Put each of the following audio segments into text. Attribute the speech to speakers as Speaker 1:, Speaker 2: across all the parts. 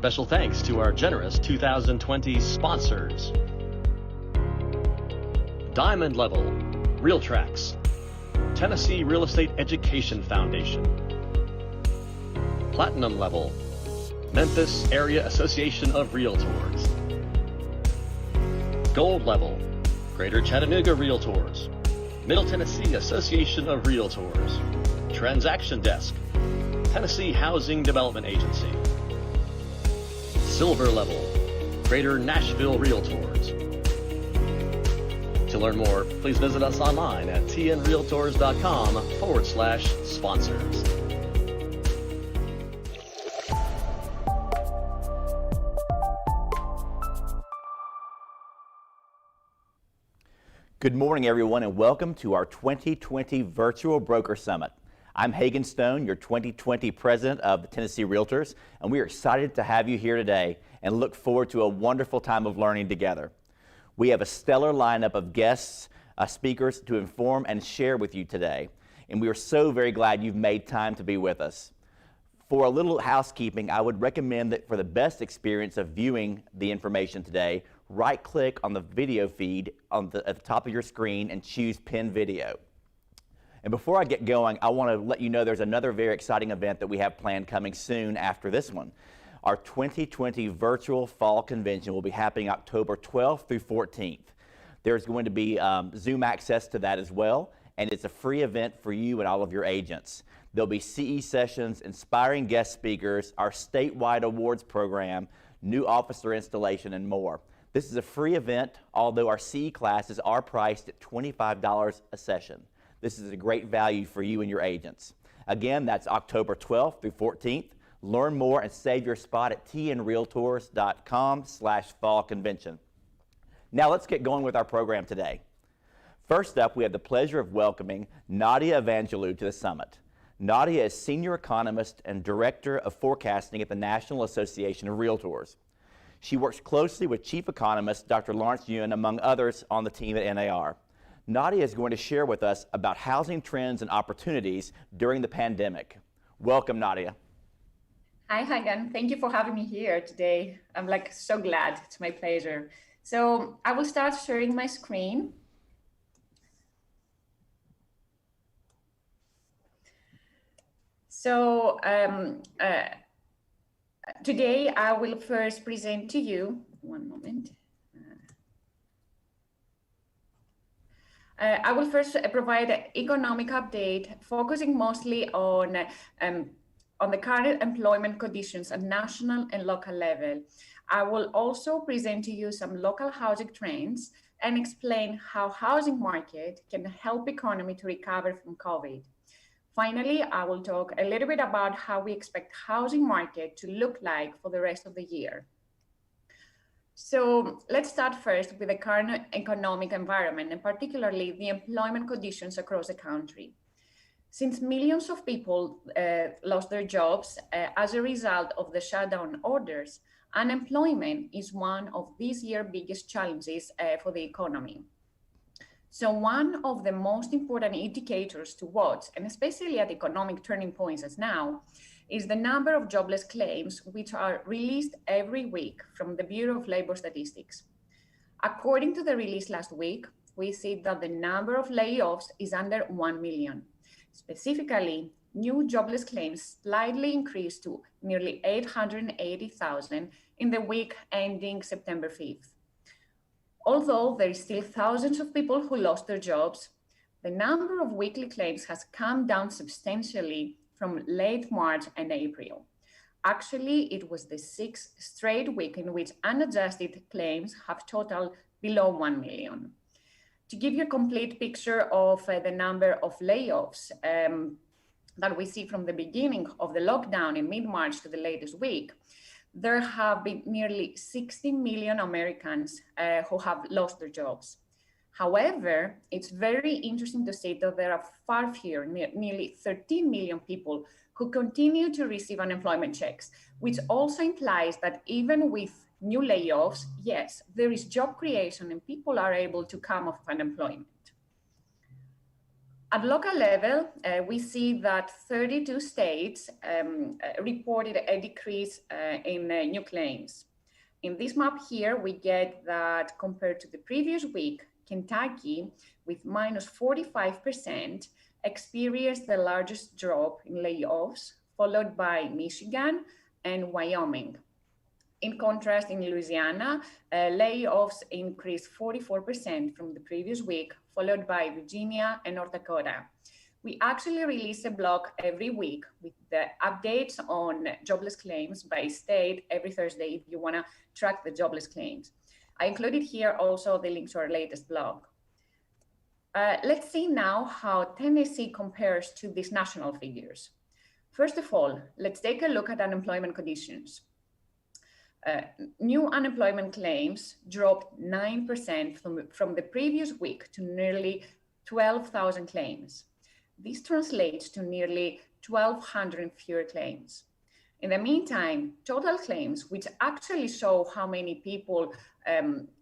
Speaker 1: Special thanks to our generous 2020 sponsors. Diamond Level, RealTrax, Tennessee Real Estate Education Foundation. Platinum Level, Memphis Area Association of Realtors. Gold Level, Greater Chattanooga Realtors, Middle Tennessee Association of Realtors. Transaction Desk, Tennessee Housing Development Agency. Silver Level, Greater Nashville Realtors. To learn more, please visit us online at tnrealtors.com/sponsors.
Speaker 2: Good morning, everyone, and welcome to our 2020 Virtual Broker Summit. I'm Hagen Stone, your 2020 President of the Tennessee Realtors, and we are excited to have you here today and look forward to a wonderful time of learning together. We have a stellar lineup of guests, speakers to inform and share with you today, and we are so very glad you've made time to be with us. For a little housekeeping, I would recommend that for the best experience of viewing the information today, right-click on the video feed at the top of your screen and choose Pin Video. And before I get going, I want to let you know there's another very exciting event that we have planned coming soon after this one. Our 2020 Virtual Fall Convention will be happening October 12th through 14th. There's going to be Zoom access to that as well, and it's a free event for you and all of your agents. There'll be CE sessions, inspiring guest speakers, our statewide awards program, new officer installation, and more. This is a free event, although our CE classes are priced at $25 a session. This is a great value for you and your agents. Again, that's October 12th through 14th. Learn more and save your spot at tnrealtors.com/fall convention. Now let's get going with our program today. First up, we have the pleasure of welcoming Nadia Evangelou to the summit. Nadia is Senior Economist and Director of Forecasting at the National Association of Realtors. She works closely with Chief Economist Dr. Lawrence Yuen, among others, on the team at NAR. Nadia is going to share with us about housing trends and opportunities during the pandemic. Welcome, Nadia.
Speaker 3: Hi, Hagen. Thank you for having me here today. I'm so glad. It's my pleasure. So I will start sharing my screen. So today I will first present to you, one moment. I will first provide an economic update, focusing mostly on the current employment conditions at national and local level. I will also present to you some local housing trends and explain how housing market can help economy to recover from COVID. Finally, I will talk a little bit about how we expect housing market to look like for the rest of the year. So let's start first with the current economic environment, and particularly the employment conditions across the country. Since millions of people lost their jobs as a result of the shutdown orders, unemployment is one of this year's biggest challenges for the economy. So one of the most important indicators to watch, and especially at economic turning points as now, is the number of jobless claims, which are released every week from the Bureau of Labor Statistics. According to the release last week, we see that the number of layoffs is under 1 million. Specifically, new jobless claims slightly increased to nearly 880,000 in the week ending September 5th. Although there is still thousands of people who lost their jobs, the number of weekly claims has come down substantially from late March and April. Actually, it was the 6th straight week in which unadjusted claims have totaled below 1 million. To give you a complete picture of the number of layoffs that we see from the beginning of the lockdown in mid-March to the latest week, there have been nearly 60 million Americans who have lost their jobs. However, it's very interesting to see that there are far fewer, nearly 13 million people who continue to receive unemployment checks, which also implies that even with new layoffs, yes, there is job creation and people are able to come off unemployment. At local level, we see that 32 states reported a decrease in new claims. In this map here, we get that compared to the previous week, Kentucky, with minus 45%, experienced the largest drop in layoffs, followed by Michigan and Wyoming. In contrast, in Louisiana, layoffs increased 44% from the previous week, followed by Virginia and North Dakota. We actually release a blog every week with the updates on jobless claims by state every Thursday if you want to track the jobless claims. I included here also the link to our latest blog. Let's see now how Tennessee compares to these national figures. First of all, let's take a look at unemployment conditions. New unemployment claims dropped 9% from the previous week to nearly 12,000 claims. This translates to nearly 1,200 fewer claims. In the meantime, total claims, which actually show how many people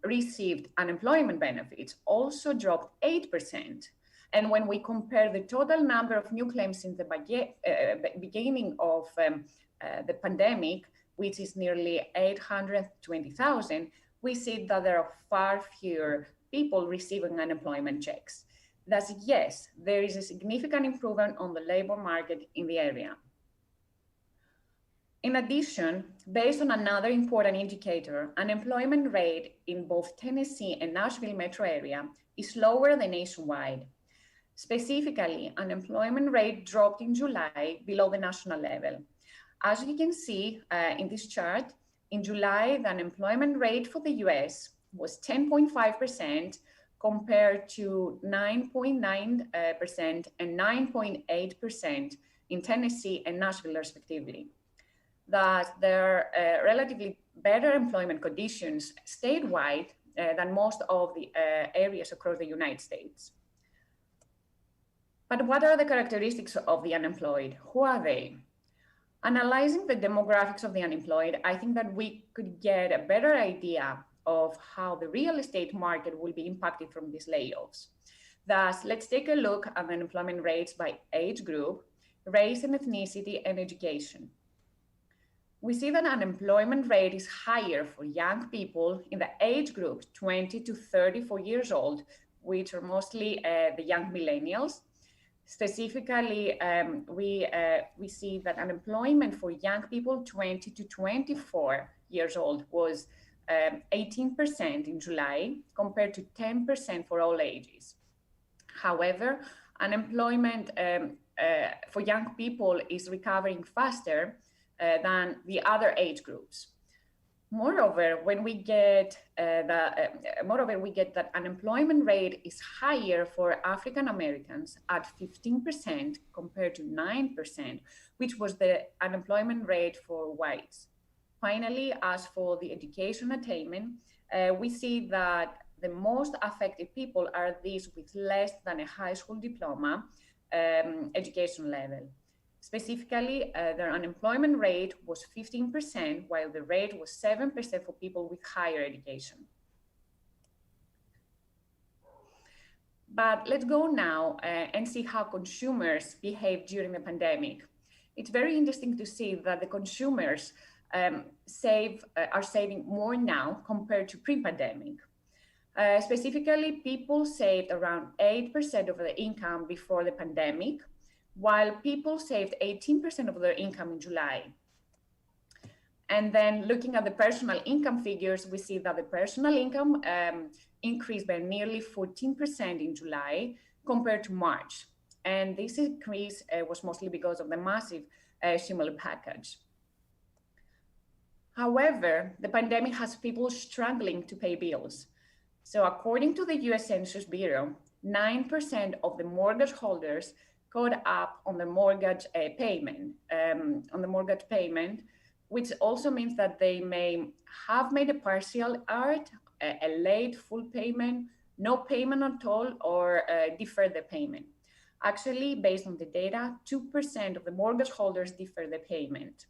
Speaker 3: received unemployment benefits, also dropped 8%. And when we compare the total number of new claims in the beginning of the pandemic, which is nearly 820,000, we see that there are far fewer people receiving unemployment checks. Thus, yes, there is a significant improvement on the labor market in the area. In addition, based on another important indicator, unemployment rate in both Tennessee and Nashville metro area is lower than nationwide. Specifically, unemployment rate dropped in July below the national level. As you can see in this chart, in July, the unemployment rate for the US was 10.5% compared to 9.9% and 9.8% in Tennessee and Nashville, respectively. Thus, there are relatively better employment conditions statewide than most of the areas across the United States. But what are the characteristics of the unemployed? Who are they? Analyzing the demographics of the unemployed, I think that we could get a better idea of how the real estate market will be impacted from these layoffs. Thus, let's take a look at the unemployment rates by age group, race and ethnicity, and education. We see that unemployment rate is higher for young people in the age group 20 to 34 years old, which are mostly the young millennials. Specifically, we see that unemployment for young people 20 to 24 years old was 18% in July, compared to 10% for all ages. However, unemployment for young people is recovering faster than the other age groups. Moreover, we get that unemployment rate is higher for African Americans at 15% compared to 9%, which was the unemployment rate for whites. Finally, as for the education attainment, we see that the most affected people are these with less than a high school diploma education level. Specifically, their unemployment rate was 15%, while the rate was 7% for people with higher education. But let's go now and see how consumers behaved during the pandemic. It's very interesting to see that the consumers are saving more now compared to pre-pandemic. Specifically, people saved around 8% of their income before the pandemic, while people saved 18% of their income in July. And then looking at the personal income figures, we see that the personal income increased by nearly 14% in July compared to March. And this increase was mostly because of the massive stimulus package. However, the pandemic has people struggling to pay bills. So according to the US Census Bureau, 9% of the mortgage holders caught up on the mortgage payment, which also means that they may have made a partial art, a late full payment, no payment at all, or deferred the payment. Actually, based on the data, 2% of the mortgage holders defer the payment.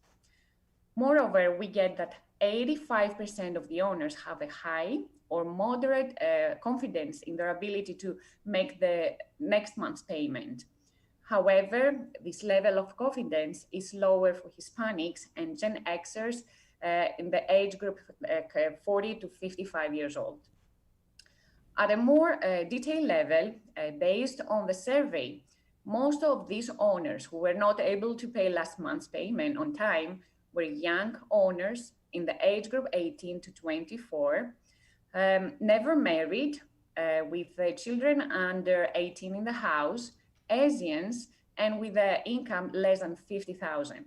Speaker 3: Moreover, we get that 85% of the owners have a high or moderate confidence in their ability to make the next month's payment. However, this level of confidence is lower for Hispanics and Gen Xers in the age group 40 to 55 years old. At a more detailed level, based on the survey, most of these owners who were not able to pay last month's payment on time were young owners in the age group 18 to 24, never married, with children under 18 in the house, Asians, and with an income less than $50,000.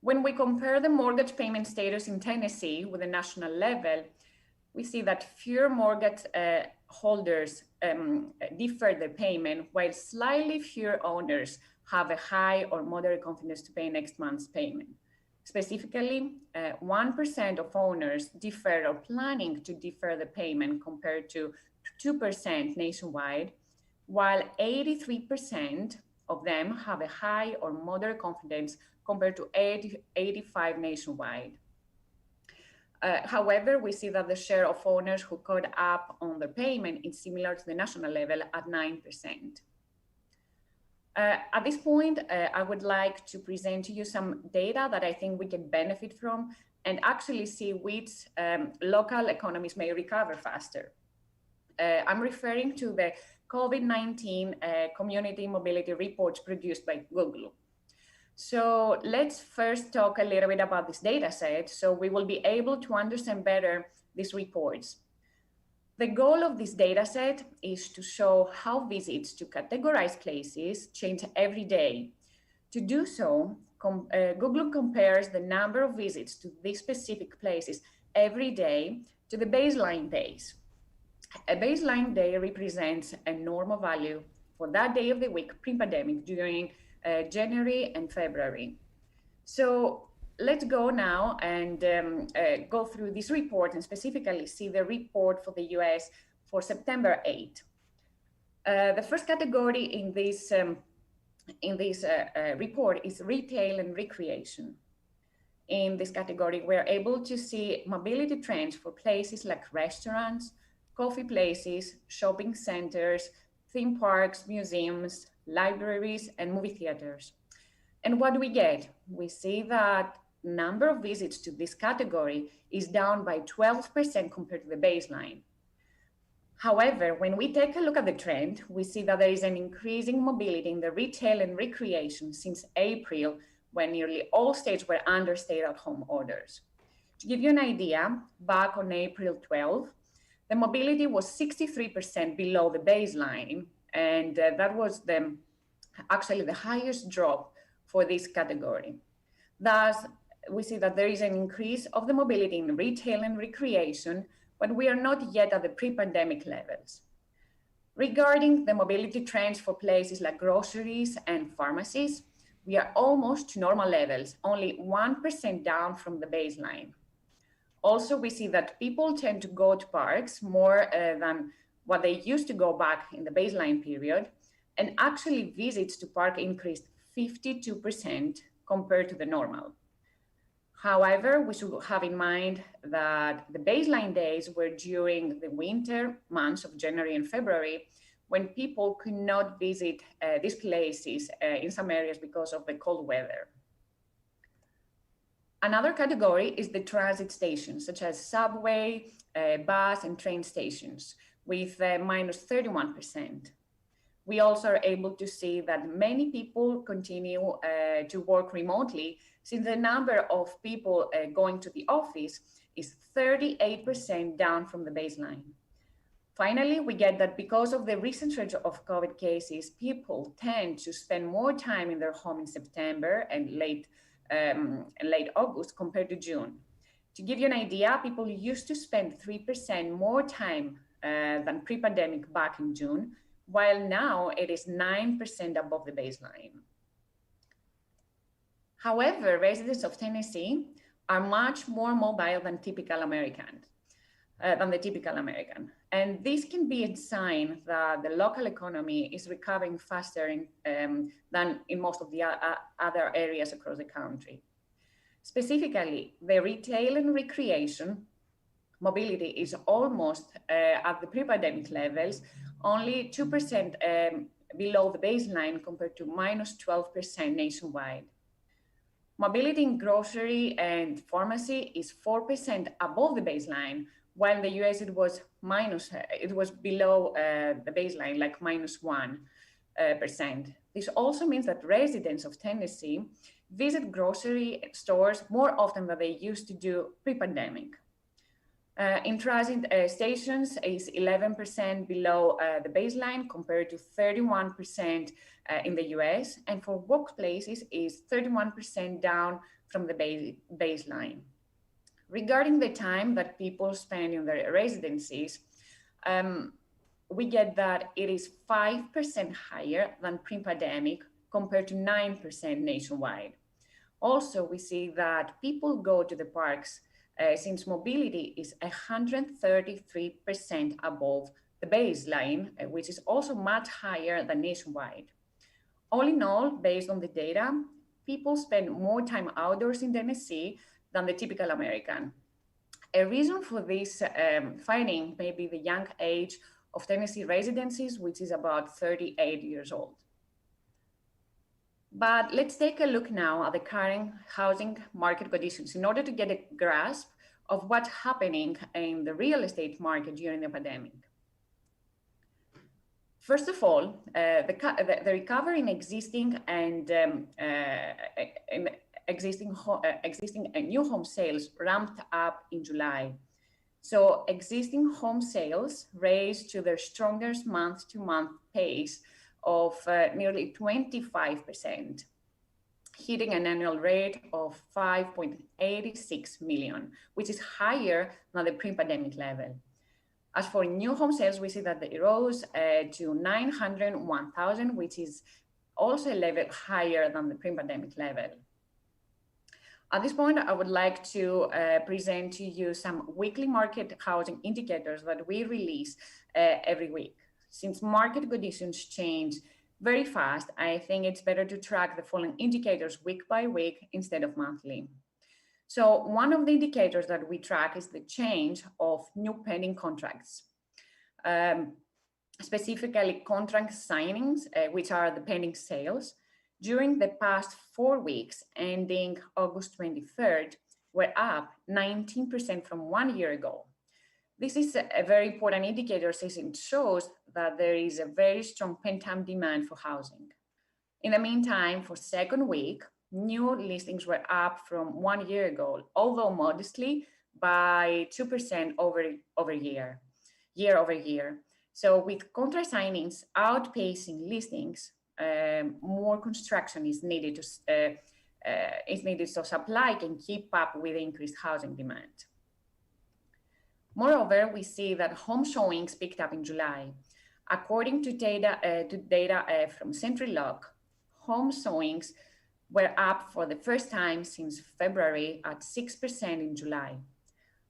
Speaker 3: When we compare the mortgage payment status in Tennessee with the national level, we see that fewer mortgage holders defer their payment, while slightly fewer owners have a high or moderate confidence to pay next month's payment. Specifically, 1% of owners defer or planning to defer the payment compared to 2% nationwide, while 83% of them have a high or moderate confidence compared to 85% nationwide. However, we see that the share of owners who caught up on their payment is similar to the national level at 9%. At this point, I would like to present to you some data that I think we can benefit from and actually see which local economies may recover faster. I'm referring to the COVID-19 community mobility reports produced by Google. So let's first talk a little bit about this data set so we will be able to understand better these reports. The goal of this data set is to show how visits to categorized places change every day. To do so, Google compares the number of visits to these specific places every day to the baseline days. A baseline day represents a normal value for that day of the week pre-pandemic during January and February. So let's go now and go through this report and specifically see the report for the US for September 8. The first category in this report is retail and recreation. In this category, we're able to see mobility trends for places like restaurants, coffee places, shopping centers, theme parks, museums, libraries, and movie theaters. And what do we get? We see that number of visits to this category is down by 12% compared to the baseline. However, when we take a look at the trend, we see that there is an increasing mobility in the retail and recreation since April, when nearly all states were under stay-at-home orders. To give you an idea, back on April 12, the mobility was 63% below the baseline, and that was actually the highest drop for this category. Thus, we see that there is an increase of the mobility in retail and recreation, but we are not yet at the pre-pandemic levels. Regarding the mobility trends for places like groceries and pharmacies, we are almost to normal levels, only 1% down from the baseline. Also, we see that people tend to go to parks more than what they used to go back in the baseline period, and actually visits to park increased 52% compared to the normal. However, we should have in mind that the baseline days were during the winter months of January and February, when people could not visit these places in some areas because of the cold weather. Another category is the transit stations, such as subway, bus, and train stations, with minus 31%. We also are able to see that many people continue to work remotely, since the number of people going to the office is 38% down from the baseline. Finally, we get that because of the recent surge of COVID cases, people tend to spend more time in their home in September and late August compared to June. To give you an idea, people used to spend 3% more time than pre-pandemic back in June, while now it is 9% above the baseline. However, residents of Tennessee are much more mobile than the typical American. And this can be a sign that the local economy is recovering faster than in most of the other areas across the country. Specifically, the retail and recreation mobility is almost at the pre-pandemic levels, only 2% below the baseline compared to minus 12% nationwide. Mobility in grocery and pharmacy is 4% above the baseline, while in the US it was below the baseline, like minus 1%. This also means that residents of Tennessee visit grocery stores more often than they used to do pre-pandemic. In transit stations is 11% below the baseline compared to 31% in the US, and for workplaces is 31% down from the baseline. Regarding the time that people spend in their residencies, we get that it is 5% higher than pre-pandemic compared to 9% nationwide. Also, we see that people go to the parks since mobility is 133% above the baseline, which is also much higher than nationwide. All in all, based on the data, people spend more time outdoors in Tennessee than the typical American. A reason for this finding may be the young age of Tennessee residencies, which is about 38 years old. But let's take a look now at the current housing market conditions in order to get a grasp of what's happening in the real estate market during the pandemic. First of all, the recovery in existing and existing new home sales ramped up in July. So existing home sales raised to their strongest month-to-month pace of nearly 25%, hitting an annual rate of 5.86 million, which is higher than the pre-pandemic level. As for new home sales, we see that they rose to 901,000, which is also a level higher than the pre-pandemic level. At this point, I would like to present to you some weekly market housing indicators that we release every week. Since market conditions change very fast, I think it's better to track the following indicators week by week instead of monthly. So one of the indicators that we track is the change of new pending contracts, specifically contract signings, which are the pending sales. During the past 4 weeks, ending August 23rd, were up 19% from 1 year ago. This is a very important indicator since it shows that there is a very strong pent-up demand for housing. In the meantime, for second week, new listings were up from 1 year ago, although modestly by 2% year over year. So with contract signings outpacing listings, more construction is needed so supply can keep up with increased housing demand. Moreover, we see that home showings picked up in July. According to data from SentryLock, home showings were up for the first time since February at 6% in July.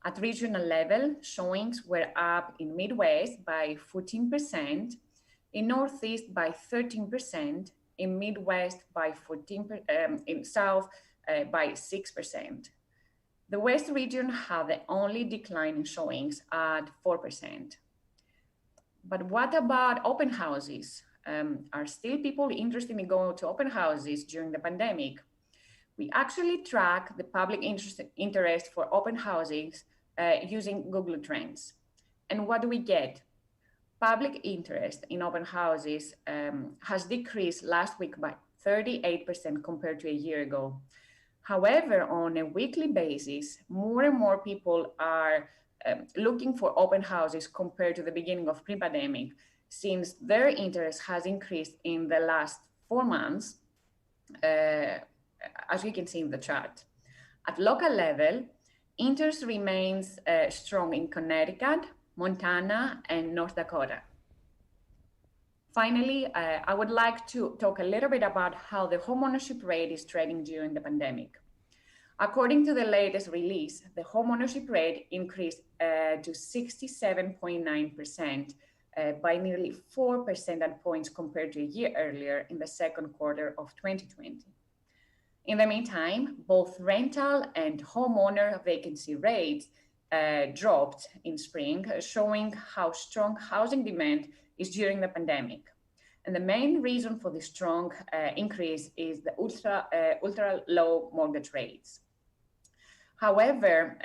Speaker 3: At regional level, showings were up in Midwest by 14%, in Northeast by 13%, in Midwest by 14%, in South by 6%. The West region had the only decline in showings at 4%. But what about open houses? Are still people interested in going to open houses during the pandemic? We actually track the public interest for open houses using Google Trends. And what do we get? Public interest in open houses has decreased last week by 38% compared to a year ago. However, on a weekly basis, more and more people are looking for open houses compared to the beginning of pre-pandemic, since their interest has increased in the last 4 months, as you can see in the chart. At local level, interest remains strong in Connecticut, Montana, and North Dakota. Finally, I would like to talk a little bit about how the homeownership rate is trading during the pandemic. According to the latest release, the homeownership rate increased to 67.9% by nearly 4 percentage points compared to a year earlier in the second quarter of 2020. In the meantime, both rental and homeowner vacancy rates dropped in spring, showing how strong housing demand is during the pandemic. And the main reason for the strong increase is the ultra low mortgage rates. However,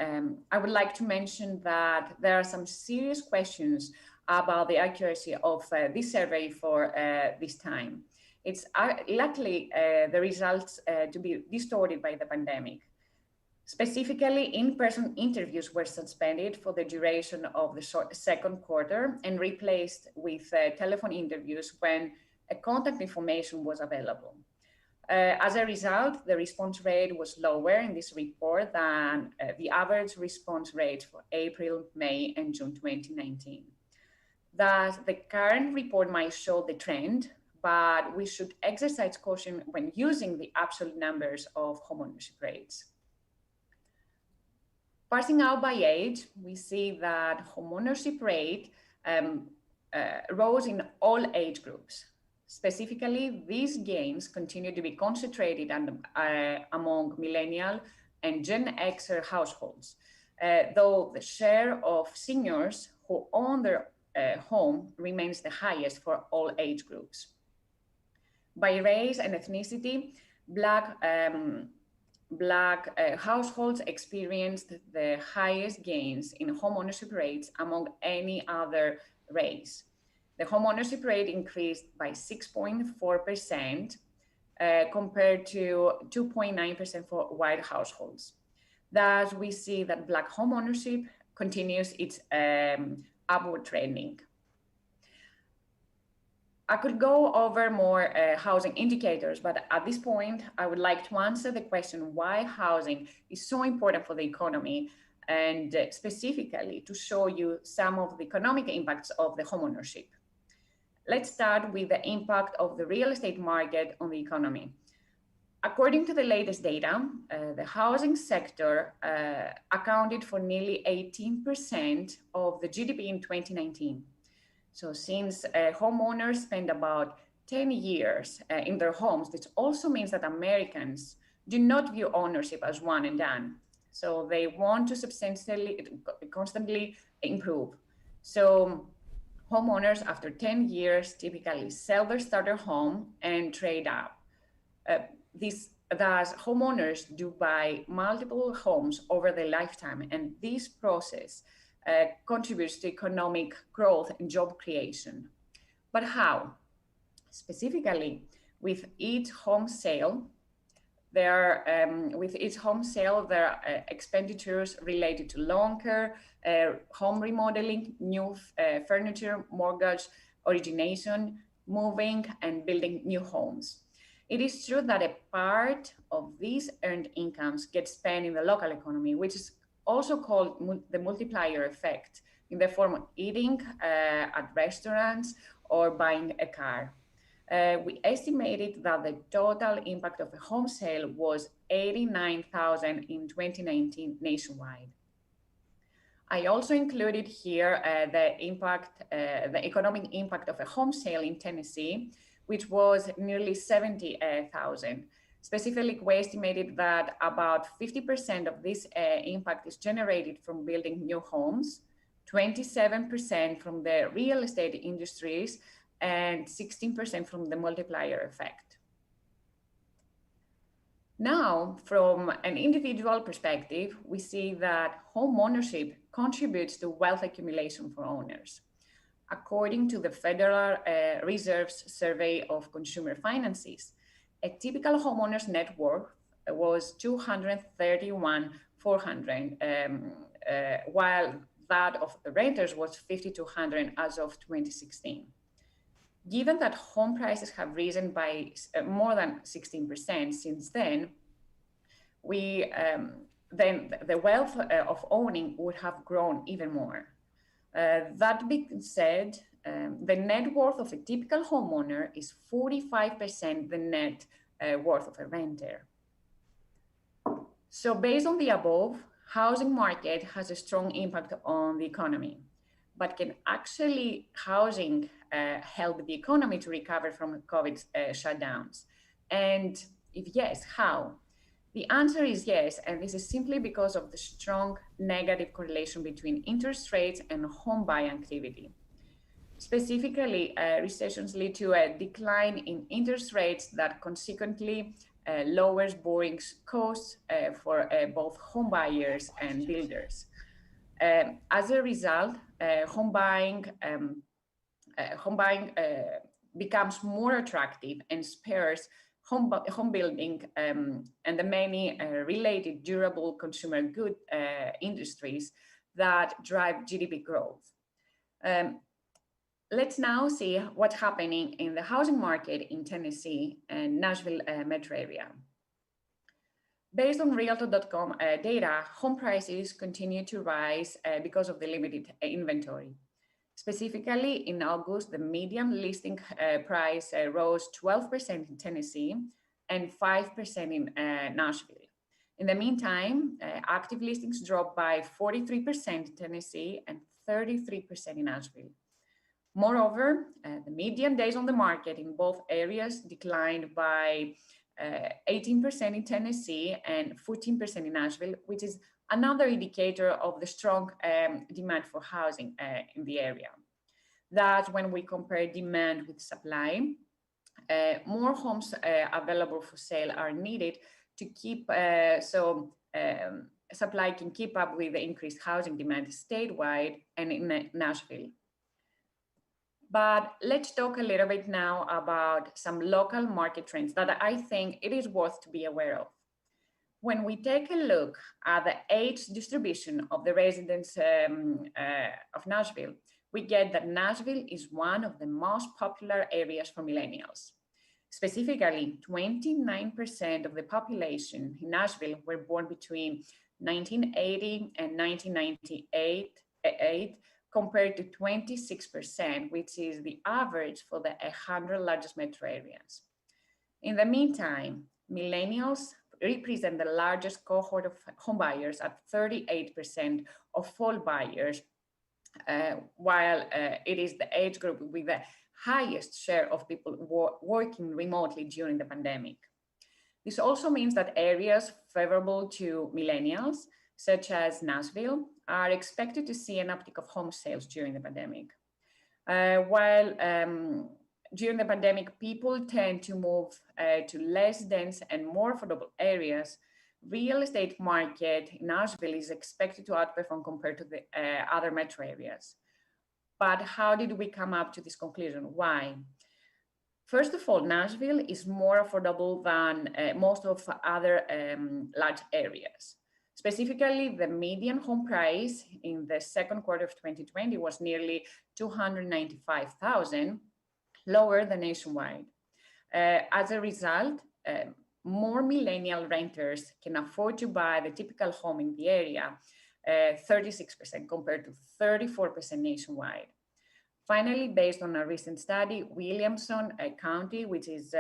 Speaker 3: I would like to mention that there are some serious questions about the accuracy of this survey for this time. It's likely the results to be distorted by the pandemic. Specifically, in-person interviews were suspended for the duration of the second quarter and replaced with telephone interviews when contact information was available. As a result, the response rate was lower in this report than the average response rate for April, May, and June 2019. Thus, the current report might show the trend, but we should exercise caution when using the absolute numbers of homeownership rates. Parsing out by age, we see that homeownership rate rose in all age groups. Specifically, these gains continue to be concentrated among millennial and Gen Xer households, though the share of seniors who own their home remains the highest for all age groups. By race and ethnicity, Black households experienced the highest gains in homeownership rates among any other race. The homeownership rate increased by 6.4% compared to 2.9% for white households. Thus, we see that Black homeownership continues its upward trending. I could go over more housing indicators, but at this point, I would like to answer the question why housing is so important for the economy, and specifically to show you some of the economic impacts of the homeownership. Let's start with the impact of the real estate market on the economy. According to the latest data, the housing sector accounted for nearly 18% of the GDP in 2019. So since homeowners spend about 10 years in their homes, this also means that Americans do not view ownership as one and done. So they want to constantly improve. So homeowners after 10 years typically sell their starter home and trade up. Thus, homeowners do buy multiple homes over their lifetime, and this process contributes to economic growth and job creation. But how? Specifically, with each home sale, there are expenditures related to lawn care, home remodeling, new furniture, mortgage origination, moving, and building new homes. It is true that a part of these earned incomes gets spent in the local economy, which is also called the multiplier effect, in the form of eating at restaurants or buying a car. We estimated that the total impact of a home sale was $89,000 in 2019 nationwide. I also included here the economic impact of a home sale in Tennessee, which was nearly $70,000. Specifically, we estimated that about 50% of this impact is generated from building new homes, 27% from the real estate industries, and 16% from the multiplier effect. Now, from an individual perspective, we see that home ownership contributes to wealth accumulation for owners. According to the Federal Reserve's survey of consumer finances, a typical homeowner's net worth was $231,400, while that of the renters was $5,200 as of 2016. Given that home prices have risen by more than 16% since then, then the wealth of owning would have grown even more. That being said, the net worth of a typical homeowner is 45% the net worth of a renter. So based on the above, housing market has a strong impact on the economy, but can actually housing help the economy to recover from COVID shutdowns? And if yes, how? The answer is yes, and this is simply because of the strong negative correlation between interest rates and home buying activity. Specifically, recessions lead to a decline in interest rates that consequently lowers borrowing costs for both home buyers and builders. As a result, home buying becomes more attractive and spares home building and the many related durable consumer good industries that drive GDP growth. Let's now see what's happening in the housing market in Tennessee and Nashville metro area. Based on Realtor.com data, home prices continue to rise because of the limited inventory. Specifically, in August, the median listing price rose 12% in Tennessee and 5% in Nashville. In the meantime, active listings dropped by 43% in Tennessee and 33% in Nashville. Moreover, the median days on the market in both areas declined by 18% in Tennessee and 14% in Nashville, which is another indicator of the strong demand for housing in the area. That when we compare demand with supply, more homes available for sale are needed to keep supply can keep up with the increased housing demand statewide and in Nashville. But let's talk a little bit now about some local market trends that I think it is worth to be aware of. When we take a look at the age distribution of the residents of Nashville, we get that Nashville is one of the most popular areas for millennials. Specifically, 29% of the population in Nashville were born between 1980 and 1998, compared to 26%, which is the average for the 100 largest metro areas. In the meantime, millennials represent the largest cohort of homebuyers at 38% of all buyers, while it is the age group with the highest share of people working remotely during the pandemic. This also means that areas favorable to millennials, such as Nashville, are expected to see an uptick of home sales during the pandemic. While during the pandemic, people tend to move to less dense and more affordable areas, real estate market in Nashville is expected to outperform compared to the other metro areas. But how did we come up to this conclusion? Why? First of all, Nashville is more affordable than most of other large areas. Specifically, the median home price in the second quarter of 2020 was nearly $295,000, lower than nationwide. As a result, more millennial renters can afford to buy the typical home in the area, 36% compared to 34% nationwide. Finally, based on a recent study, Williamson County, which is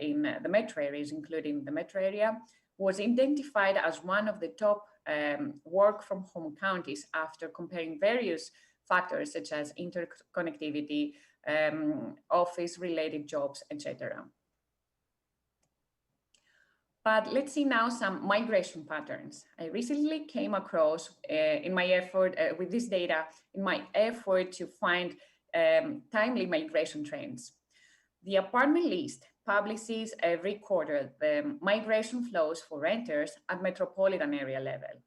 Speaker 3: in the metro areas, including the metro area, was identified as one of the top work from home counties after comparing various factors such as interconnectivity, office related jobs, etc. But let's see now some migration patterns. I recently came across in my effort with this data, in my effort to find timely migration trends. The Apartment List publishes every quarter the migration flows for renters at metropolitan area level.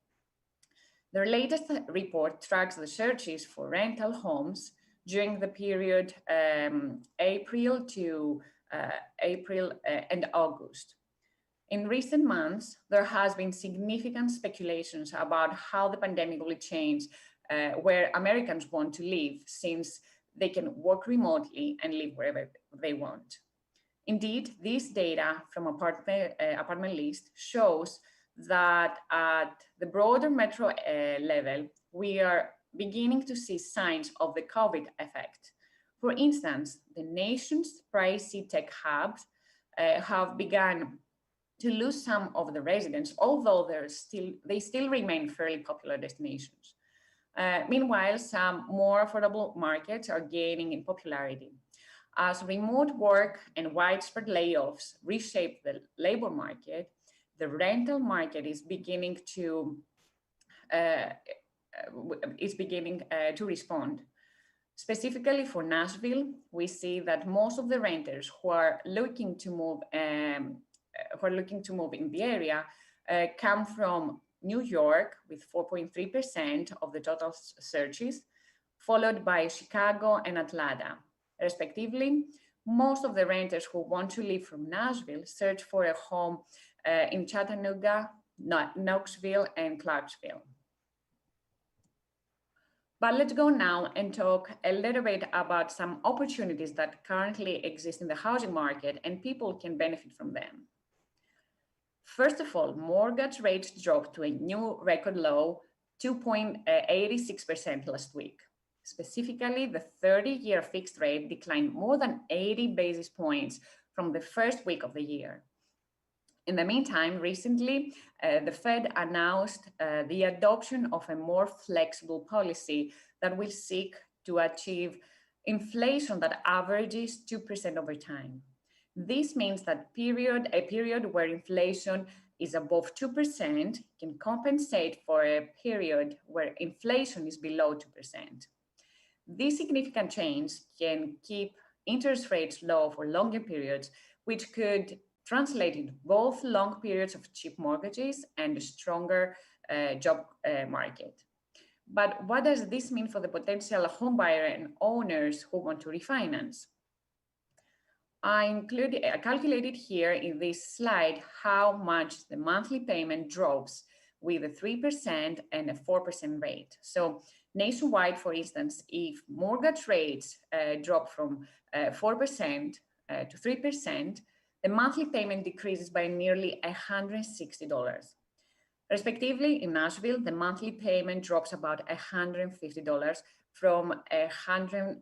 Speaker 3: Their latest report tracks the searches for rental homes during the period April and August. In recent months, there has been significant speculations about how the pandemic will change where Americans want to live, since they can work remotely and live wherever they want. Indeed, this data from Apartment List shows that at the broader metro level, we are beginning to see signs of the COVID effect. For instance, the nation's pricey tech hubs have begun to lose some of the residents, although they still remain fairly popular destinations. Meanwhile, some more affordable markets are gaining in popularity. As remote work and widespread layoffs reshape the labor market, the rental market is beginning to respond. Specifically for Nashville, we see that most of the renters who are looking to move in the area come from New York with 4.3% of the total searches, followed by Chicago and Atlanta, respectively. Most of the renters who want to leave from Nashville search for a home in Chattanooga, Knoxville, and Clarksville. But let's go now and talk a little bit about some opportunities that currently exist in the housing market and people can benefit from them. First of all, mortgage rates dropped to a new record low, 2.86% last week. Specifically, the 30-year fixed rate declined more than 80 basis points from the first week of the year. In the meantime, recently, the Fed announced the adoption of a more flexible policy that will seek to achieve inflation that averages 2% over time. This means that a period where inflation is above 2% can compensate for a period where inflation is below 2%. This significant change can keep interest rates low for longer periods, which could translate into both long periods of cheap mortgages and a stronger job market. But what does this mean for the potential homebuyer and owners who want to refinance? I calculated here in this slide how much the monthly payment drops with a 3% and a 4% rate. So nationwide, for instance, if mortgage rates drop from 4% to 3%, the monthly payment decreases by nearly $160. Respectively, in Nashville, the monthly payment drops about $150 from 100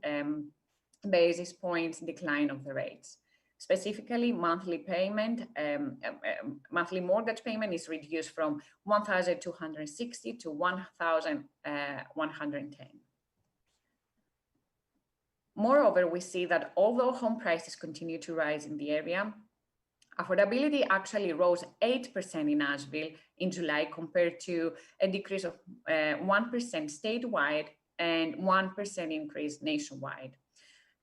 Speaker 3: basis points decline of the rates. Specifically, monthly mortgage payment is reduced from $1,260 to $1,110. Moreover, we see that although home prices continue to rise in the area, affordability actually rose 8% in Nashville in July compared to a decrease of 1% statewide and 1% increase nationwide.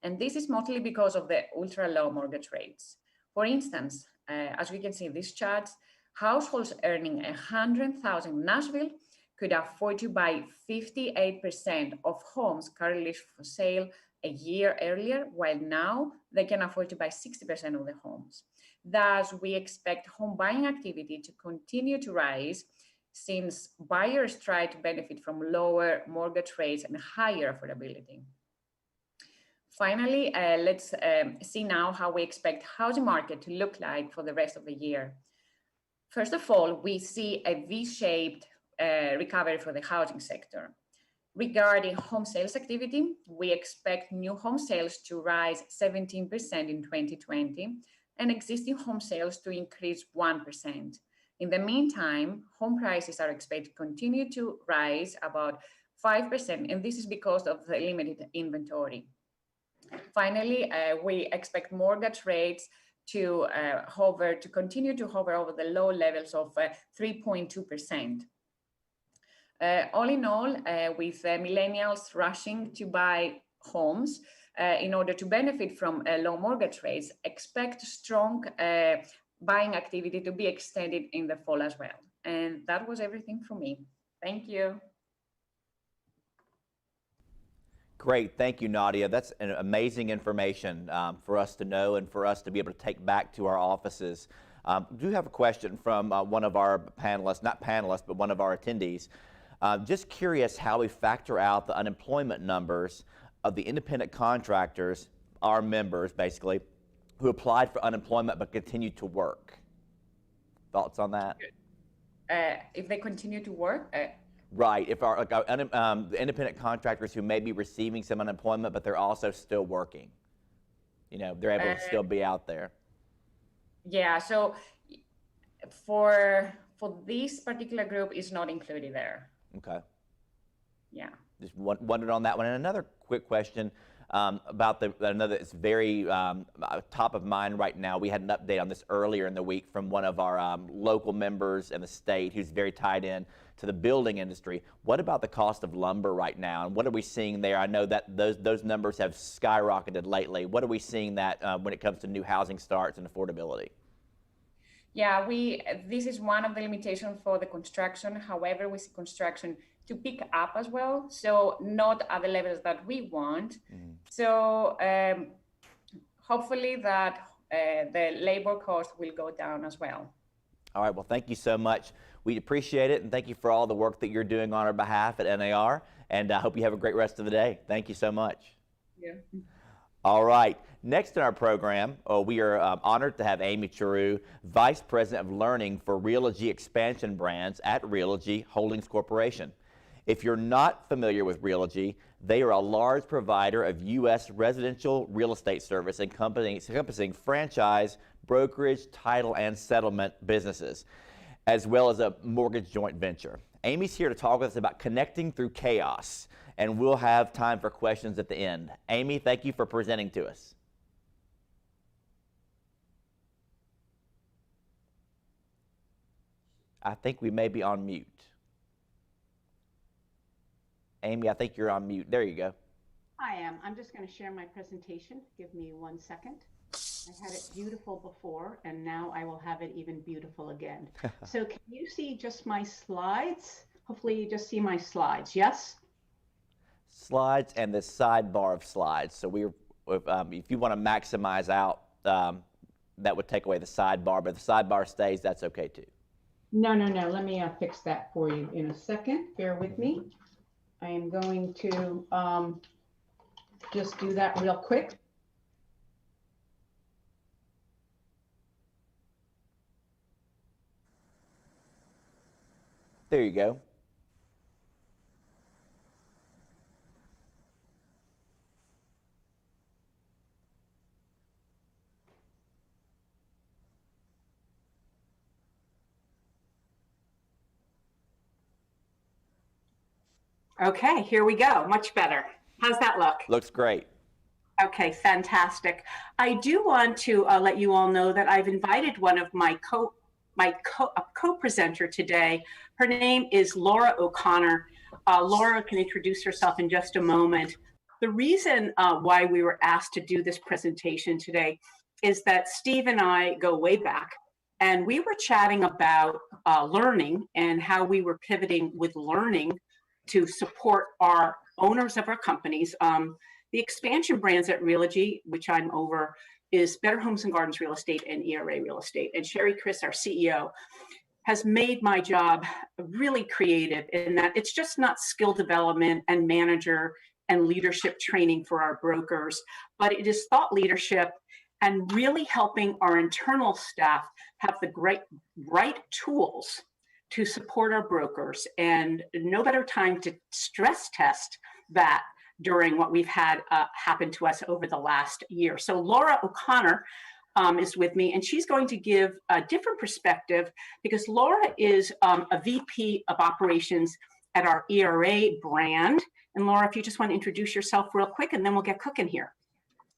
Speaker 3: And this is mostly because of the ultra-low mortgage rates. For instance, as we can see in these charts, households earning $100,000 in Nashville could afford to buy 58% of homes currently for sale a year earlier, while now they can afford to buy 60% of the homes. Thus, we expect home buying activity to continue to rise since buyers try to benefit from lower mortgage rates and higher affordability. Finally, let's see now how we expect housing market to look like for the rest of the year. First of all, we see a V-shaped recovery for the housing sector. Regarding home sales activity, we expect new home sales to rise 17% in 2020 and existing home sales to increase 1%. In the meantime, home prices are expected to continue to rise about 5%, and this is because of the limited inventory. Finally, we expect mortgage rates to continue to hover over the low levels of 3.2%. All in all, with millennials rushing to buy homes in order to benefit from low mortgage rates, expect strong buying activity to be extended in the fall as well. And that was everything from me. Thank you.
Speaker 2: Great, thank you, Nadia. That's an amazing information for us to know and for us to be able to take back to our offices. I do have a question from one of our panelists, not panelists, but one of our attendees. Just curious how we factor out the unemployment numbers of the independent contractors, our members basically, who applied for unemployment but continued to work. Thoughts on that?
Speaker 3: If they continue to work?
Speaker 2: Right, if the independent contractors who may be receiving some unemployment, but they're also still working. You know, they're able to still be out there.
Speaker 3: Yeah, so for this particular group, is not included there.
Speaker 2: Okay.
Speaker 3: Yeah.
Speaker 2: Just wondered on that one. And another quick question. about I know that it's very top of mind right now. We had an update on this earlier in the week from one of our local members in the state who's very tied in to the building industry. What about the cost of lumber right now, and what are we seeing there? I know that those numbers have skyrocketed lately. What are we seeing that when it comes to new housing starts and affordability?
Speaker 3: Yeah, this is one of the limitations for the construction. However, we see construction to pick up as well, so not at the levels that we want. So hopefully that the labor cost will go down as well.
Speaker 2: All right, well, thank you so much. We appreciate it, and thank you for all the work that you're doing on our behalf at NAR, and I hope you have a great rest of the day. Thank you so much.
Speaker 3: Yeah.
Speaker 2: All right, next in our program, we are honored to have Amy Charu, Vice President of Learning for Realogy Expansion Brands at Realogy Holdings Corporation. If you're not familiar with Realogy, they are a large provider of U.S. residential real estate service encompassing franchise, brokerage, title, and settlement businesses, as well as a mortgage joint venture. Amy's here to talk with us about connecting through chaos, and we'll have time for questions at the end. Amy, thank you for presenting to us. I think we may be on mute. Amy, I think you're on mute. There you go.
Speaker 4: I am. I'm just going to share my presentation. Give me 1 second. I had it beautiful before, and now I will have it even beautiful again. So can you see just my slides? Hopefully you just see my slides. Yes?
Speaker 2: Slides and the sidebar of slides. So if you want to maximize out, that would take away the sidebar, but if the sidebar stays, that's okay too.
Speaker 4: No. Let me fix that for you in a second. Bear with me. I am going to just do that real quick.
Speaker 2: There you go.
Speaker 4: Okay, here we go. Much better. How's that look?
Speaker 2: Looks great.
Speaker 4: Okay, fantastic. I do want to let you all know that I've invited one of my co-presenter today. Her name is Laura O'Connor. Laura can introduce herself in just a moment. The reason why we were asked to do this presentation today is that Steve and I go way back, and we were chatting about learning and how we were pivoting with learning to support our owners of our companies. The expansion brands at Realogy, which I'm over, is Better Homes and Gardens Real Estate and ERA Real Estate. And Sherry Chris, our CEO, has made my job really creative in that it's just not skill development and manager and leadership training for our brokers, but it is thought leadership and really helping our internal staff have the right tools to support our brokers. And no better time to stress test that during what we've had happen to us over the last year. So Laura O'Connor is with me, and she's going to give a different perspective because Laura is a VP of operations at our ERA brand. And Laura, if you just want to introduce yourself real quick, and then we'll get cooking here.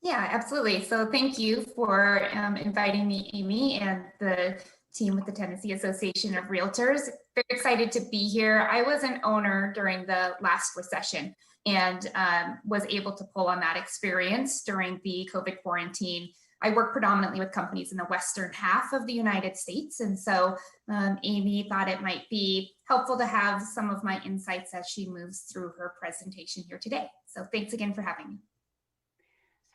Speaker 5: Yeah, absolutely. So thank you for inviting me, Amy, and the team with the Tennessee Association of Realtors. Very excited to be here. I was an owner during the last recession and was able to pull on that experience during the COVID quarantine. I work predominantly with companies in the western half of the United States. And so Amy thought it might be helpful to have some of my insights as she moves through her presentation here today. So thanks again for having me.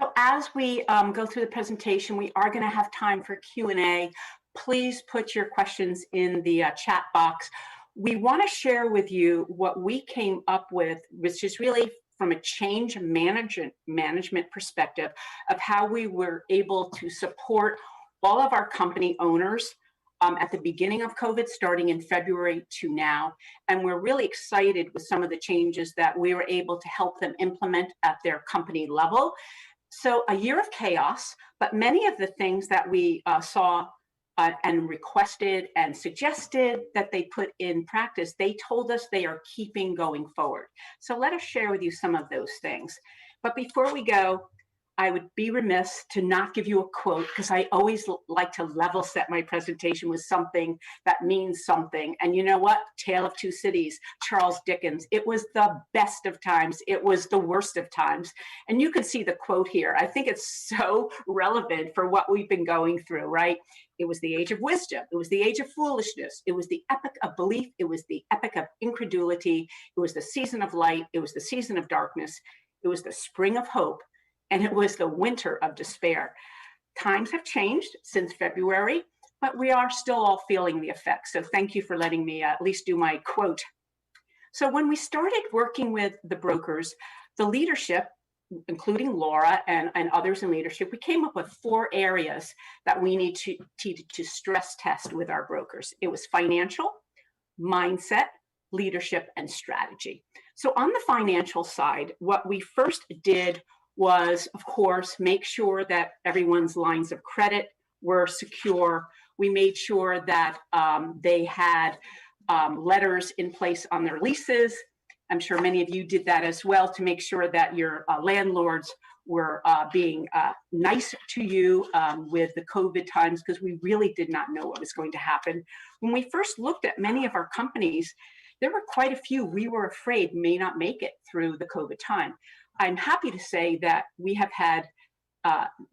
Speaker 4: So as we go through the presentation, we are going to have time for Q&A. Please put your questions in the chat box. We want to share with you what we came up with, which is really from a change management perspective of how we were able to support all of our company owners at the beginning of COVID, starting in February to now. And we're really excited with some of the changes that we were able to help them implement at their company level. So a year of chaos, but many of the things that we saw and requested and suggested that they put in practice, they told us they are keeping going forward. So let us share with you some of those things. But before we go, I would be remiss to not give you a quote, because I always like to level set my presentation with something that means something. And you know what? Tale of Two Cities, Charles Dickens. It was the best of times. It was the worst of times. And you can see the quote here. I think it's so relevant for what we've been going through, right? It was the age of wisdom. It was the age of foolishness. It was the epoch of belief. It was the epoch of incredulity. It was the season of light. It was the season of darkness. It was the spring of hope. And it was the winter of despair. Times have changed since February, but we are still all feeling the effects. So thank you for letting me at least do my quote. So when we started working with the brokers, the leadership, including Laura and others in leadership, we came up with 4 areas that we need to stress test with our brokers. It was financial, mindset, leadership, and strategy. So on the financial side, what we first did was, of course, make sure that everyone's lines of credit were secure. We made sure that they had letters in place on their leases. I'm sure many of you did that as well, to make sure that your landlords were being nice to you with the COVID times, because we really did not know what was going to happen. When we first looked at many of our companies, there were quite a few we were afraid may not make it through the COVID time. I'm happy to say that we have had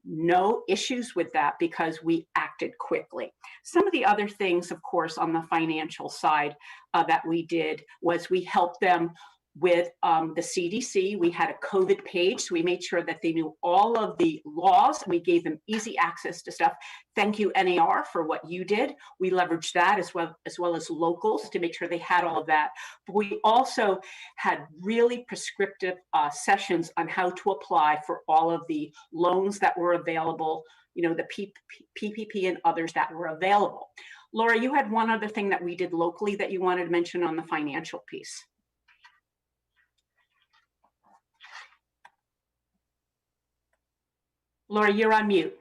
Speaker 4: no issues with that because we acted quickly. Some of the other things, of course, on the financial side that we did was we helped them with the CDC. We had a COVID page, so we made sure that they knew all of the laws. We gave them easy access to stuff. Thank you, NAR, for what you did. We leveraged that as well as locals to make sure they had all of that. But we also had really prescriptive sessions on how to apply for all of the loans that were available, you know, the PPP and others that were available. Laura, you had one other thing that we did locally that you wanted to mention on the financial piece. Laura, you're on mute.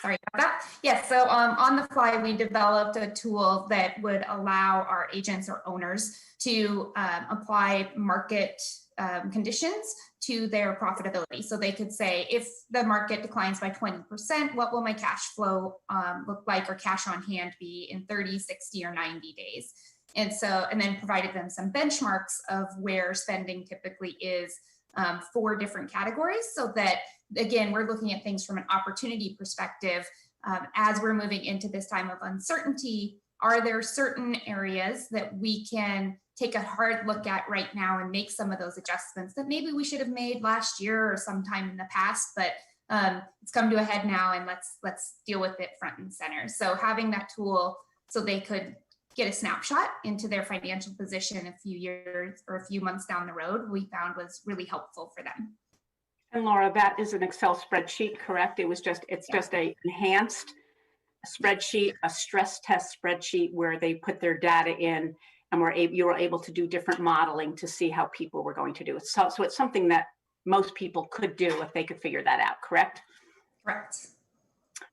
Speaker 5: Sorry about that. Yes, so on the fly, we developed a tool that would allow our agents or owners to apply market conditions to their profitability. So they could say, if the market declines by 20%, what will my cash flow look like, or cash on hand be in 30, 60, or 90 days? And then provided them some benchmarks of where spending typically is for different categories, so that, again, we're looking at things from an opportunity perspective. As we're moving into this time of uncertainty, are there certain areas that we can take a hard look at right now and make some of those adjustments that maybe we should have made last year or sometime in the past, but it's come to a head now, and let's deal with it front and center. So having that tool so they could get a snapshot into their financial position a few years or a few months down the road, we found was really helpful for them.
Speaker 4: And Laura, that is an Excel spreadsheet, correct? It's just a enhanced spreadsheet, a stress test spreadsheet where they put their data in, and you were able to do different modeling to see how people were going to do it. So it's something that most people could do if they could figure that out, correct?
Speaker 5: Correct.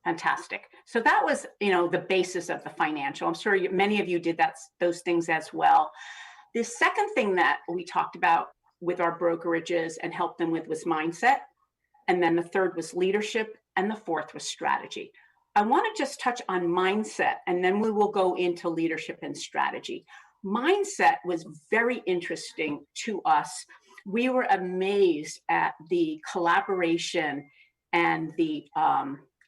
Speaker 4: Fantastic. So that was, the basis of the financial. I'm sure many of you did those things as well. The second thing that we talked about with our brokerages and helped them with was mindset. And then the third was leadership. And the fourth was strategy. I want to just touch on mindset, and then we will go into leadership and strategy. Mindset was very interesting to us. We were amazed at the collaboration and the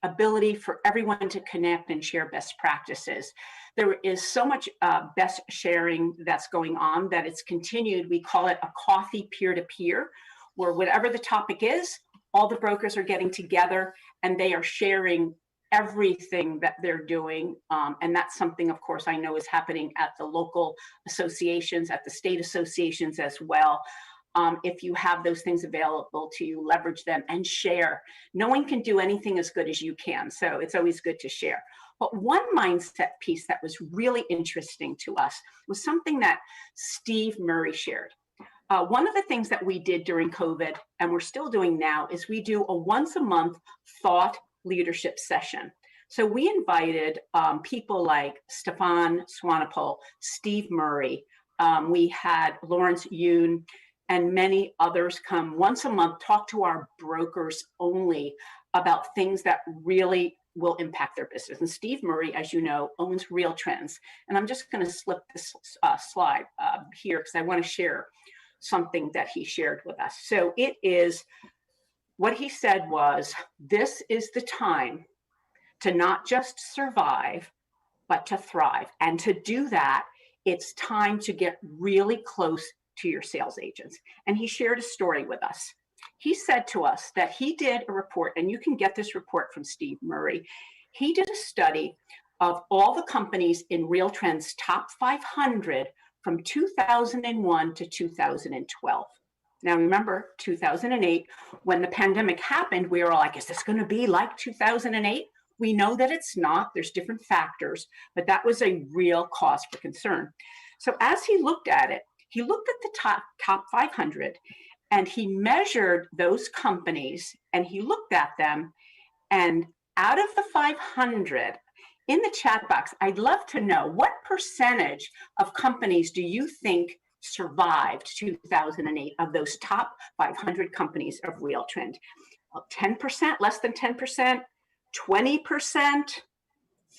Speaker 4: ability for everyone to connect and share best practices. There is so much best sharing that's going on that it's continued. We call it a coffee peer-to-peer, where whatever the topic is, all the brokers are getting together and they are sharing everything that they're doing. And that's something, of course, I know is happening at the local associations, at the state associations as well. If you have those things available to you, leverage them and share. No one can do anything as good as you can, so it's always good to share. But one mindset piece that was really interesting to us was something that Steve Murray shared. One of the things that we did during COVID, and we're still doing now, is we do a once a month thought leadership session. So we invited people like Stefan Swanepoel, Steve Murray, we had Lawrence Yoon, and many others come once a month, talk to our brokers only about things that really will impact their business. And Steve Murray, as you know, owns Real Trends. And I'm just going to slip this slide here because I want to share something that he shared with us. So it is, what he said was, this is the time to not just survive, but to thrive. And to do that, it's time to get really close to your sales agents. And he shared a story with us. He said to us that he did a report, and you can get this report from Steve Murray. He did a study of all the companies in Real Trends top 500 from 2001 to 2012. Now remember, 2008, when the pandemic happened, we were all like, is this going to be like 2008? We know that it's not. There's different factors, but that was a real cause for concern. So as he looked at it, he looked at the top 500, and he measured those companies, and he looked at them, and out of the 500, in the chat box, I'd love to know, what percentage of companies do you think survived 2008 of those top 500 companies of Real Trend? 10%, less than 10%, 20%,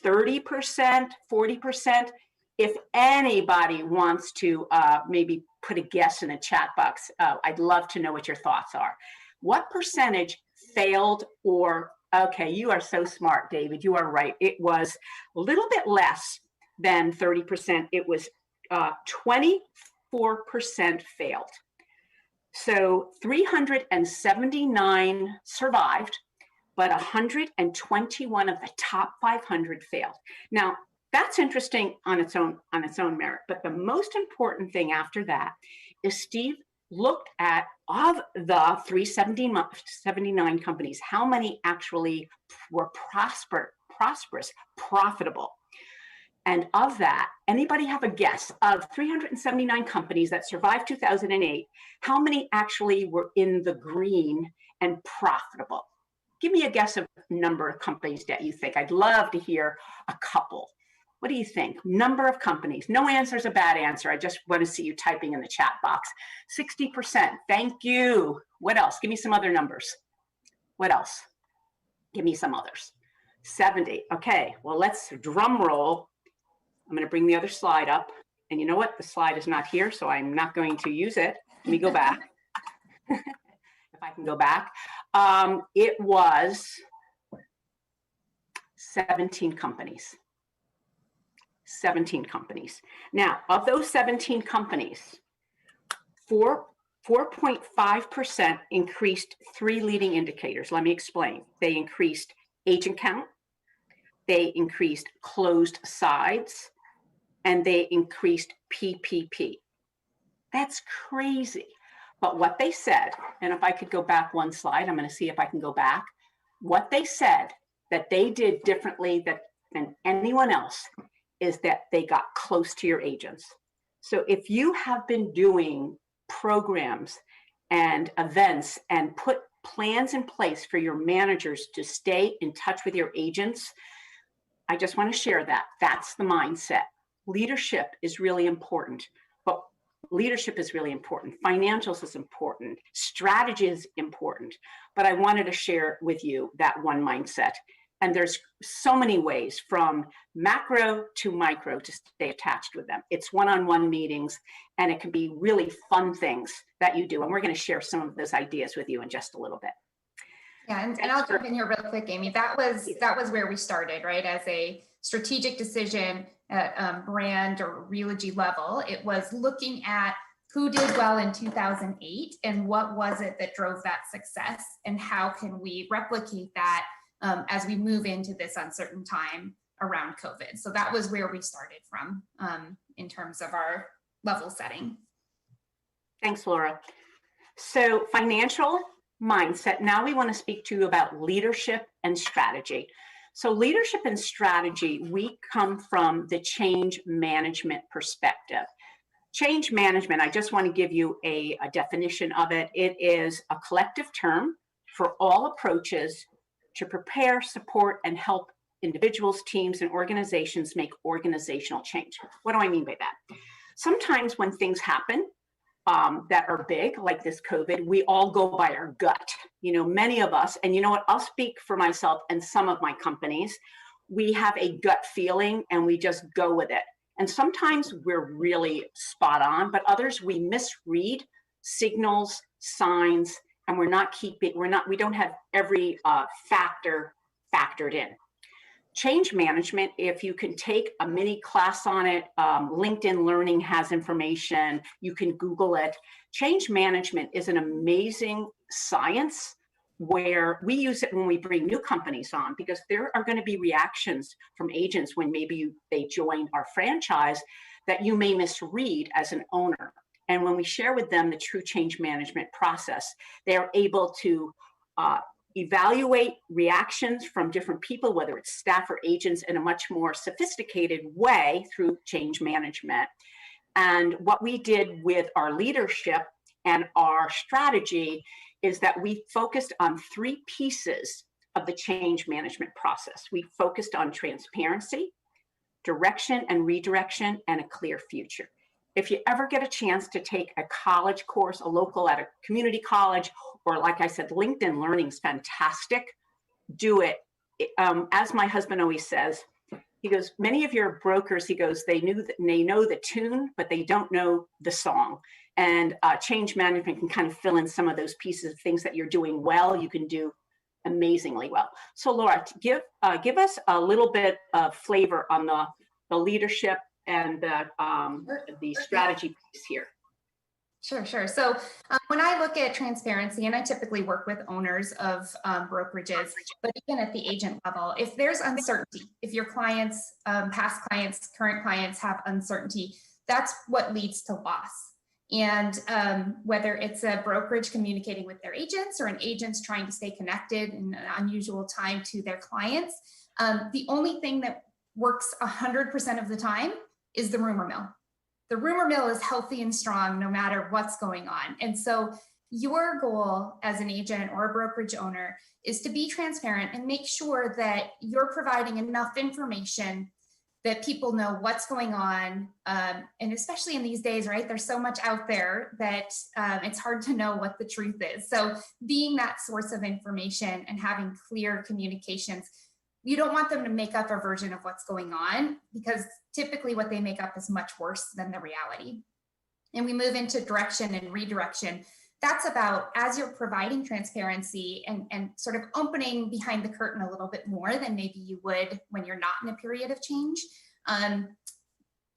Speaker 4: 30%, 40%. If anybody wants to maybe put a guess in the chat box, I'd love to know what your thoughts are. What percentage failed or, okay, you are so smart, David, you are right. It was a little bit less than 30%. It was 24% failed. So 379 survived, but 121 of the top 500 failed. Now, that's interesting on its own merit. But the most important thing after that is Steve looked at, of the 379 companies, how many actually were prosperous, profitable. And of that, anybody have a guess of 379 companies that survived 2008, how many actually were in the green and profitable? Give me a guess of number of companies that you think. I'd love to hear a couple. What do you think? Number of companies. No answer is a bad answer. I just want to see you typing in the chat box. 60%. Thank you. What else? Give me some other numbers. What else? Give me some others. 70. Okay. Well, let's drum roll. I'm going to bring the other slide up. And you know what? The slide is not here, so I'm not going to use it. Let me go back. If I can go back. It was 17 companies. 17 companies. Now, of those 17 companies, 4.5% increased three leading indicators. Let me explain. They increased agent count, they increased closed sides, and they increased PPP. That's crazy. But what they said, and if I could go back one slide, I'm going to see if I can go back. What they said that they did differently than anyone else is that they got close to your agents. So if you have been doing programs and events and put plans in place for your managers to stay in touch with your agents, I just want to share that. That's the mindset. Leadership is really important, but leadership is really important. Financials is important. Strategy is important. But I wanted to share with you that one mindset. And there's so many ways from macro to micro to stay attached with them. It's one-on-one meetings, and it can be really fun things that you do. And we're going to share some of those ideas with you in just a little bit.
Speaker 5: Yeah, and I'll jump in here real quick, Amy. That was where we started, right? As a strategic decision at brand or Realogy level, it was looking at who did well in 2008 and what was it that drove that success, and how can we replicate that as we move into this uncertain time around COVID. So that was where we started from in terms of our level setting.
Speaker 4: Thanks, Laura. So financial mindset. Now we want to speak to you about leadership and strategy. So leadership and strategy, we come from the change management perspective. Change management, I just want to give you a definition of it. It is a collective term for all approaches to prepare, support, and help individuals, teams, and organizations make organizational change. What do I mean by that? Sometimes when things happen, that are big, like this COVID, we all go by our gut. Many of us, and you know what, I'll speak for myself and some of my companies, we have a gut feeling and we just go with it. And sometimes we're really spot on, but others we misread signals, signs, and we don't have every factor factored in. Change management, if you can take a mini class on it, LinkedIn Learning has information, you can Google it. Change management is an amazing science where we use it when we bring new companies on, because there are going to be reactions from agents when maybe they join our franchise that you may misread as an owner. And when we share with them the true change management process, they are able to evaluate reactions from different people, whether it's staff or agents, in a much more sophisticated way through change management. And what we did with our leadership and our strategy is that we focused on 3 pieces of the change management process. We focused on transparency, direction and redirection, and a clear future. If you ever get a chance to take a college course, a local at a community college, or like I said, LinkedIn Learning is fantastic, do it. As my husband always says, he goes, many of your brokers, he goes, they know the tune, but they don't know the song. And change management can kind of fill in some of those pieces of things that you're doing well, you can do amazingly well. So Laura, give us a little bit of flavor on the leadership and the strategy piece here.
Speaker 5: Sure. So when I look at transparency, and I typically work with owners of brokerages, but even at the agent level, if there's uncertainty, if your clients, past clients, current clients have uncertainty, that's what leads to loss. And whether it's a brokerage communicating with their agents or an agent's trying to stay connected in an unusual time to their clients, the only thing that works 100% of the time is the rumor mill. The rumor mill is healthy and strong no matter what's going on. And so your goal as an agent or a brokerage owner is to be transparent and make sure that you're providing enough information that people know what's going on. And especially in these days, right? There's so much out there that it's hard to know what the truth is. So being that source of information and having clear communications, you don't want them to make up a version of what's going on, because typically what they make up is much worse than the reality. And we move into direction and redirection. That's about, as you're providing transparency and sort of opening behind the curtain a little bit more than maybe you would when you're not in a period of change.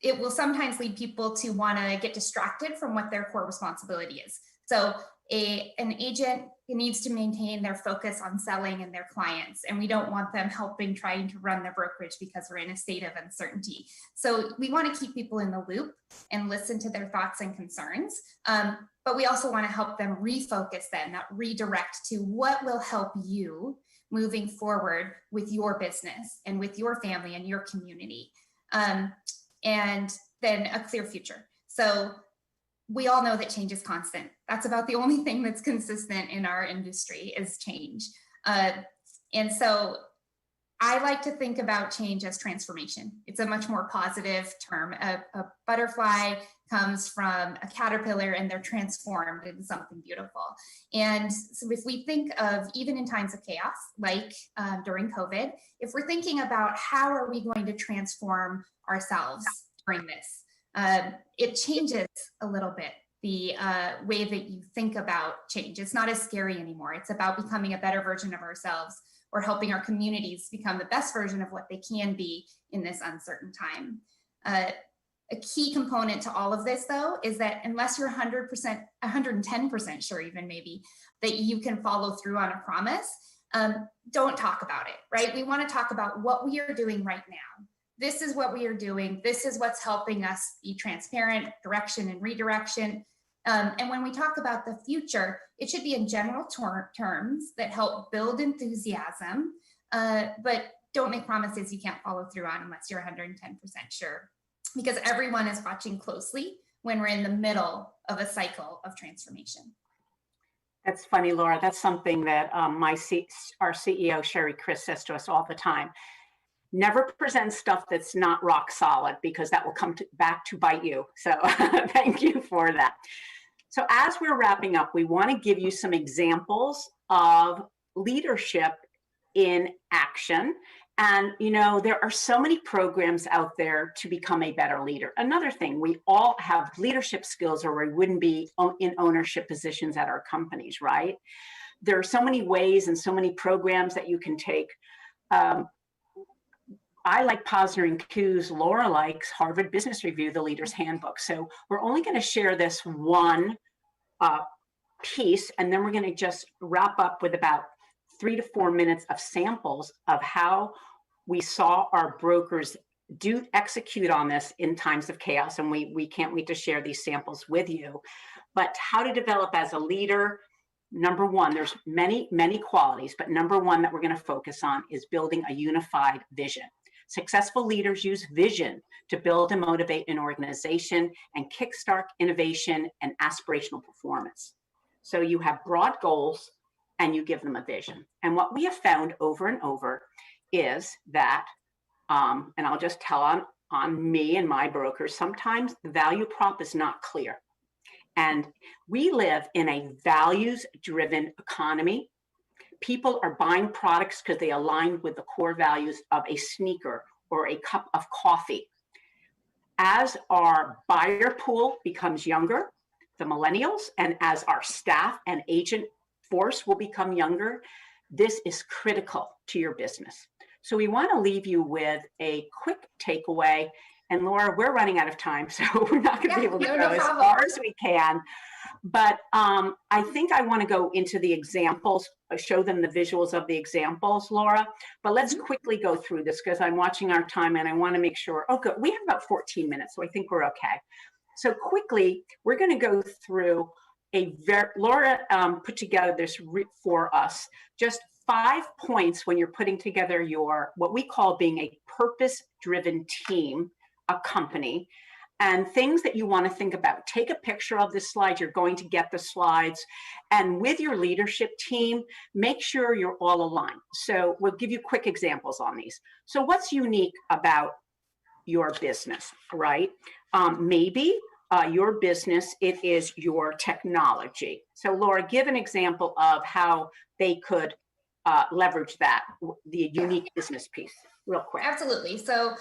Speaker 5: It will sometimes lead people to want to get distracted from what their core responsibility is. So an agent needs to maintain their focus on selling and their clients, and we don't want them trying to run their brokerage because we're in a state of uncertainty. So we want to keep people in the loop and listen to their thoughts and concerns, but we also want to help them refocus then, that redirect to what will help you moving forward with your business and with your family and your community, and then a clear future. So we all know that change is constant. That's about the only thing that's consistent in our industry is change. And so I like to think about change as transformation. It's a much more positive term. A butterfly comes from a caterpillar and they're transformed into something beautiful. And so if we think of, even in times of chaos, like during COVID, if we're thinking about how are we going to transform ourselves during this, it changes a little bit the way that you think about change. It's not as scary anymore. It's about becoming a better version of ourselves, or helping our communities become the best version of what they can be in this uncertain time. A key component to all of this, though, is that unless you're 100%, 110% sure even maybe, that you can follow through on a promise, don't talk about it, right? We want to talk about what we are doing right now. This is what we are doing. This is what's helping us be transparent, direction and redirection. And when we talk about the future, it should be in general terms that help build enthusiasm, but don't make promises you can't follow through on unless you're 110% sure, because everyone is watching closely when we're in the middle of a cycle of transformation.
Speaker 4: That's funny, Laura. That's something that our CEO, Sherry Chris, says to us all the time. Never present stuff that's not rock solid, because that will come back to bite you. So thank you for that. So as we're wrapping up, we want to give you some examples of leadership in action. And, you know, there are so many programs out there to become a better leader. Another thing, we all have leadership skills or we wouldn't be in ownership positions at our companies, right? There are so many ways and so many programs that you can take. I like Posner and Q's. Laura likes Harvard Business Review, the Leader's Handbook. So we're only going to share this one piece, and then we're going to just wrap up with about 3 to 4 minutes of samples of how we saw our brokers execute on this in times of chaos. And we can't wait to share these samples with you. But how to develop as a leader. Number one, there's many, many qualities, but number one that we're going to focus on is building a unified vision. Successful leaders use vision to build and motivate an organization and kickstart innovation and aspirational performance. So you have broad goals and you give them a vision. And what we have found over and over is that, and I'll just tell on me and my brokers, sometimes the value prop is not clear. And we live in a values-driven economy. People are buying products because they align with the core values of a sneaker or a cup of coffee. As our buyer pool becomes younger, the millennials, and as our staff and agent force will become younger, this is critical to your business. So we want to leave you with a quick takeaway. And Laura, we're running out of time, so we're not going to be able to go as far as we can. But I think I want to go into the examples, show them the visuals of the examples, Laura. But let's quickly go through this because I'm watching our time and I want to make sure. Oh, good. We have about 14 minutes, so I think we're okay. So quickly, we're going to go through Laura put together this for us, just 5 points when you're putting together your, what we call being a purpose-driven team, a company, and things that you want to think about. Take a picture of this slide. You're going to get the slides. And with your leadership team, make sure you're all aligned. So we'll give you quick examples on these. So what's unique about your business, right? Maybe your business, it is your technology. So Laura, give an example of how they could leverage that, the unique business piece. Real quick.
Speaker 5: Absolutely. So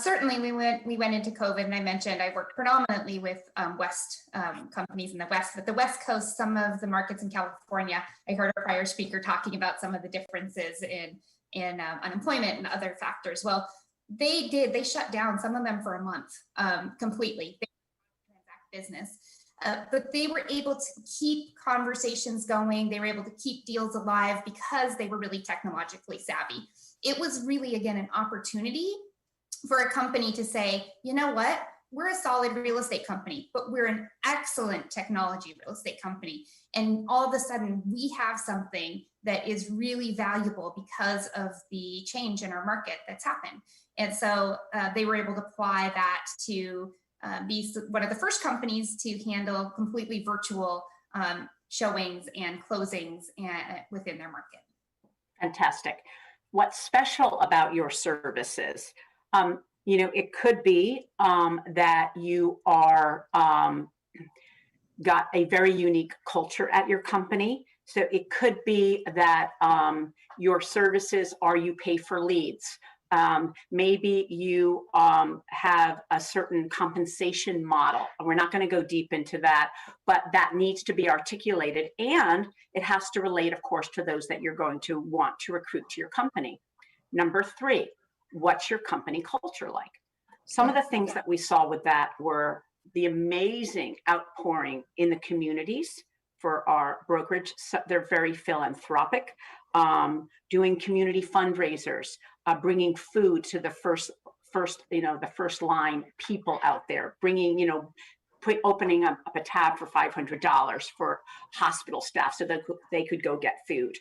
Speaker 5: certainly we went into COVID, and I mentioned I work predominantly with West companies in the West, but the West Coast, some of the markets in California, I heard a prior speaker talking about some of the differences in unemployment and other factors. Well, they shut down some of them for a month completely. They transact business. But they were able to keep conversations going. They were able to keep deals alive because they were really technologically savvy. It was really, again, an opportunity for a company to say, you know what, we're a solid real estate company, but we're an excellent technology real estate company. And all of a sudden we have something that is really valuable because of the change in our market that's happened. And so they were able to apply that to be one of the first companies to handle completely virtual showings and closings within their market.
Speaker 4: Fantastic. What's special about your services? You know, it could be that you are got a very unique culture at your company. So it could be that your services are you pay for leads. Maybe you have a certain compensation model. We're not going to go deep into that, but that needs to be articulated, and it has to relate, of course, to those that you're going to want to recruit to your company. Number 3, what's your company culture like? Some of the things that we saw with that were the amazing outpouring in the communities for our brokerage. So they're very philanthropic, doing community fundraisers, bringing food to the first, the first line people out there, bringing, opening up a tab for $500 for hospital staff so that they could go get food.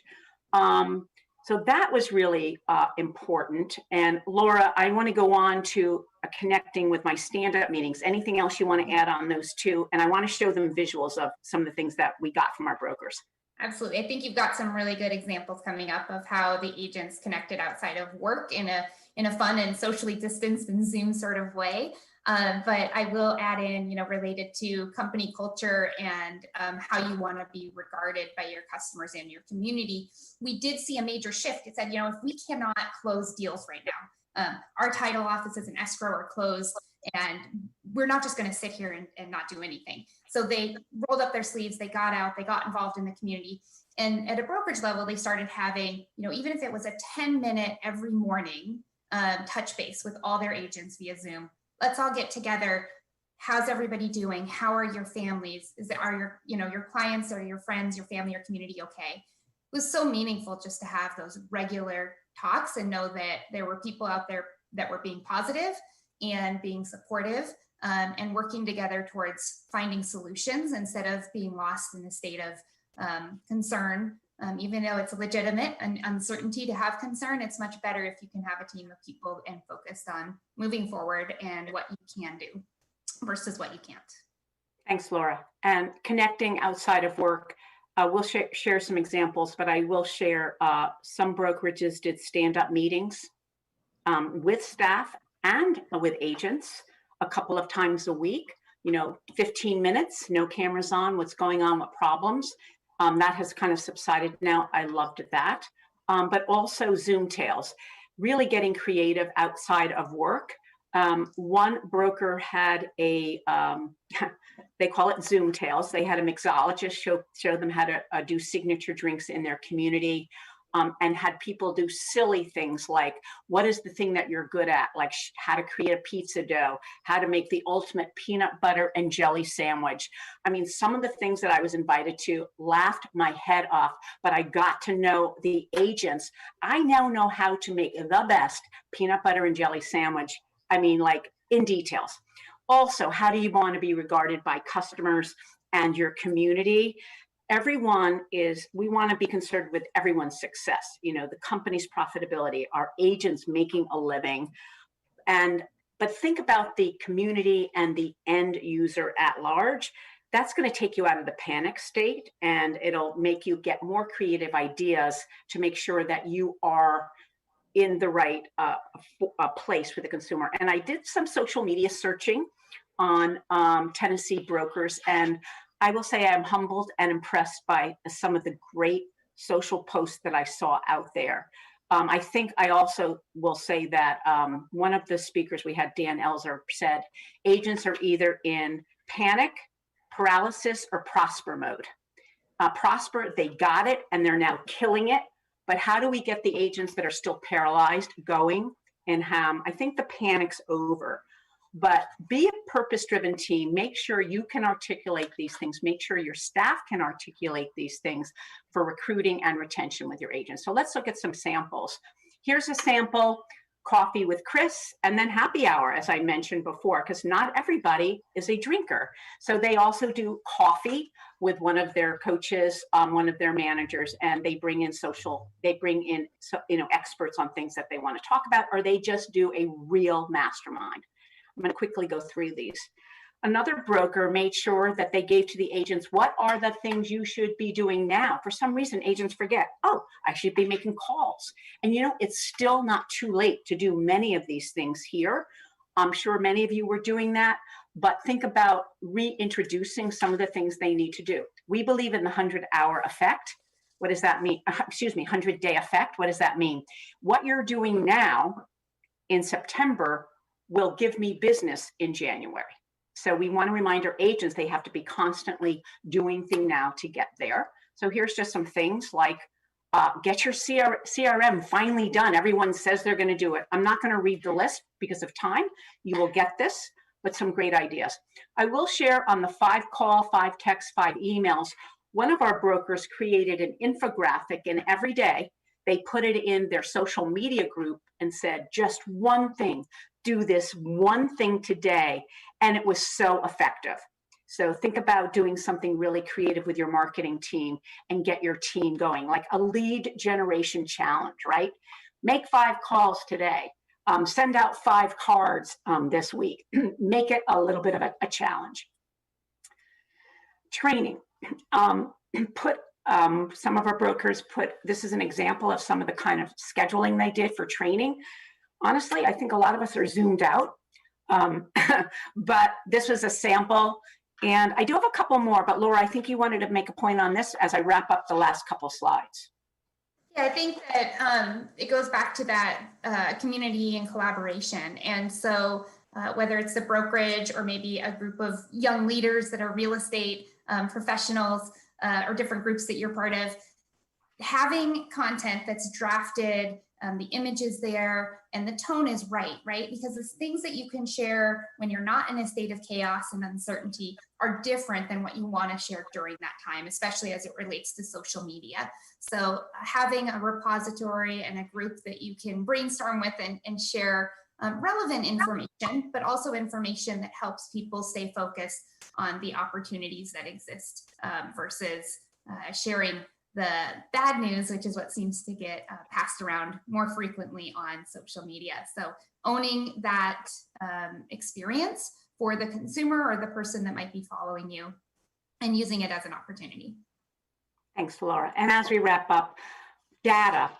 Speaker 4: So that was really important. And Laura, I want to go on to connecting with my stand-up meetings. Anything else you want to add on those two? And I want to show them visuals of some of the things that we got from our brokers.
Speaker 5: Absolutely. I think you've got some really good examples coming up of how the agents connected outside of work in a fun and socially distanced and Zoom sort of way. But I will add in, related to company culture and how you want to be regarded by your customers and your community. We did see a major shift. It said, if we cannot close deals right now, our title offices and escrow are closed, and we're not just going to sit here and not do anything. So they rolled up their sleeves, they got out, they got involved in the community. And at a brokerage level, they started having, even if it was a 10-minute every morning touch base with all their agents via Zoom. Let's all get together. How's everybody doing? How are your families? Are your clients or your friends, your family, your community okay? It was so meaningful just to have those regular talks and know that there were people out there that were being positive and being supportive and working together towards finding solutions instead of being lost in a state of concern. Even though it's legitimate and uncertainty to have concern, it's much better if you can have a team of people and focused on moving forward and what you can do versus what you can't.
Speaker 4: Thanks, Laura. And connecting outside of work, we'll share some examples, but I will share some brokerages did stand-up meetings with staff and with agents a couple of times a week, 15 minutes, no cameras on, what's going on, what problems. That has kind of subsided now. I loved that. But also Zoom tales, really getting creative outside of work. One broker had they call it Zoom tales. They had a mixologist show them how to do signature drinks in their community. And had people do silly things like, what is the thing that you're good at? Like how to create a pizza dough, how to make the ultimate peanut butter and jelly sandwich. I mean, some of the things that I was invited to, laughed my head off, but I got to know the agents. I now know how to make the best peanut butter and jelly sandwich. I mean, like in details. Also, how do you want to be regarded by customers and your community? We want to be concerned with everyone's success, the company's profitability, our agents making a living. But think about the community and the end user at large. That's going to take you out of the panic state, and it'll make you get more creative ideas to make sure that you are in the right place for the consumer. And I did some social media searching on Tennessee brokers, and I will say I'm humbled and impressed by some of the great social posts that I saw out there. I think I also will say that one of the speakers we had, Dan Elzer, said agents are either in panic, paralysis, or prosper mode. Prosper, they got it and they're now killing it. But how do we get the agents that are still paralyzed going? And I think the panic's over. But be a purpose-driven team. Make sure you can articulate these things. Make sure your staff can articulate these things for recruiting and retention with your agents. So let's look at some samples. Here's a sample: coffee with Chris, and then happy hour, as I mentioned before, because not everybody is a drinker. So they also do coffee with one of their coaches, one of their managers, and they bring in experts on things that they want to talk about, or they just do a real mastermind. I'm going to quickly go through these. Another broker made sure that they gave to the agents, what are the things you should be doing now? For some reason, agents forget, I should be making calls. And it's still not too late to do many of these things here. I'm sure many of you were doing that, but think about reintroducing some of the things they need to do. We believe in the 100-hour effect. What does that mean? 100-day effect. What does that mean? What you're doing now in September will give me business in January. So we want to remind our agents they have to be constantly doing things now to get there. So here's just some things like get your CRM finally done. Everyone says they're going to do it. I'm not going to read the list because of time. You will get this, but some great ideas. I will share on the 5 call, 5 text, 5 emails. One of our brokers created an infographic, and every day they put it in their social media group and said, just one thing. Do this one thing today, and it was so effective. So think about doing something really creative with your marketing team and get your team going, like a lead generation challenge, right? Make 5 calls today. Send out 5 cards this week. Make it a little bit of a challenge. Training. Put Some of our brokers this is an example of some of the kind of scheduling they did for training. Honestly, I think a lot of us are zoomed out, but this was a sample. And I do have a couple more, but Laura, I think you wanted to make a point on this as I wrap up the last couple slides.
Speaker 5: Yeah, I think that it goes back to that community and collaboration. And so whether it's the brokerage or maybe a group of young leaders that are real estate professionals or different groups that you're part of, having content that's drafted, the image is there, and the tone is right? Because the things that you can share when you're not in a state of chaos and uncertainty are different than what you want to share during that time, especially as it relates to social media. So having a repository and a group that you can brainstorm with and share relevant information, but also information that helps people stay focused on the opportunities that exist versus sharing the bad news, which is what seems to get passed around more frequently on social media. So owning that experience for the consumer or the person that might be following you and using it as an opportunity.
Speaker 4: Thanks, Laura. And as we wrap up, data.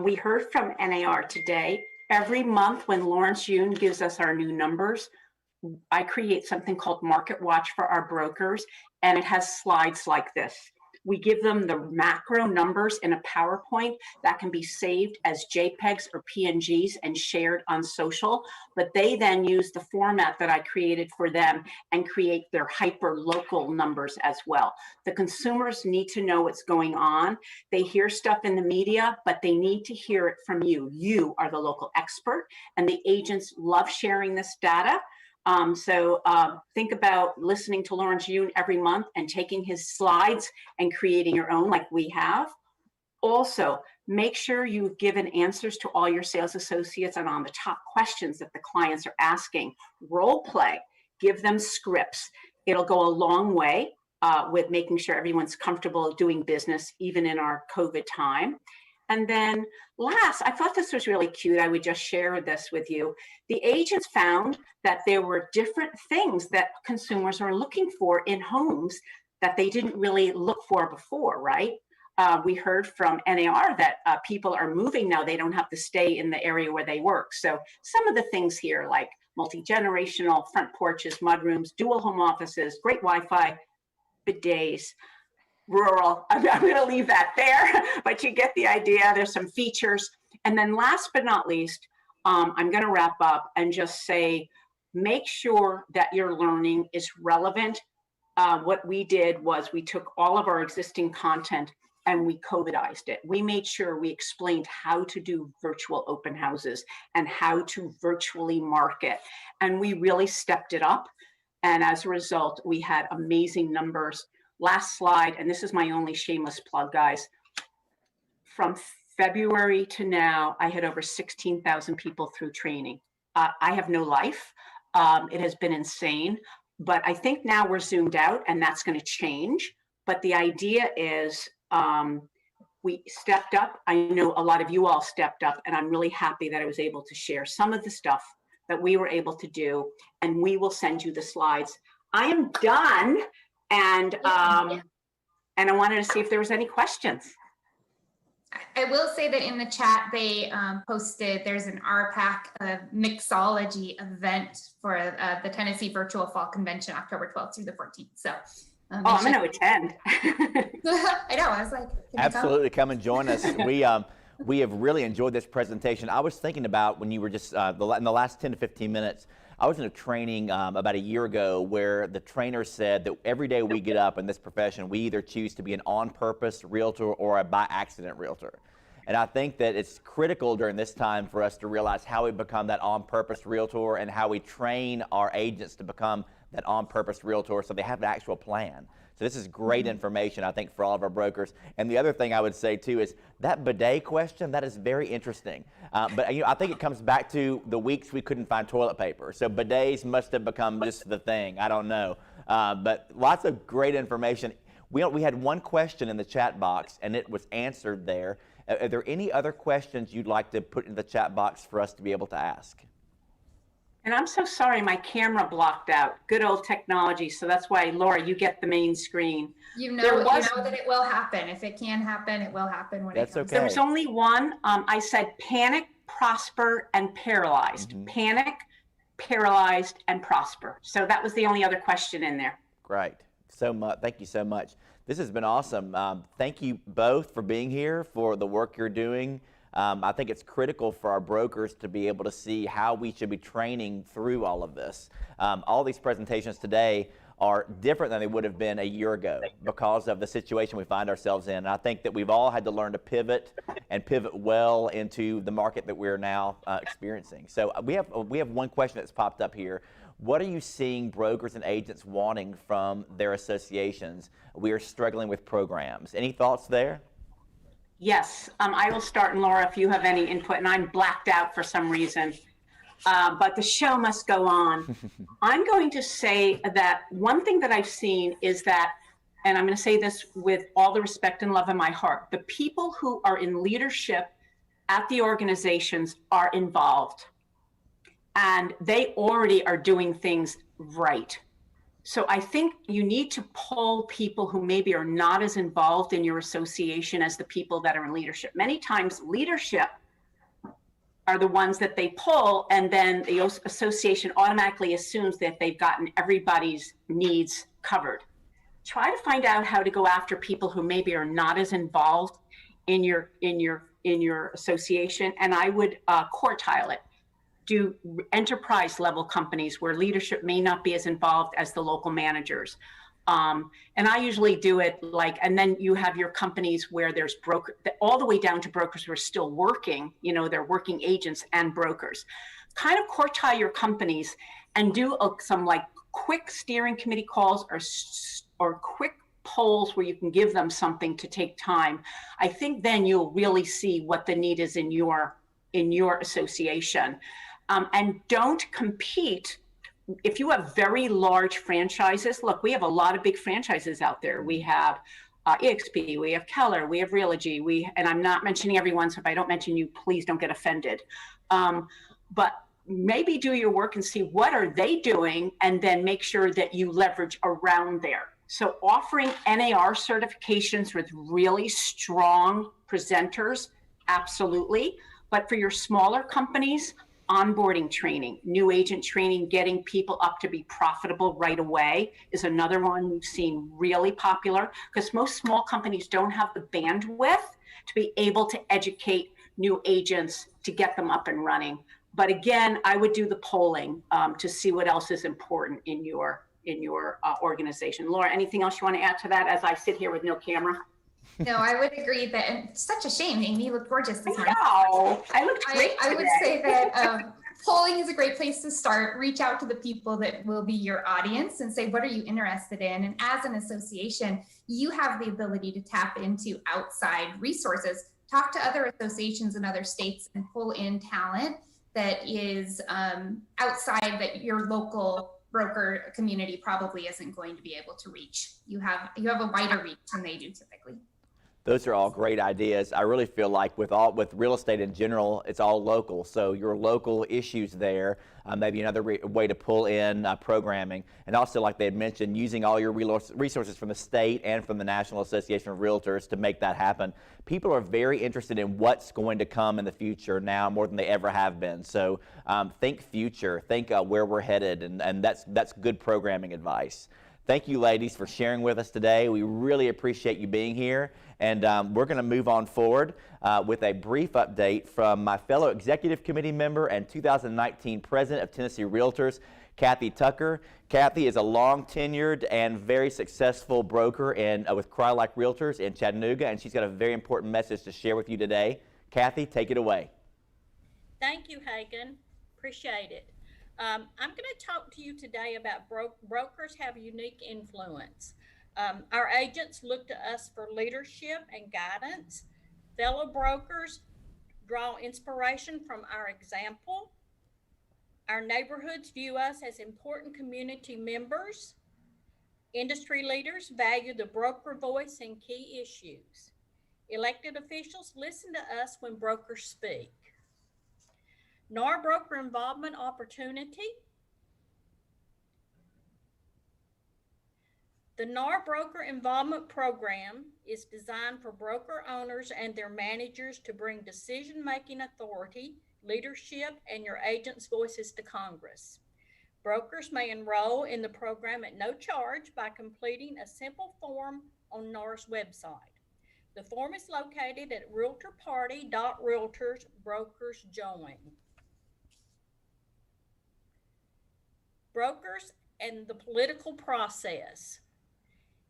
Speaker 4: We heard from NAR today. Every month when Lawrence Yoon gives us our new numbers, I create something called Market Watch for our brokers, and it has slides like this. We give them the macro numbers in a PowerPoint that can be saved as JPEGs or PNGs and shared on social, but they then use the format that I created for them and create their hyper local numbers as well. The consumers need to know what's going on. They hear stuff in the media, but they need to hear it from you. You are the local expert, and the agents love sharing this data. So think about listening to Lawrence Yoon every month and taking his slides and creating your own like we have. Also, make sure you've given answers to all your sales associates and on the top questions that the clients are asking. Role play, give them scripts. It'll go a long way with making sure everyone's comfortable doing business, even in our COVID time. And then last, I thought this was really cute. I would just share this with you. The agents found that there were different things that consumers are looking for in homes that they didn't really look for before, right? We heard from NAR that people are moving now. They don't have to stay in the area where they work. So some of the things here like multi-generational, front porches, mudrooms, dual home offices, great Wi-Fi, bidets, rural. I'm going to leave that there, but you get the idea. There's some features. And then last but not least, I'm going to wrap up and just say, make sure that your learning is relevant. What we did was we took all of our existing content and we COVIDized it. We made sure we explained how to do virtual open houses and how to virtually market. And we really stepped it up. And as a result, we had amazing numbers. Last slide, and this is my only shameless plug, guys. From February to now, I had over 16,000 people through training. I have no life. It has been insane, but I think now we're zoomed out and that's going to change. But the idea is we stepped up. I know a lot of you all stepped up, and I'm really happy that I was able to share some of the stuff that we were able to do, and we will send you the slides. I am done. And I wanted to see if there was any questions.
Speaker 5: I will say that in the chat, they posted, there's an RPAC mixology event for the Tennessee Virtual Fall Convention, October 12th through the 14th. So
Speaker 4: I'm going to attend.
Speaker 5: I know, I was like,
Speaker 2: absolutely, come and join us. We have really enjoyed this presentation. I was thinking about when you were just in the last 10 to 15 minutes, I was in a training about a year ago where the trainer said that every day we get up in this profession, we either choose to be an on-purpose realtor or a by-accident realtor. And I think that it's critical during this time for us to realize how we become that on-purpose realtor and how we train our agents to become that on-purpose realtor so they have an actual plan. So this is great information, I think, for all of our brokers. And the other thing I would say, too, is that bidet question, that is very interesting. But I think it comes back to the weeks we couldn't find toilet paper. So bidets must have become just the thing. I don't know. But lots of great information. We had one question in the chat box, and it was answered there. Are there any other questions you'd like to put in the chat box for us to be able to ask?
Speaker 4: And I'm so sorry, my camera blocked out. Good old technology. So that's why, Laura, you get the main screen.
Speaker 5: You know that it will happen. If it can happen, it will happen when it comes.
Speaker 2: okay.
Speaker 4: There was only one. I said panic, prosper, and paralyzed. Panic, paralyzed, and prosper. So that was the only other question in there.
Speaker 2: Great. So much. Thank you so much. This has been awesome. Thank you both for being here, for the work you're doing. I think it's critical for our brokers to be able to see how we should be training through all of this. All these presentations today are different than they would have been a year ago because of the situation we find ourselves in. And I think that we've all had to learn to pivot and pivot well into the market that we're now experiencing. So we have one question that's popped up here. What are you seeing brokers and agents wanting from their associations? We are struggling with programs. Any thoughts there?
Speaker 4: Yes, I will start, and Laura, if you have any input, and I'm blacked out for some reason, but the show must go on. I'm going to say that one thing that I've seen is that, and I'm going to say this with all the respect and love in my heart, the people who are in leadership at the organizations are involved, and they already are doing things right. So I think you need to pull people who maybe are not as involved in your association as the people that are in leadership. Many times leadership are the ones that they pull, and then the association automatically assumes that they've gotten everybody's needs covered. Try to find out how to go after people who maybe are not as involved in your association, and I would quartile it. Do enterprise level companies where leadership may not be as involved as the local managers. And I usually do it and then you have your companies where there's all the way down to brokers who are still working, they're working agents and brokers. Kind of quartile your companies and do some quick steering committee calls or quick polls where you can give them something to take time. I think then you'll really see what the need is in your association. And don't compete. If you have very large franchises, look, we have a lot of big franchises out there. We have EXP, we have Keller, we have Realogy, and I'm not mentioning everyone, so if I don't mention you, please don't get offended. But maybe do your work and see what are they doing, and then make sure that you leverage around there. So offering NAR certifications with really strong presenters, absolutely. But for your smaller companies, onboarding training, new agent training, getting people up to be profitable right away is another one we've seen really popular, because most small companies don't have the bandwidth to be able to educate new agents to get them up and running. But again, I would do the polling to see what else is important in your organization. Laura, anything else you want to add to that as I sit here with no camera?
Speaker 5: No, I would agree that, and it's such a shame, Amy, you look gorgeous this morning.
Speaker 4: I looked great today.
Speaker 5: I would say that polling is a great place to start. Reach out to the people that will be your audience and say, what are you interested in? And as an association, you have the ability to tap into outside resources, talk to other associations in other states and pull in talent that is outside that your local broker community probably isn't going to be able to reach. You have a wider reach than they do typically.
Speaker 2: Those are all great ideas. I really feel like with real estate in general, it's all local. So your local issues there, maybe another way to pull in programming. And also, like they had mentioned, using all your resources from the state and from the National Association of Realtors to make that happen. People are very interested in what's going to come in the future now more than they ever have been. So think future, think where we're headed, and that's good programming advice. Thank you, ladies, for sharing with us today. We really appreciate you being here. And we're going to move on forward with a brief update from my fellow Executive Committee member and 2019 President of Tennessee Realtors, Kathy Tucker. Kathy is a long-tenured and very successful broker with Cry-Like Realtors in Chattanooga, and she's got a very important message to share with you today. Kathy, take it away.
Speaker 6: Thank you, Hagan. Appreciate it. I'm going to talk to you today about brokers have unique influence. Our agents look to us for leadership and guidance. Fellow brokers draw inspiration from our example. Our neighborhoods view us as important community members. Industry leaders value the broker voice in key issues. Elected officials listen to us when brokers speak. NAR Broker Involvement Opportunity. The NAR Broker Involvement Program is designed for broker owners and their managers to bring decision-making authority, leadership, and your agents' voices to Congress. Brokers may enroll in the program at no charge by completing a simple form on NAR's website. The form is located at realtorparty.realtors brokers join. Brokers and the political process.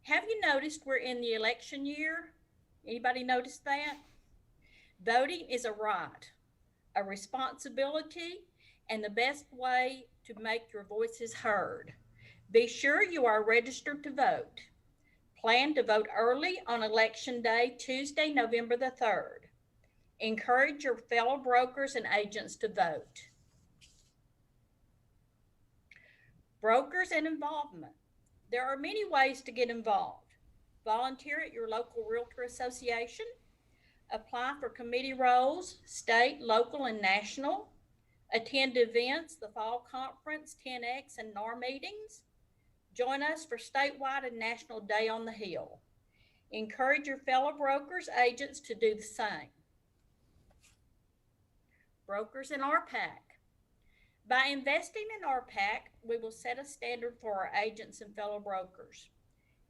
Speaker 6: Have you noticed we're in the election year? Anybody notice that? Voting is a right, a responsibility, and the best way to make your voices heard. Be sure you are registered to vote. Plan to vote early on Election Day, Tuesday, November the 3rd. Encourage your fellow brokers and agents to vote. Brokers and involvement. There are many ways to get involved. Volunteer at your local realtor association. Apply for committee roles, state, local, and national. Attend events, the Fall Conference, 10X, and NAR meetings. Join us for statewide and national Day on the Hill. Encourage your fellow brokers, agents to do the same. Brokers in RPAC. By investing in RPAC, we will set a standard for our agents and fellow brokers.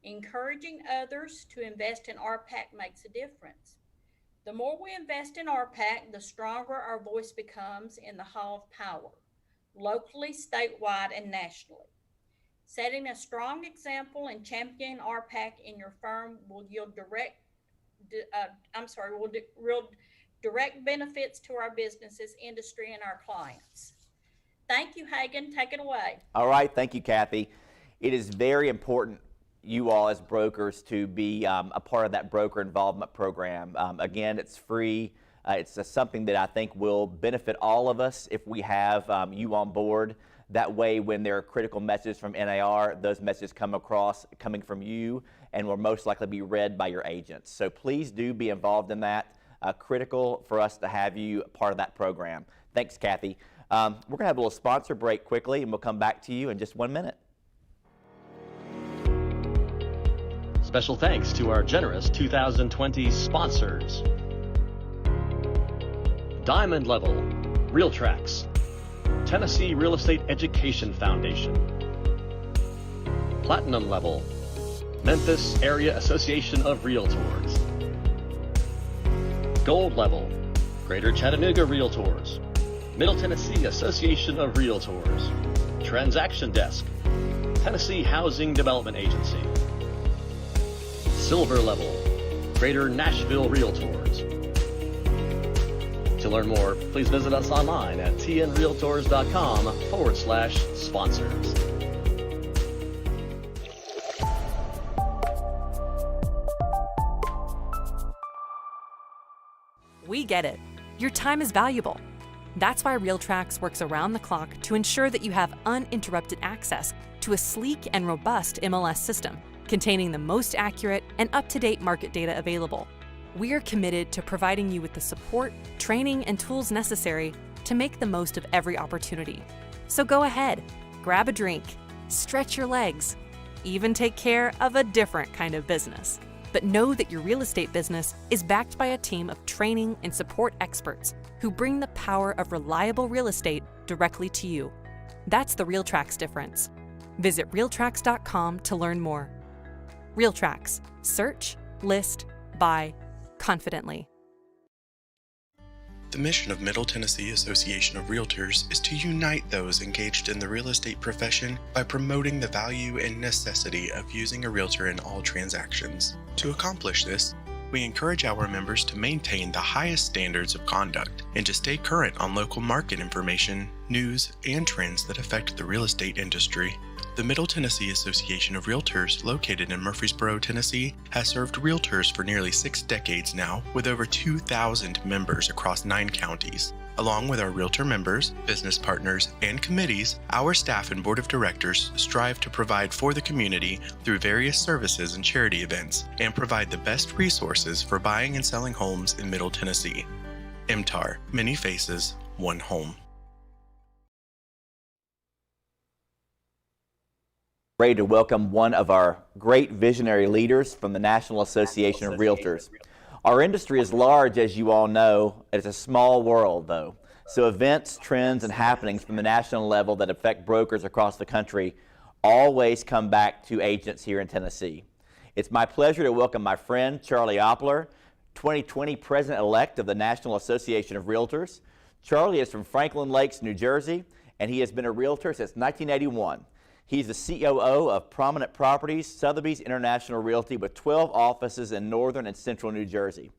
Speaker 6: Encouraging others to invest in RPAC makes a difference. The more we invest in RPAC, the stronger our voice becomes in the Hall of Power, locally, statewide, and nationally. Setting a strong example and championing RPAC in your firm will yield direct benefits to our businesses, industry, and our clients. Thank you, Hagen. Take it away.
Speaker 2: All right. Thank you, Kathy. It is very important, you all as brokers, to be a part of that broker involvement program. Again, it's free. It's something that I think will benefit all of us if we have you on board. That way, when there are critical messages from NAR, those messages coming from you and will most likely be read by your agents. So please do be involved in that. Critical for us to have you part of that program. Thanks, Kathy. We're going to have a little sponsor break quickly, and we'll come back to you in just 1 minute.
Speaker 1: Special thanks to our generous 2020 sponsors. Diamond Level, RealTracks, Tennessee Real Estate Education Foundation. Platinum Level, Memphis Area Association of Realtors. Gold Level, Greater Chattanooga Realtors. Middle Tennessee Association of Realtors. Transaction Desk, Tennessee Housing Development Agency. Silver Level, Greater Nashville Realtors. To learn more, please visit us online at tnrealtors.com/sponsors.
Speaker 7: We get it. Your time is valuable. That's why RealTracks works around the clock to ensure that you have uninterrupted access to a sleek and robust MLS system containing the most accurate and up-to-date market data available. We are committed to providing you with the support, training, and tools necessary to make the most of every opportunity. So go ahead, grab a drink, stretch your legs, even take care of a different kind of business. But know that your real estate business is backed by a team of training and support experts who bring the power of reliable real estate directly to you. That's the RealTracks difference. Visit realtracks.com to learn more. RealTracks. Search, list, buy confidently.
Speaker 8: The mission of Middle Tennessee Association of Realtors is to unite those engaged in the real estate profession by promoting the value and necessity of using a realtor in all transactions. To accomplish this, we encourage our members to maintain the highest standards of conduct and to stay current on local market information, news, and trends that affect the real estate industry. The Middle Tennessee Association of Realtors, located in Murfreesboro, Tennessee, has served realtors for nearly 6 decades now, with over 2,000 members across 9 counties. Along with our realtor members, business partners, and committees, our staff and board of directors strive to provide for the community through various services and charity events, and provide the best resources for buying and selling homes in Middle Tennessee. MTAR, Many Faces, One Home.
Speaker 2: Ready to welcome one of our great visionary leaders from the National Association of Realtors. Our industry is large, as you all know. It's a small world, though. So events, trends, and happenings from the national level that affect brokers across the country always come back to agents here in Tennessee. It's my pleasure to welcome my friend, Charlie Oppler, 2020 President-elect of the National Association of Realtors. Charlie is from Franklin Lakes, New Jersey, and he has been a realtor since 1981. He's the COO of Prominent Properties, Sotheby's International Realty, with 12 offices in northern and central New Jersey.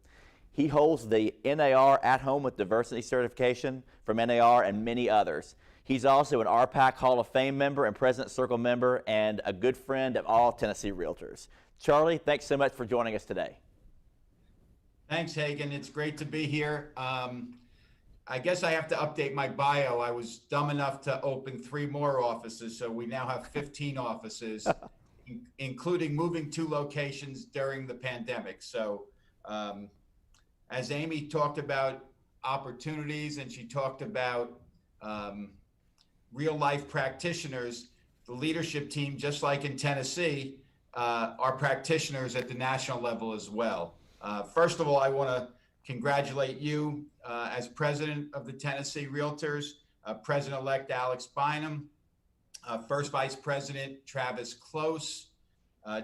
Speaker 2: He holds the NAR At Home with Diversity certification from NAR and many others. He's also an RPAC Hall of Fame member and President's Circle member and a good friend of all Tennessee Realtors. Charlie, thanks so much for joining us today.
Speaker 9: Thanks, Hagen. It's great to be here. I guess I have to update my bio. I was dumb enough to open 3 more offices, so we now have 15 offices, including moving 2 locations during the pandemic. So as Amy talked about opportunities and she talked about real life practitioners, the leadership team, just like in Tennessee, are practitioners at the national level as well. First of all, I want to congratulate you as president of the Tennessee Realtors, President-elect Alex Bynum, First Vice President Travis Close,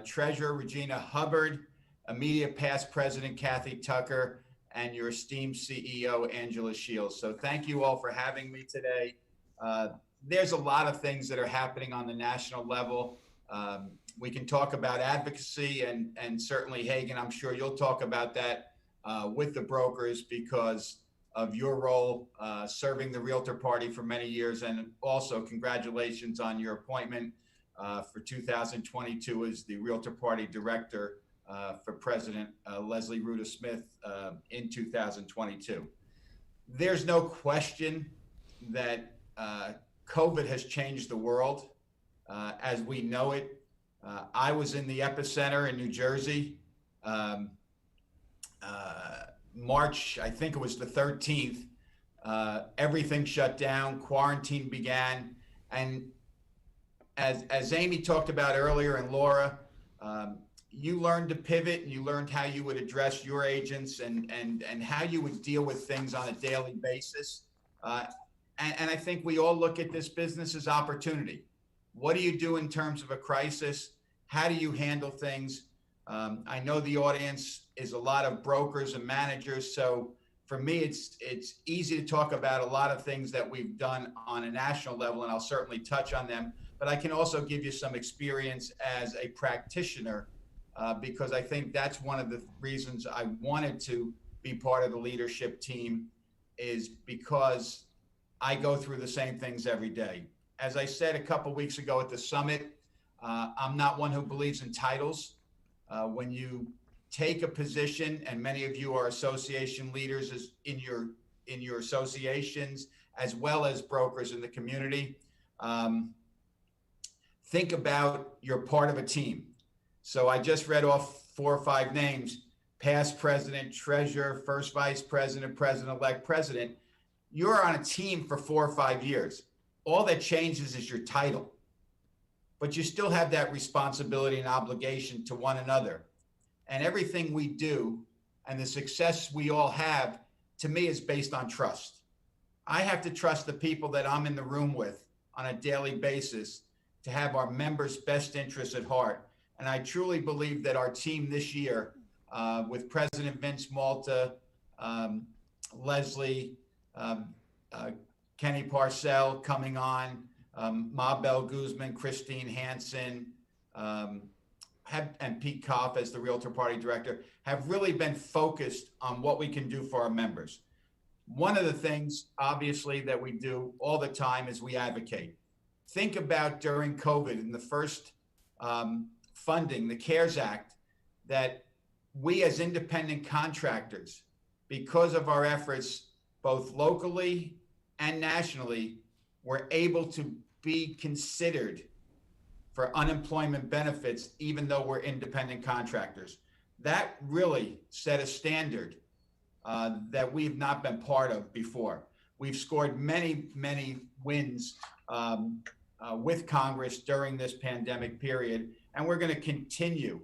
Speaker 9: Treasurer Regina Hubbard, immediate past President Kathy Tucker, and your esteemed CEO Angela Shields. So thank you all for having me today. There's a lot of things that are happening on the national level. We can talk about advocacy, and certainly, Hagen, I'm sure you'll talk about that with the brokers because of your role serving the Realtor Party for many years. And also congratulations on your appointment for 2022 as the Realtor Party Director for President Leslie Ruda Smith in 2022. There's no question that COVID has changed the world as we know it. I was in the epicenter in New Jersey. March, I think it was the 13th, everything shut down, quarantine began. And as Amy talked about earlier and Laura, you learned to pivot and you learned how you would address your agents and how you would deal with things on a daily basis. And I think we all look at this business as opportunity. What do you do in terms of a crisis? How do you handle things? I know the audience is a lot of brokers and managers. So for me, it's easy to talk about a lot of things that we've done on a national level, and I'll certainly touch on them. But I can also give you some experience as a practitioner because I think that's one of the reasons I wanted to be part of the leadership team is because I go through the same things every day. As I said a couple weeks ago at the summit, I'm not one who believes in titles. When you take a position, and many of you are association leaders in your associations, as well as brokers in the community, think about you're part of a team. So I just read off 4 or 5 names: past president, treasurer, first vice president, president-elect, president. You're on a team for 4 or 5 years. All that changes is your title, but you still have that responsibility and obligation to one another. And everything we do and the success we all have, to me, is based on trust. I have to trust the people that I'm in the room with on a daily basis to have our members' best interests at heart. And I truly believe that our team this year, with President Vince Malta, Leslie, Kenny Parcell coming on, Mabel Guzman, Christine Hansen, and Pete Koff as the Realtor Party Director, have really been focused on what we can do for our members. One of the things, obviously, that we do all the time is we advocate. Think about during COVID and the first funding, the CARES Act, that we as independent contractors, because of our efforts, both locally and nationally, were able to be considered for unemployment benefits, even though we're independent contractors. That really set a standard that we've not been part of before. We've scored many, many wins with Congress during this pandemic period, and we're going to continue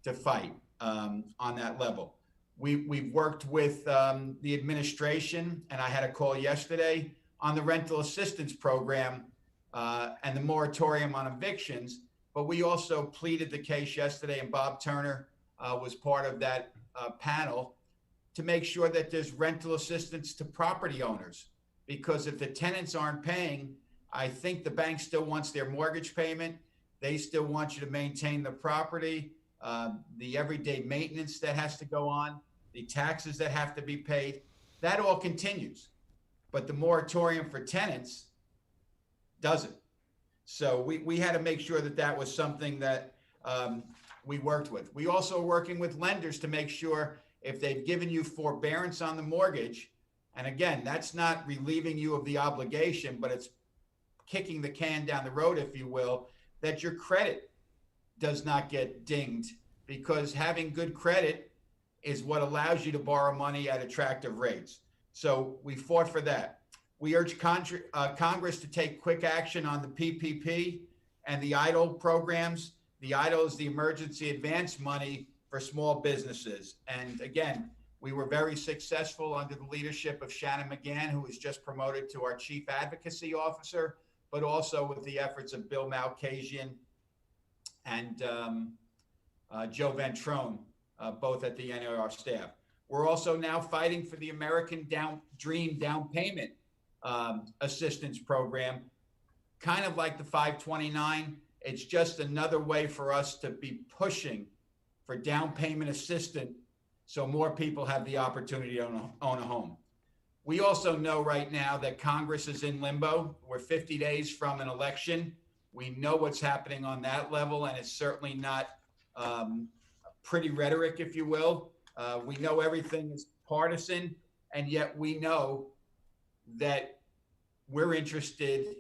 Speaker 9: to fight on that level. We've worked with the administration, and I had a call yesterday on the rental assistance program and the moratorium on evictions, but we also pleaded the case yesterday, and Bob Turner was part of that panel, to make sure that there's rental assistance to property owners. Because if the tenants aren't paying, I think the bank still wants their mortgage payment. They still want you to maintain the property, the everyday maintenance that has to go on, the taxes that have to be paid. That all continues. But the moratorium for tenants doesn't. So we had to make sure that that was something that we worked with. We also are working with lenders to make sure if they've given you forbearance on the mortgage, and again, that's not relieving you of the obligation, but it's kicking the can down the road, if you will, that your credit does not get dinged, because having good credit is what allows you to borrow money at attractive rates. So we fought for that. We urge Congress to take quick action on the PPP and the EIDL programs. The EIDL is the emergency advance money for small businesses. And again, we were very successful under the leadership of Shannon McGann, who was just promoted to our Chief Advocacy Officer, but also with the efforts of Bill Malkasian and Joe Ventrone, both at the NAR staff. We're also now fighting for the American Dream down payment assistance program, kind of like the 529. It's just another way for us to be pushing for down payment assistance so more people have the opportunity to own a home. We also know right now that Congress is in limbo. We're 50 days from an election. We know what's happening on that level, and it's certainly not pretty rhetoric, if you will. We know everything is partisan, and yet we know that we're interested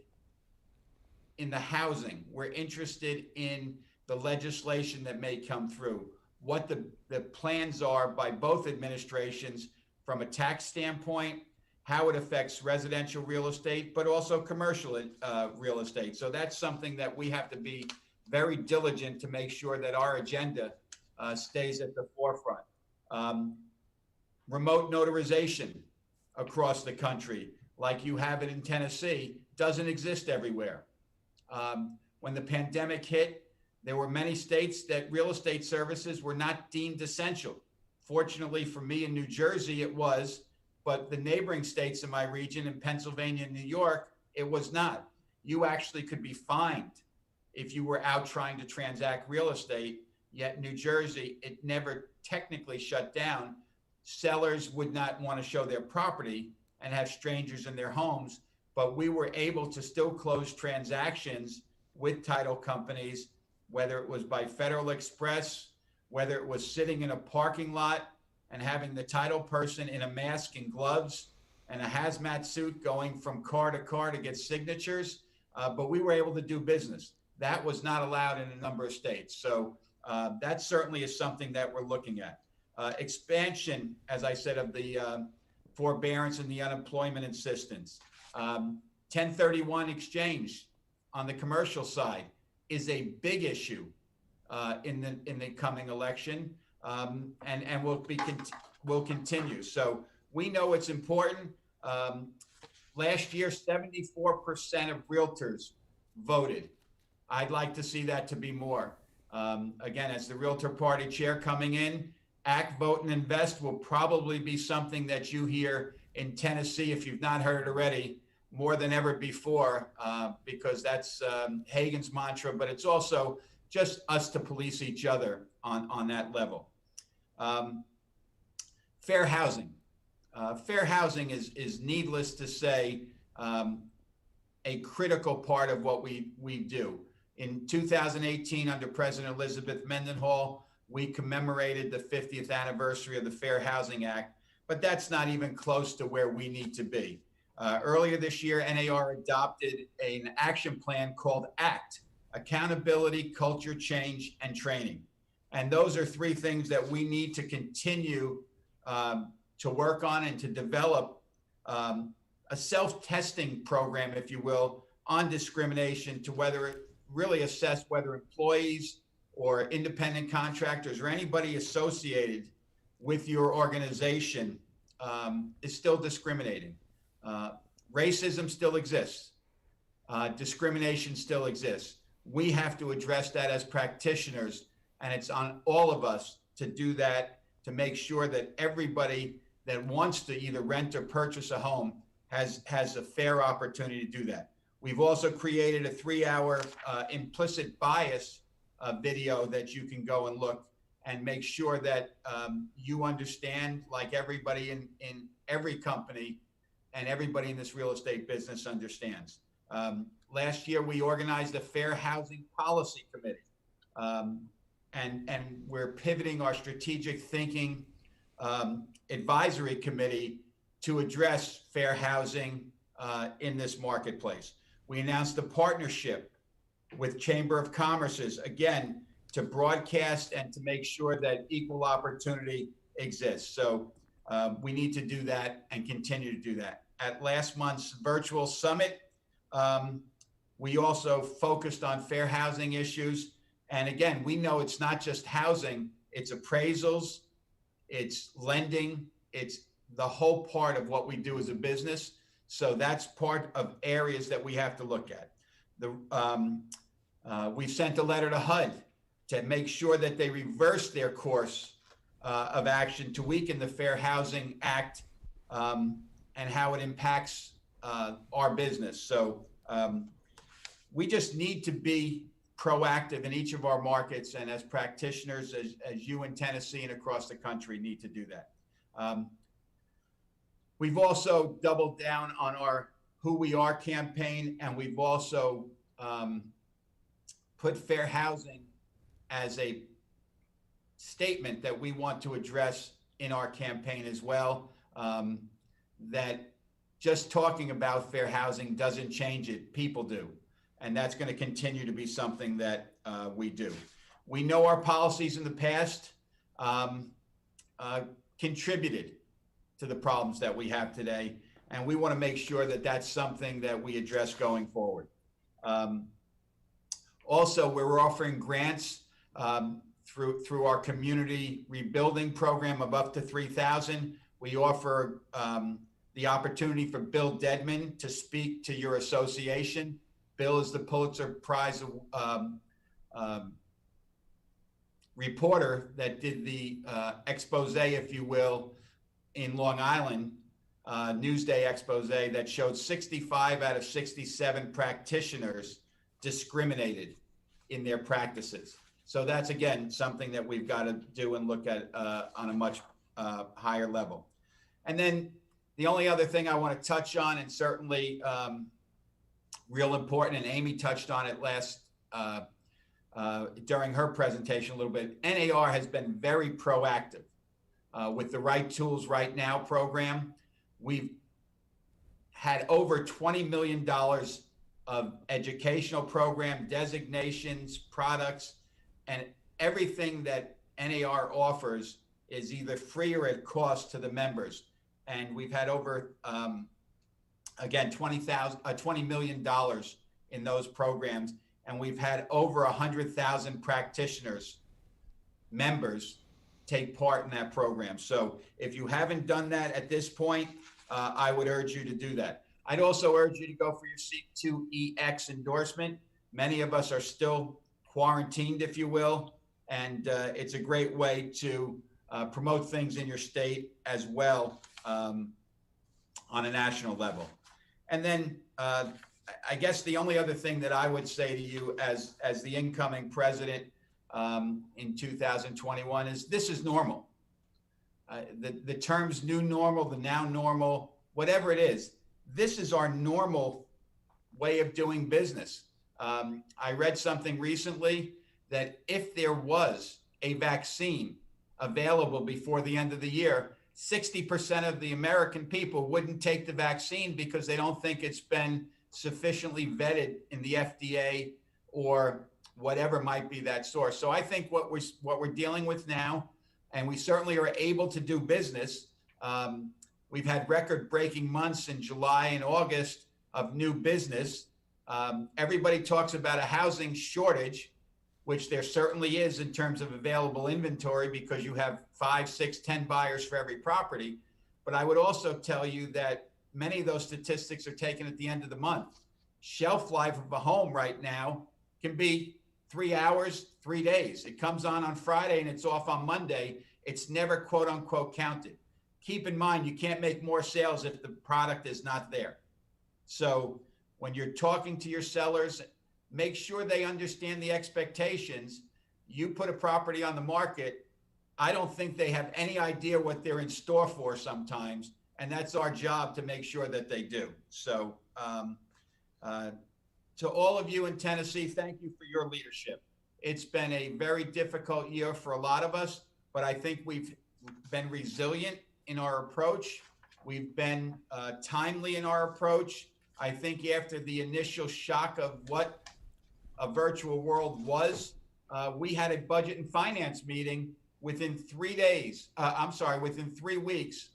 Speaker 9: in the housing. We're interested in the legislation that may come through, what the plans are by both administrations from a tax standpoint, how it affects residential real estate, but also commercial real estate. So that's something that we have to be very diligent to make sure that our agenda stays at the forefront. Remote notarization across the country, like you have it in Tennessee, doesn't exist everywhere. When the pandemic hit, there were many states that real estate services were not deemed essential. Fortunately for me in New Jersey, it was, but the neighboring states in my region, in Pennsylvania and New York, it was not. You actually could be fined if you were out trying to transact real estate, yet New Jersey, it never technically shut down. Sellers would not want to show their property and have strangers in their homes, but we were able to still close transactions with title companies, whether it was by Federal Express, whether it was sitting in a parking lot and having the title person in a mask and gloves and a hazmat suit going from car to get signatures, but we were able to do business. That was not allowed in a number of states. So that certainly is something that we're looking at. Expansion, as I said, of the forbearance and the unemployment assistance. 1031 exchange on the commercial side is a big issue in the coming election, and will continue. So we know it's important. Last year, 74% of realtors voted. I'd like to see that to be more. Again, as the Realtor Party chair coming in, Act, Vote, and Invest will probably be something that you hear in Tennessee, if you've not heard it already, more than ever before, because that's Hagan's mantra, but it's also just us to police each other on that level. Fair housing. Fair housing is needless to say, a critical part of what we do. In 2018, under President Elizabeth Mendenhall, we commemorated the 50th anniversary of the Fair Housing Act, but that's not even close to where we need to be. Earlier this year, NAR adopted an action plan called ACT, Accountability, Culture Change, and Training. And those are three things that we need to continue to work on and to develop a self-testing program, if you will, on discrimination to really assess whether employees or independent contractors or anybody associated with your organization is still discriminating. Racism still exists. Discrimination still exists. We have to address that as practitioners, and it's on all of us to do that, to make sure that everybody that wants to either rent or purchase a home has a fair opportunity to do that. We've also created a 3-hour implicit bias video that you can go and look and make sure that you understand, like everybody in every company and everybody in this real estate business understands. Last year, we organized a Fair Housing Policy Committee, and we're pivoting our strategic thinking advisory committee to address fair housing in this marketplace. We announced a partnership with Chamber of Commerce's, again, to broadcast and to make sure that equal opportunity exists. So we need to do that and continue to do that. At last month's virtual summit, we also focused on fair housing issues. And again, we know it's not just housing, it's appraisals, it's lending, it's the whole part of what we do as a business. So that's part of areas that we have to look at. We sent a letter to HUD to make sure that they reverse their course of action to weaken the Fair Housing Act and how it impacts our business. So we just need to be proactive in each of our markets, and as practitioners, as you in Tennessee and across the country need to do that. We've also doubled down on our Who We Are campaign, and we've also put fair housing as a statement that we want to address in our campaign as well. That just talking about fair housing doesn't change it, people do. And that's going to continue to be something that we do. We know our policies in the past contributed to the problems that we have today, and we want to make sure that that's something that we address going forward. Also, we're offering grants through our community rebuilding program of up to $3,000. We offer the opportunity for Bill Dedman to speak to your association. Bill is the Pulitzer Prize reporter that did the expose, if you will, in Long Island, Newsday expose that showed 65 out of 67 practitioners discriminated in their practices. So that's, again, something that we've got to do and look at on a much higher level. And then the only other thing I want to touch on, and certainly real important, and Amy touched on it during her presentation a little bit, NAR has been very proactive with the Right Tools Right Now program. We've had over $20 million of educational program designations, products, and everything that NAR offers is either free or at cost to the members. And we've had over, again, $20 million in those programs. And we've had over 100,000 practitioners, members, take part in that program. So if you haven't done that at this point, I would urge you to do that. I'd also urge you to go for your C2EX endorsement. Many of us are still quarantined, if you will, and it's a great way to promote things in your state as well on a national level. And then I guess the only other thing that I would say to you as the incoming president in 2021 is this is normal. The terms new normal, the now normal, whatever it is, this is our normal way of doing business. I read something recently that if there was a vaccine available before the end of the year, 60% of the American people wouldn't take the vaccine because they don't think it's been sufficiently vetted in the FDA or whatever might be that source. So I think what we're dealing with now, and we certainly are able to do business. We've had record-breaking months in July and August of new business. Everybody talks about a housing shortage, which there certainly is in terms of available inventory because you have 5, 6, 10 buyers for every property. But I would also tell you that many of those statistics are taken at the end of the month. Shelf life of a home right now can be 3 hours, 3 days. It comes on Friday and it's off on Monday. It's never quote unquote counted. Keep in mind, you can't make more sales if the product is not there. So when you're talking to your sellers, make sure they understand the expectations. You put a property on the market, I don't think they have any idea what they're in store for sometimes. And that's our job to make sure that they do. So to all of you in Tennessee, thank you for your leadership. It's been a very difficult year for a lot of us, but I think we've been resilient in our approach. We've been timely in our approach. I think after the initial shock of what a virtual world was, we had a budget and finance meeting within 3 weeks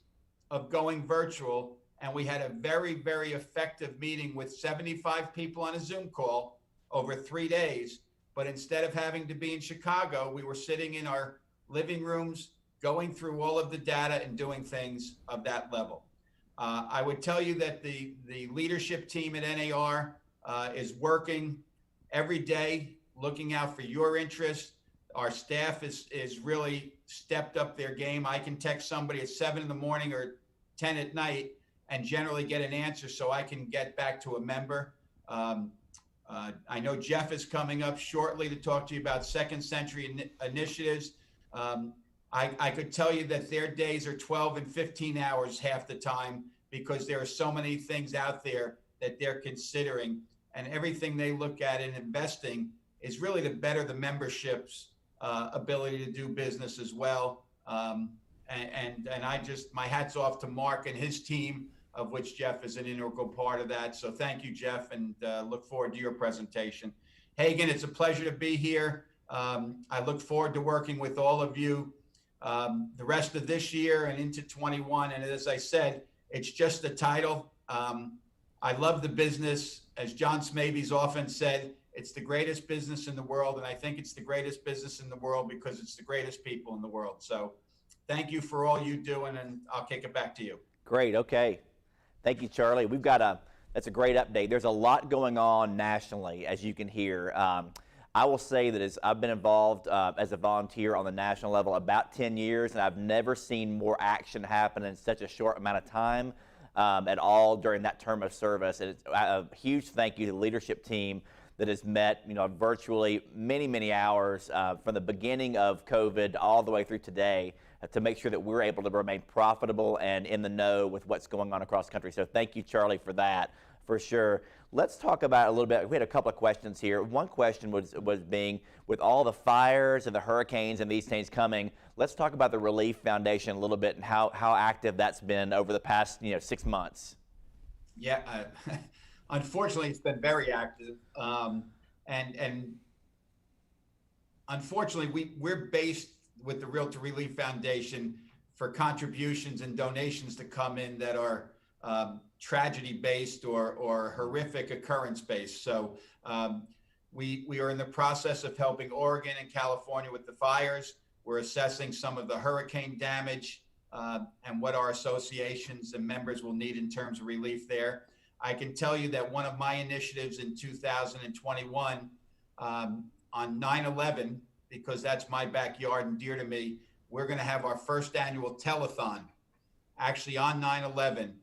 Speaker 9: of going virtual. And we had a very, very effective meeting with 75 people on a Zoom call over 3 days. But instead of having to be in Chicago, we were sitting in our living rooms, going through all of the data and doing things of that level. I would tell you that the leadership team at NAR is working every day, looking out for your interests. Our staff is really stepped up their game. I can text somebody at 7 in the morning or 10 at night and generally get an answer so I can get back to a member. I know Jeff is coming up shortly to talk to you about Second Century initiatives. I could tell you that their days are 12 and 15 hours half the time because there are so many things out there that they're considering, and everything they look at in investing is really to better the membership's ability to do business as well. And my hat's off to Mark and his team, of which Jeff is an integral part of that. So thank you, Jeff, and look forward to your presentation. Hagen, it's a pleasure to be here. I look forward to working with all of you the rest of this year and into 21. And as I said, it's just the title. I love the business. As John Smaby's often said, it's the greatest business in the world. And I think it's the greatest business in the world because it's the greatest people in the world. So thank you for all you do, and I'll kick it back to you.
Speaker 2: Great. Okay. Thank you, Charlie. That's a great update. There's a lot going on nationally, as you can hear. I will say that I've been involved as a volunteer on the national level about 10 years, and I've never seen more action happen in such a short amount of time at all during that term of service. And it's a huge thank you to the leadership team that has met, virtually many hours from the beginning of COVID all the way through today to make sure that we're able to remain profitable and in the know with what's going on across the country. So thank you, Charlie, for that, for sure. Let's talk about a little bit. We had a couple of questions here. One question was being, with all the fires and the hurricanes and these things coming, let's talk about the Relief Foundation a little bit and how active that's been over the past 6 months.
Speaker 9: Yeah, unfortunately, it's been very active. And unfortunately, we're based with the Realtor Relief Foundation for contributions and donations to come in that are tragedy-based or horrific occurrence-based. So we are in the process of helping Oregon and California with the fires. We're assessing some of the hurricane damage and what our associations and members will need in terms of relief there. I can tell you that one of my initiatives in 2021 on 9/11, because that's my backyard and dear to me, we're going to have our first annual telethon actually on 9/11.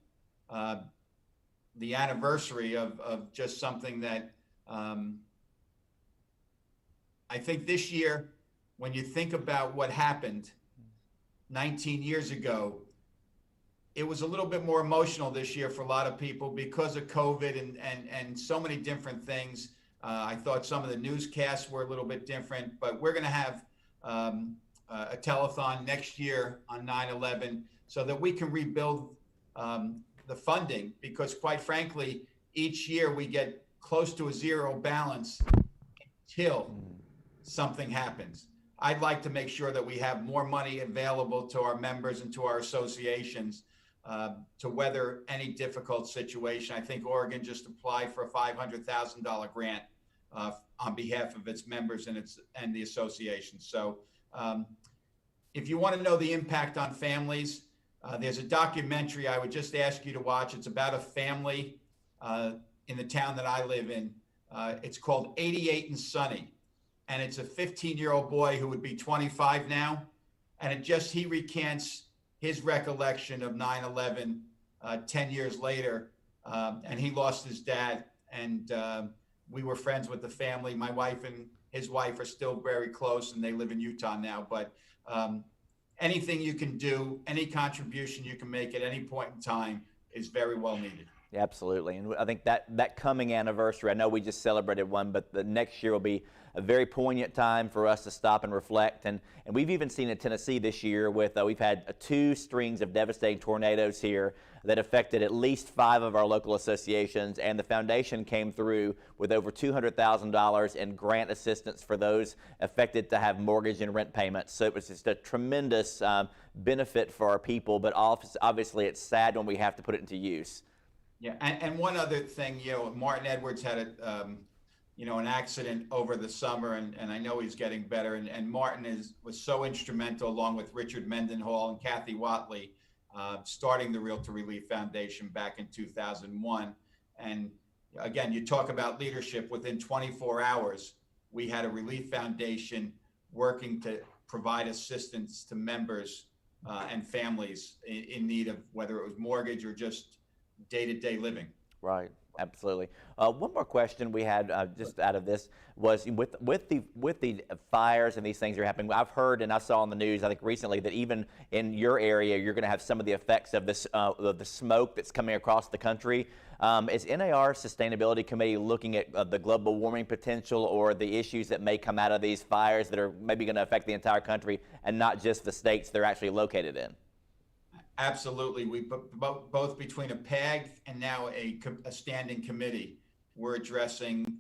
Speaker 9: The anniversary of just something that I think this year, when you think about what happened 19 years ago, it was a little bit more emotional this year for a lot of people because of COVID and so many different things. I thought some of the newscasts were a little bit different, but we're going to have a telethon next year on 9/11 so that we can rebuild the funding, because quite frankly, each year we get close to a zero balance until something happens. I'd like to make sure that we have more money available to our members and to our associations. to weather any difficult situation. I think Oregon just applied for a $500,000 grant on behalf of its members and the association. So if you want to know the impact on families, there's a documentary I would just ask you to watch. It's about a family in the town that I live in. It's called 88 and Sunny. And it's a 15-year-old boy who would be 25 now. And he recants his recollection of 9/11 10 years later. And he lost his dad. And we were friends with the family. My wife and his wife are still very close, and they live in Utah now. But anything you can do, any contribution you can make at any point in time is very well needed.
Speaker 2: Yeah, absolutely. And I think that coming anniversary, I know we just celebrated one, but the next year will be a very poignant time for us to stop and reflect. And we've even seen in Tennessee this year with, we've had 2 strings of devastating tornadoes here that affected at least 5 of our local associations. And the foundation came through with over $200,000 in grant assistance for those affected to have mortgage and rent payments. So it was just a tremendous benefit for our people, but obviously it's sad when we have to put it into use.
Speaker 9: Yeah, and one other thing, Martin Edwards had an accident over the summer, and I know he's getting better. And Martin was so instrumental, along with Richard Mendenhall and Kathy Watley, starting the Realtor Relief Foundation back in 2001. And again, you talk about leadership. Within 24 hours, we had a relief foundation working to provide assistance to members and families in need of whether it was mortgage or just day-to-day living.
Speaker 2: Right, absolutely. One more question we had just out of this was with the fires and these things that are happening. I've heard and I saw on the news, I think recently, that even in your area, you're going to have some of the effects of this the smoke that's coming across the country. Is NAR Sustainability Committee looking at the global warming potential or the issues that may come out of these fires that are maybe going to affect the entire country and not just the states they're actually located in?
Speaker 9: Absolutely. We both between a PAG and now a standing committee, we're addressing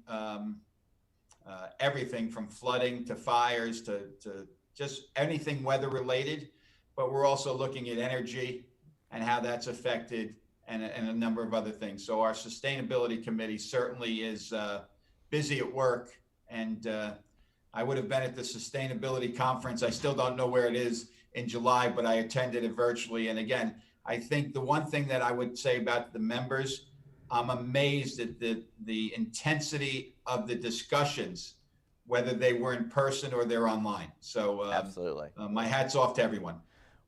Speaker 9: everything from flooding to fires to just anything weather related. But we're also looking at energy and how that's affected and a number of other things. So our sustainability committee certainly is busy at work. And I would have been at the sustainability conference. I still don't know where it is in July, but I attended it virtually. And again, I think the one thing that I would say about the members, I'm amazed at the intensity of the discussions, whether they were in person or they're online. So
Speaker 2: absolutely,
Speaker 9: my hat's off to everyone.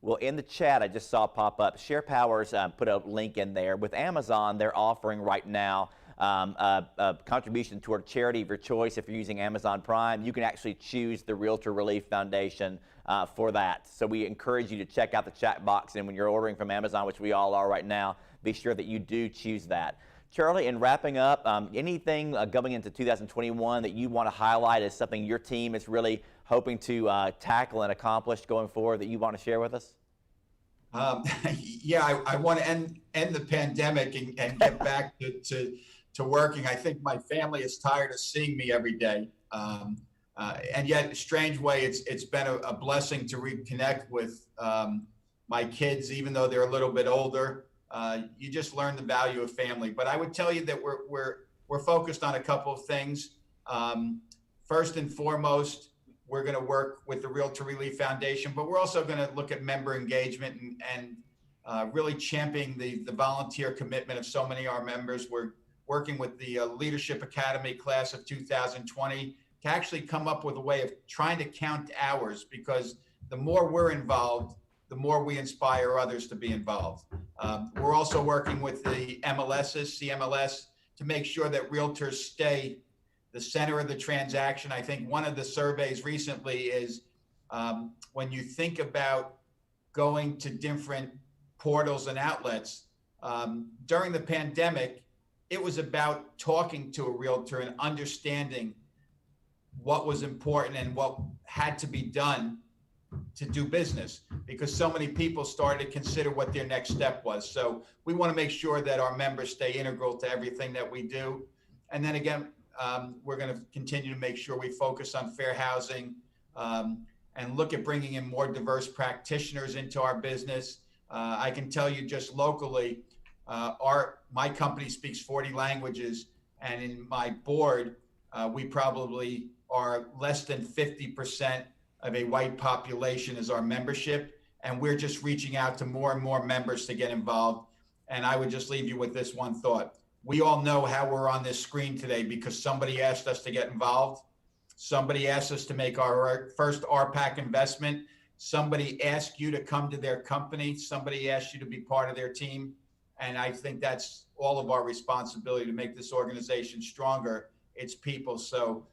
Speaker 2: Well, in the chat, I just saw pop up, Share Powers put a link in there. With Amazon, they're offering right now a contribution toward charity of your choice. If you're using Amazon Prime, you can actually choose the Realtor Relief Foundation for that. So we encourage you to check out the chat box, and when you're ordering from Amazon, which we all are right now, be sure that you do choose that. Charlie, in wrapping up, anything going into 2021 that you want to highlight as something your team is really hoping to tackle and accomplish going forward that you want to share with us?
Speaker 9: Yeah, I want to end the pandemic and get back to working. I think my family is tired of seeing me every day. And yet, in a strange way, it's been a blessing to reconnect with my kids, even though they're a little bit older. You just learn the value of family. But I would tell you that we're focused on a couple of things. First and foremost, we're going to work with the Realtor Relief Foundation, but we're also going to look at member engagement and really championing the volunteer commitment of so many of our members. We're working with the Leadership Academy class of 2020 to actually come up with a way of trying to count hours, because the more we're involved, the more we inspire others to be involved. We're also working with the MLSs, CMLS, to make sure that realtors stay the center of the transaction. I think one of the surveys recently is when you think about going to different portals and outlets, during the pandemic, it was about talking to a realtor and understanding what was important and what had to be done to do business, because so many people started to consider what their next step was. So we want to make sure that our members stay integral to everything that we do. And then again, we're going to continue to make sure we focus on fair housing and look at bringing in more diverse practitioners into our business. I can tell you just locally, my company speaks 40 languages, and in my board, we probably are less than 50% of a white population as our membership, and we're just reaching out to more and more members to get involved. And I would just leave you with this one thought. We all know how we're on this screen today because somebody asked us to get involved. Somebody asked us to make our first RPAC investment. Somebody asked you to come to their company. Somebody asked you to be part of their team. And I think that's all of our responsibility to make this organization stronger. It's people. So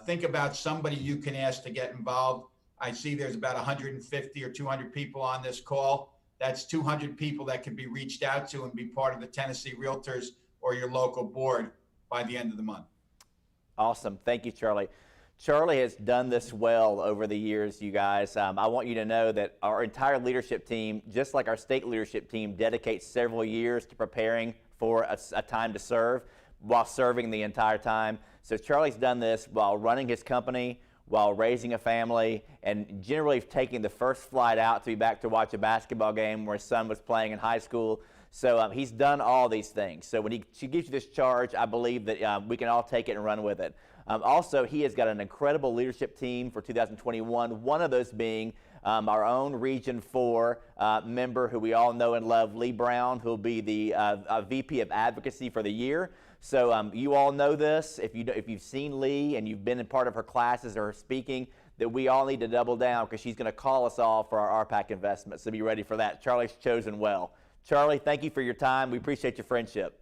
Speaker 9: think about somebody you can ask to get involved. I see there's about 150 or 200 people on this call. That's 200 people that can be reached out to and be part of the Tennessee Realtors or your local board by the end of the month.
Speaker 2: Awesome. Thank you, Charlie. Charlie has done this well over the years, you guys. I want you to know that our entire leadership team, just like our state leadership team, dedicates several years to preparing for a time to serve while serving the entire time. So Charlie's done this while running his company, while raising a family, and generally taking the first flight out to be back to watch a basketball game where his son was playing in high school. So he's done all these things. So when she gives you this charge, I believe that we can all take it and run with it. Also, he has got an incredible leadership team for 2021, one of those being our own Region 4 member who we all know and love, Lee Brown, who will be the VP of Advocacy for the year. So you all know this. If you've seen Lee and you've been in part of her classes or her speaking, that we all need to double down because she's going to call us all for our RPAC investment. So be ready for that. Charlie's chosen well. Charlie, thank you for your time. We appreciate your friendship.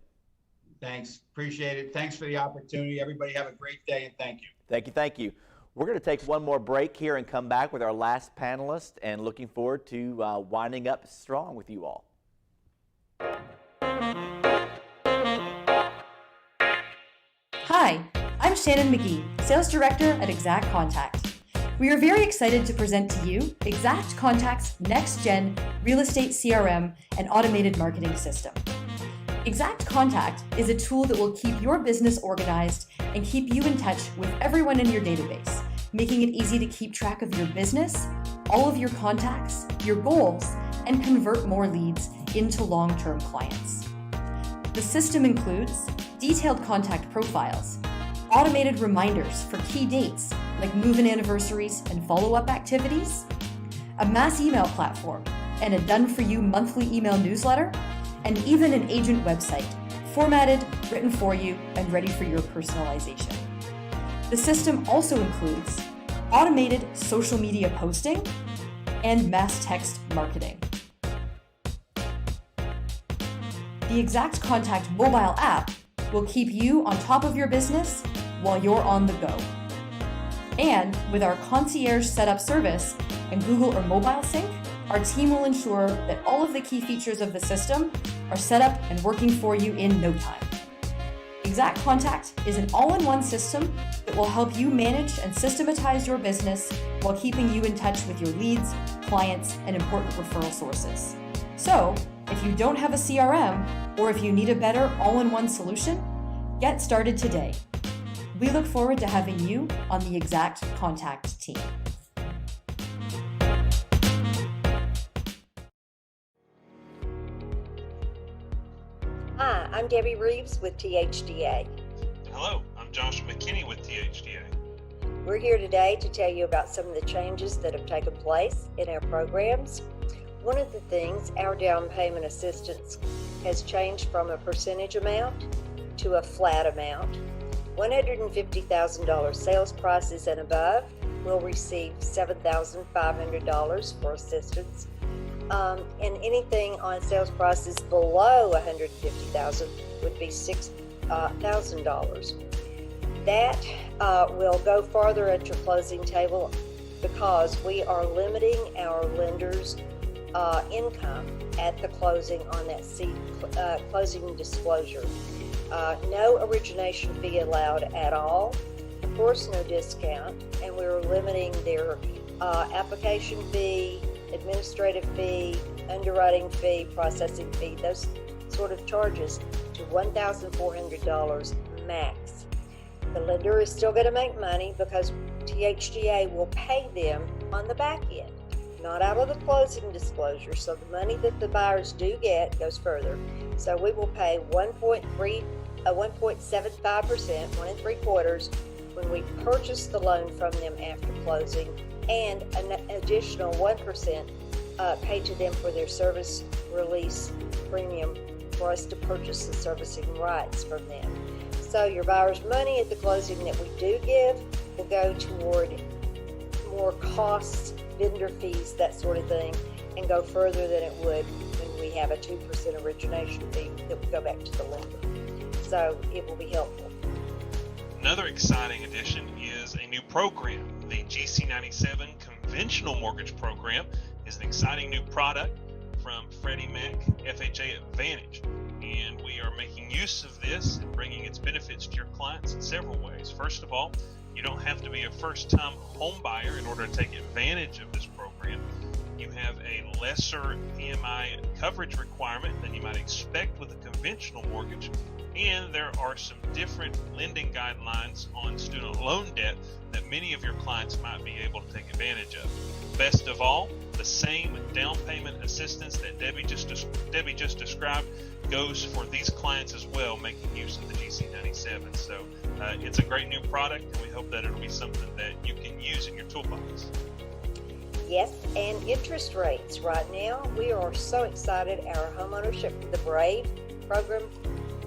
Speaker 9: Thanks. Appreciate it. Thanks for the opportunity. Everybody have a great day, and thank you.
Speaker 2: Thank you. Thank you. We're going to take one more break here and come back with our last panelist, and looking forward to winding up strong with you all.
Speaker 10: Hi, I'm Shannon McGee, Sales Director at Exact Contact. We are very excited to present to you Exact Contact's next-gen real estate CRM and automated marketing system. Exact Contact is a tool that will keep your business organized and keep you in touch with everyone in your database, making it easy to keep track of your business, all of your contacts, your goals, and convert more leads into long-term clients. The system includes detailed contact profiles, automated reminders for key dates like move-in anniversaries and follow-up activities, a mass email platform, and a done-for-you monthly email newsletter, and even an agent website, formatted, written for you, and ready for your personalization. The system also includes automated social media posting and mass text marketing. The Exact Contact mobile app will keep you on top of your business while you're on the go. And with our concierge setup service and Google or mobile sync, our team will ensure that all of the key features of the system are set up and working for you in no time. Exact Contact is an all-in-one system that will help you manage and systematize your business while keeping you in touch with your leads, clients, and important referral sources. So, if you don't have a CRM, or if you need a better all-in-one solution, get started today. We look forward to having you on the Exact Contact team.
Speaker 11: Hi, I'm Debbie Reeves with THDA.
Speaker 12: Hello, I'm Josh McKinney with THDA.
Speaker 11: We're here today to tell you about some of the changes that have taken place in our programs. One of the things, our down payment assistance has changed from a percentage amount to a flat amount. $150,000 sales prices and above will receive $7,500 for assistance. And anything on sales prices below $150,000 would be $6,000. That will go farther at your closing table because we are limiting our lenders' income at the closing on that closing disclosure. No origination fee allowed at all. Of course, no discount, and we're limiting their application fee, administrative fee, underwriting fee, processing fee, those sort of charges to $1,400 max. The lender is still going to make money because THDA will pay them on the back end. not out of the closing disclosure. So the money that the buyers do get goes further. So we will pay 1.75%, 1 3/4, when we purchase the loan from them after closing, and an additional 1% paid to them for their service release premium for us to purchase the servicing rights from them. So your buyer's money at the closing that we do give will go toward more costs, vendor fees, that sort of thing, and go further than it would when we have a 2% origination fee that would go back to the lender. So it will be helpful.
Speaker 12: Another exciting addition is a new program. The GC97 Conventional Mortgage Program is an exciting new product from Freddie Mac FHA Advantage. And we are making use of this and bringing its benefits to your clients in several ways. First of all, you don't have to be a first-time home buyer in order to take advantage of this program. You have a lesser PMI coverage requirement than you might expect with a conventional mortgage. And there are some different lending guidelines on student loan debt that many of your clients might be able to take advantage of. Best of all, the same down payment assistance that Debbie just described goes for these clients as well, making use of the GC97. So it's a great new product, and we hope that it'll be something that you can use in your toolbox.
Speaker 11: Yes, and interest rates. Right now, we are so excited. Our Homeownership for the Brave program,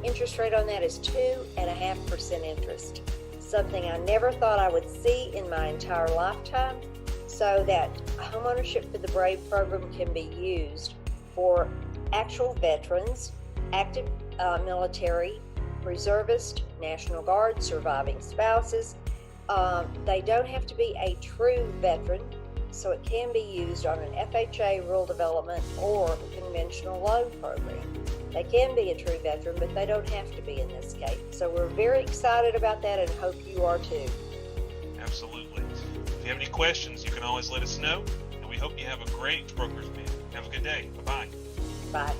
Speaker 11: interest rate on that is 2.5% interest. Something I never thought I would see in my entire lifetime. So that Homeownership for the Brave program can be used for actual veterans, active military, reservist, National Guard, surviving spouses. They don't have to be a true veteran, so it can be used on an FHA rural development or conventional loan program. They can be a true veteran, but they don't have to be in this case. So we're very excited about that and hope you are too.
Speaker 12: Absolutely. If you have any questions, you can always let us know, and we hope you have a great Broker's Man. Have a good day. Bye-bye.
Speaker 11: Bye.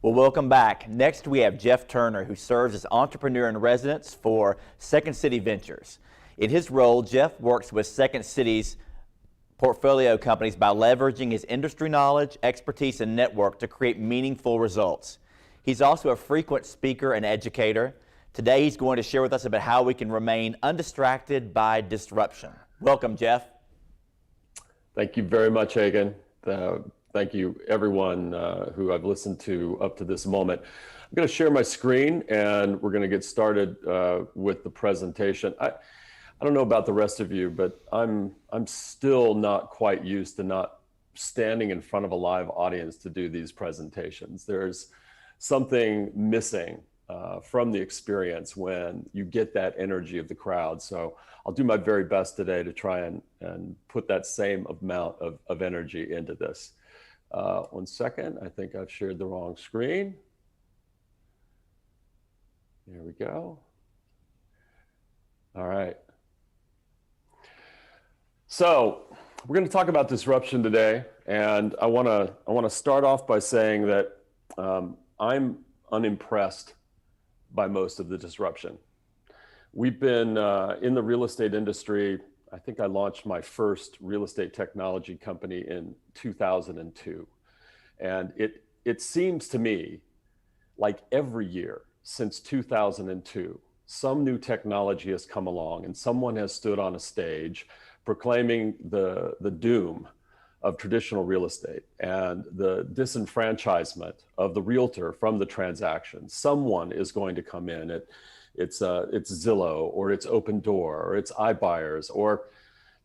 Speaker 2: Well, welcome back. Next, we have Jeff Turner, who serves as entrepreneur in residence for Second City Ventures. In his role, Jeff works with Second City's portfolio companies by leveraging his industry knowledge, expertise, and network to create meaningful results. He's also a frequent speaker and educator. Today, he's going to share with us about how we can remain undistracted by disruption. Welcome, Jeff.
Speaker 13: Thank you very much, Hagen. Thank you, everyone who I've listened to up to this moment. I'm going to share my screen, and we're going to get started with the presentation. I don't know about the rest of you, but I'm still not quite used to not standing in front of a live audience to do these presentations. There's something missing from the experience when you get that energy of the crowd. So I'll do my very best today to try and put that same amount of energy into this. 1 second, I think I've shared the wrong screen. There we go. All right. So we're going to talk about disruption today, and I want to start off by saying that I'm unimpressed by most of the disruption. We've been in the real estate industry. I think I launched my first real estate technology company in 2002. And it seems to me like every year since 2002, some new technology has come along and someone has stood on a stage proclaiming the doom of traditional real estate and the disenfranchisement of the realtor from the transaction. Someone is going to come in. It's Zillow, or it's Open Door, or it's iBuyers, or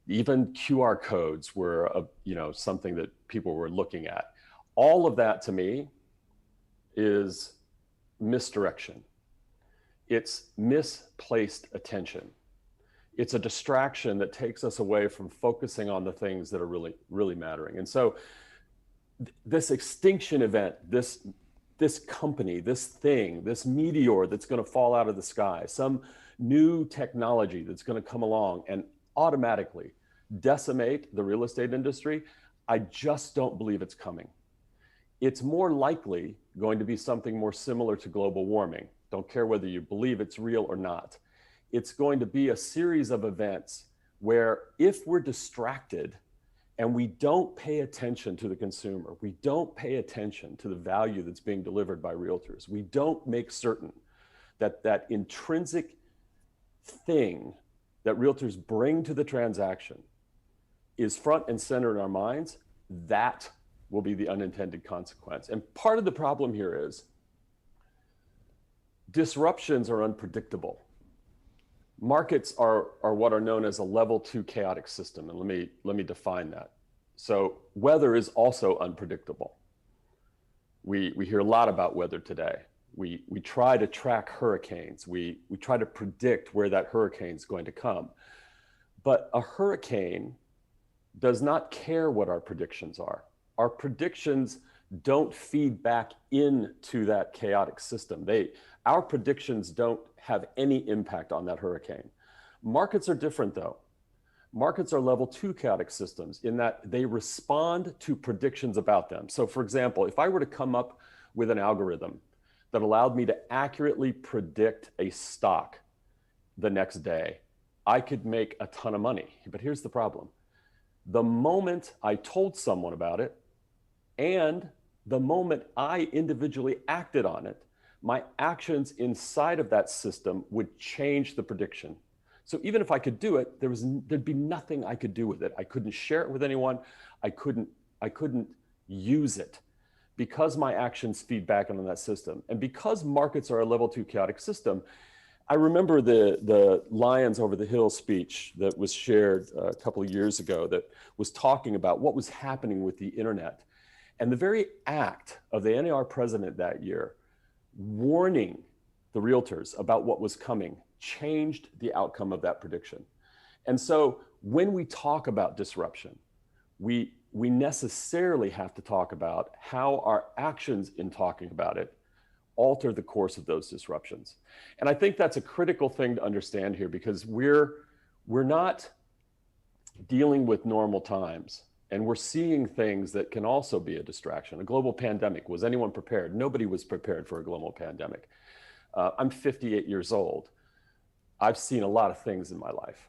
Speaker 13: even QR codes were something that people were looking at. All of that to me is misdirection. It's misplaced attention. It's a distraction that takes us away from focusing on the things that are really, really mattering. And so this extinction event, this company, this thing, this meteor that's going to fall out of the sky, some new technology that's going to come along and automatically decimate the real estate industry, I just don't believe it's coming. It's more likely going to be something more similar to global warming. Don't care whether you believe it's real or not. It's going to be a series of events where if we're distracted and we don't pay attention to the consumer, we don't pay attention to the value that's being delivered by realtors, we don't make certain that that intrinsic thing that realtors bring to the transaction is front and center in our minds, that will be the unintended consequence. And part of the problem here is disruptions are unpredictable. Markets are what are known as a level 2 chaotic system. And let me define that. So weather is also unpredictable. We hear a lot about weather today. We try to track hurricanes. We try to predict where that hurricane is going to come. But a hurricane does not care what our predictions are. Our predictions don't feed back into that chaotic system. Our predictions don't have any impact on that hurricane. Markets are different though. Markets are level 2 chaotic systems in that they respond to predictions about them. So for example, if I were to come up with an algorithm that allowed me to accurately predict a stock the next day, I could make a ton of money. But here's the problem. The moment I told someone about it and the moment I individually acted on it, my actions inside of that system would change the prediction. So even if I could do it, there'd be nothing I could do with it. I couldn't share it with anyone. I couldn't use it because my actions feed back into that system. And because markets are a level 2 chaotic system, I remember the Lions Over the Hill speech that was shared a couple of years ago that was talking about what was happening with the internet. And the very act of the NAR president that year warning the realtors about what was coming changed the outcome of that prediction. And so when we talk about disruption, we necessarily have to talk about how our actions in talking about it alter the course of those disruptions. And I think that's a critical thing to understand here, because we're not dealing with normal times, and we're seeing things that can also be a distraction. A global pandemic, was anyone prepared? Nobody was prepared for a global pandemic. I'm 58 years old. I've seen a lot of things in my life.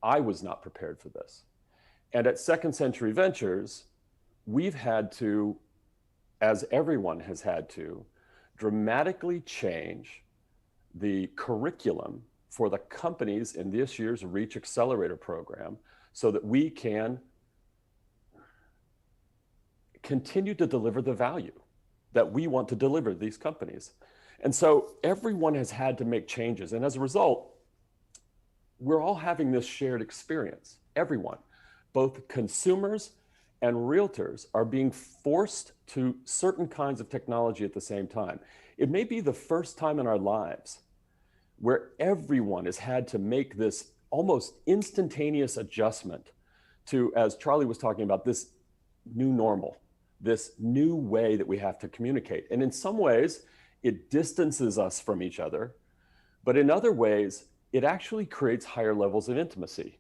Speaker 13: I was not prepared for this. And at Second Century Ventures, we've had to, as everyone has had to, dramatically change the curriculum for the companies in this year's Reach Accelerator program so that we can continue to deliver the value that we want to deliver to these companies. And so everyone has had to make changes. And as a result, we're all having this shared experience. Everyone, both consumers and realtors, are being forced to certain kinds of technology at the same time. It may be the first time in our lives where everyone has had to make this almost instantaneous adjustment to, as Charlie was talking about, this new normal, this new way that we have to communicate. And in some ways, it distances us from each other, but in other ways, it actually creates higher levels of intimacy.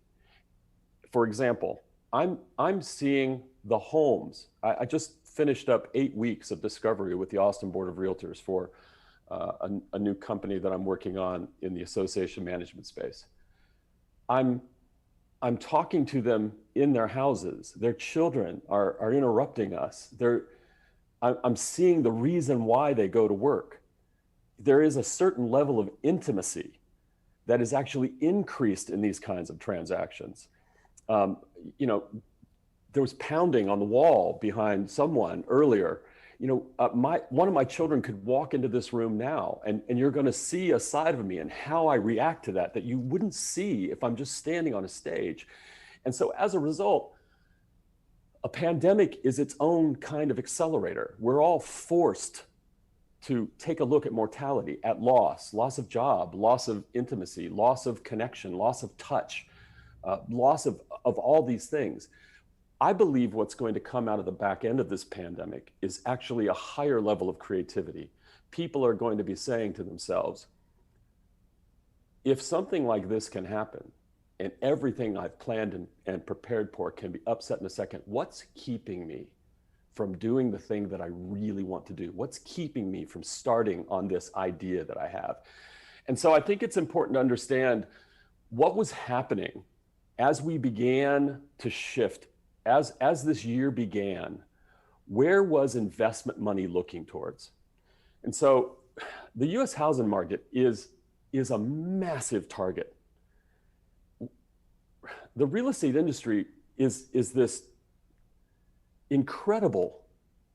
Speaker 13: For example, I'm seeing the homes. I just finished up 8 weeks of discovery with the Austin Board of Realtors for a new company that I'm working on in the association management space. I'm talking to them in their houses. Their children are interrupting us. I'm seeing the reason why they go to work. There is a certain level of intimacy that is actually increased in these kinds of transactions. There was pounding on the wall behind someone earlier. One of my children could walk into this room now, and you're going to see a side of me and how I react to that you wouldn't see if I'm just standing on a stage. And so as a result, a pandemic is its own kind of accelerator. We're all forced to take a look at mortality, at loss of job, loss of intimacy, loss of connection, loss of touch, loss of all these things. I believe what's going to come out of the back end of this pandemic is actually a higher level of creativity. People are going to be saying to themselves, if something like this can happen, and everything I've planned and prepared for can be upset in a second, what's keeping me from doing the thing that I really want to do? What's keeping me from starting on this idea that I have? And so I think it's important to understand what was happening as we began to shift, as this year began, where was investment money looking towards? And so the US housing market is a massive target. The real estate industry is this incredible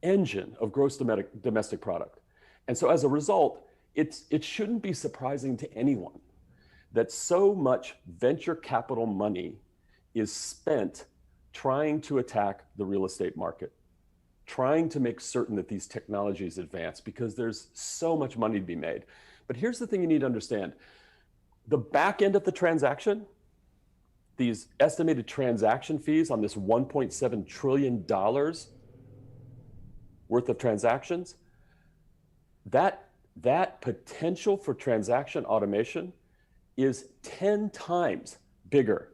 Speaker 13: engine of gross domestic product. And so as a result, it shouldn't be surprising to anyone that so much venture capital money is spent trying to attack the real estate market, trying to make certain that these technologies advance, because there's so much money to be made. But here's the thing you need to understand. The back end of the transaction, these estimated transaction fees on this $1.7 trillion worth of transactions, that potential for transaction automation is 10 times bigger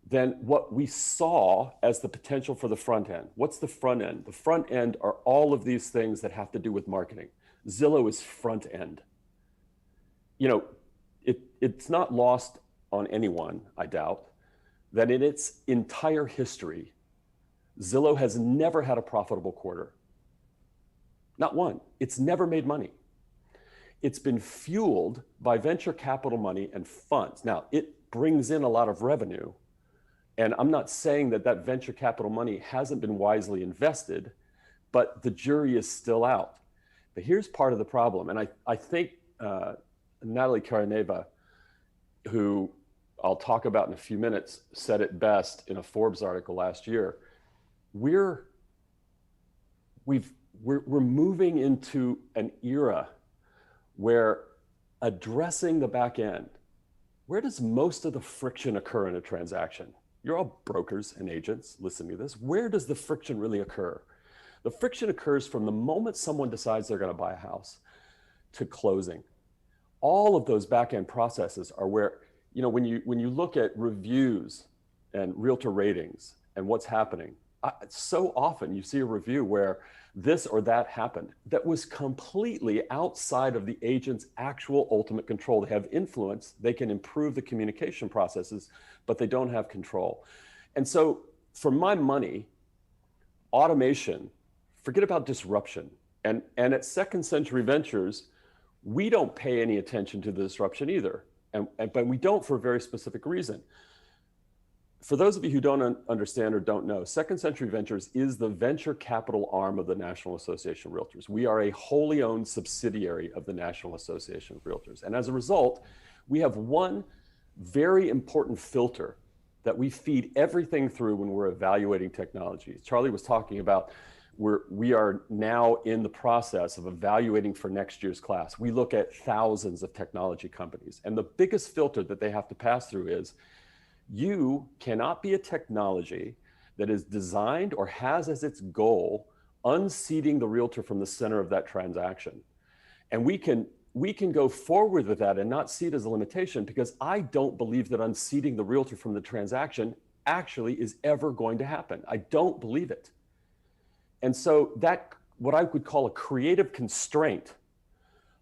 Speaker 13: than what we saw as the potential for the front end. What's the front end? The front end are all of these things that have to do with marketing. Zillow is front end. You know, it's not lost on anyone, I doubt, that in its entire history, Zillow has never had a profitable quarter. Not one. It's never made money. It's been fueled by venture capital money and funds. Now, it brings in a lot of revenue, and I'm not saying that that venture capital money hasn't been wisely invested, but the jury is still out. But here's part of the problem, and I think Natalie Karaneva, who I'll talk about in a few minutes, said it best in a Forbes article last year. We're moving into an era where addressing the back end, where does most of the friction occur in a transaction? You're all brokers and agents listening to this. Where does the friction really occur? The friction occurs from the moment someone decides they're going to buy a house to closing. All of those back end processes are where, you know, when you look at reviews and realtor ratings and what's happening, so often you see a review where this or that happened that was completely outside of the agent's actual ultimate control. They have influence, they can improve the communication processes, but they don't have control. And so for my money, automation, forget about disruption. And at Second Century Ventures, we don't pay any attention to the disruption either. But we don't for a very specific reason. For those of you who don't understand or don't know, Second Century Ventures is the venture capital arm of the National Association of Realtors. We are a wholly owned subsidiary of the National Association of Realtors. And as a result, we have one very important filter that we feed everything through when we're evaluating technology. Charlie was talking about we are now in the process of evaluating for next year's class. We look at thousands of technology companies, and the biggest filter that they have to pass through is you cannot be a technology that is designed or has as its goal unseating the realtor from the center of that transaction. And we can go forward with that and not see it as a limitation, because I don't believe that unseating the realtor from the transaction actually is ever going to happen. I don't believe it. And so that, what I would call a creative constraint,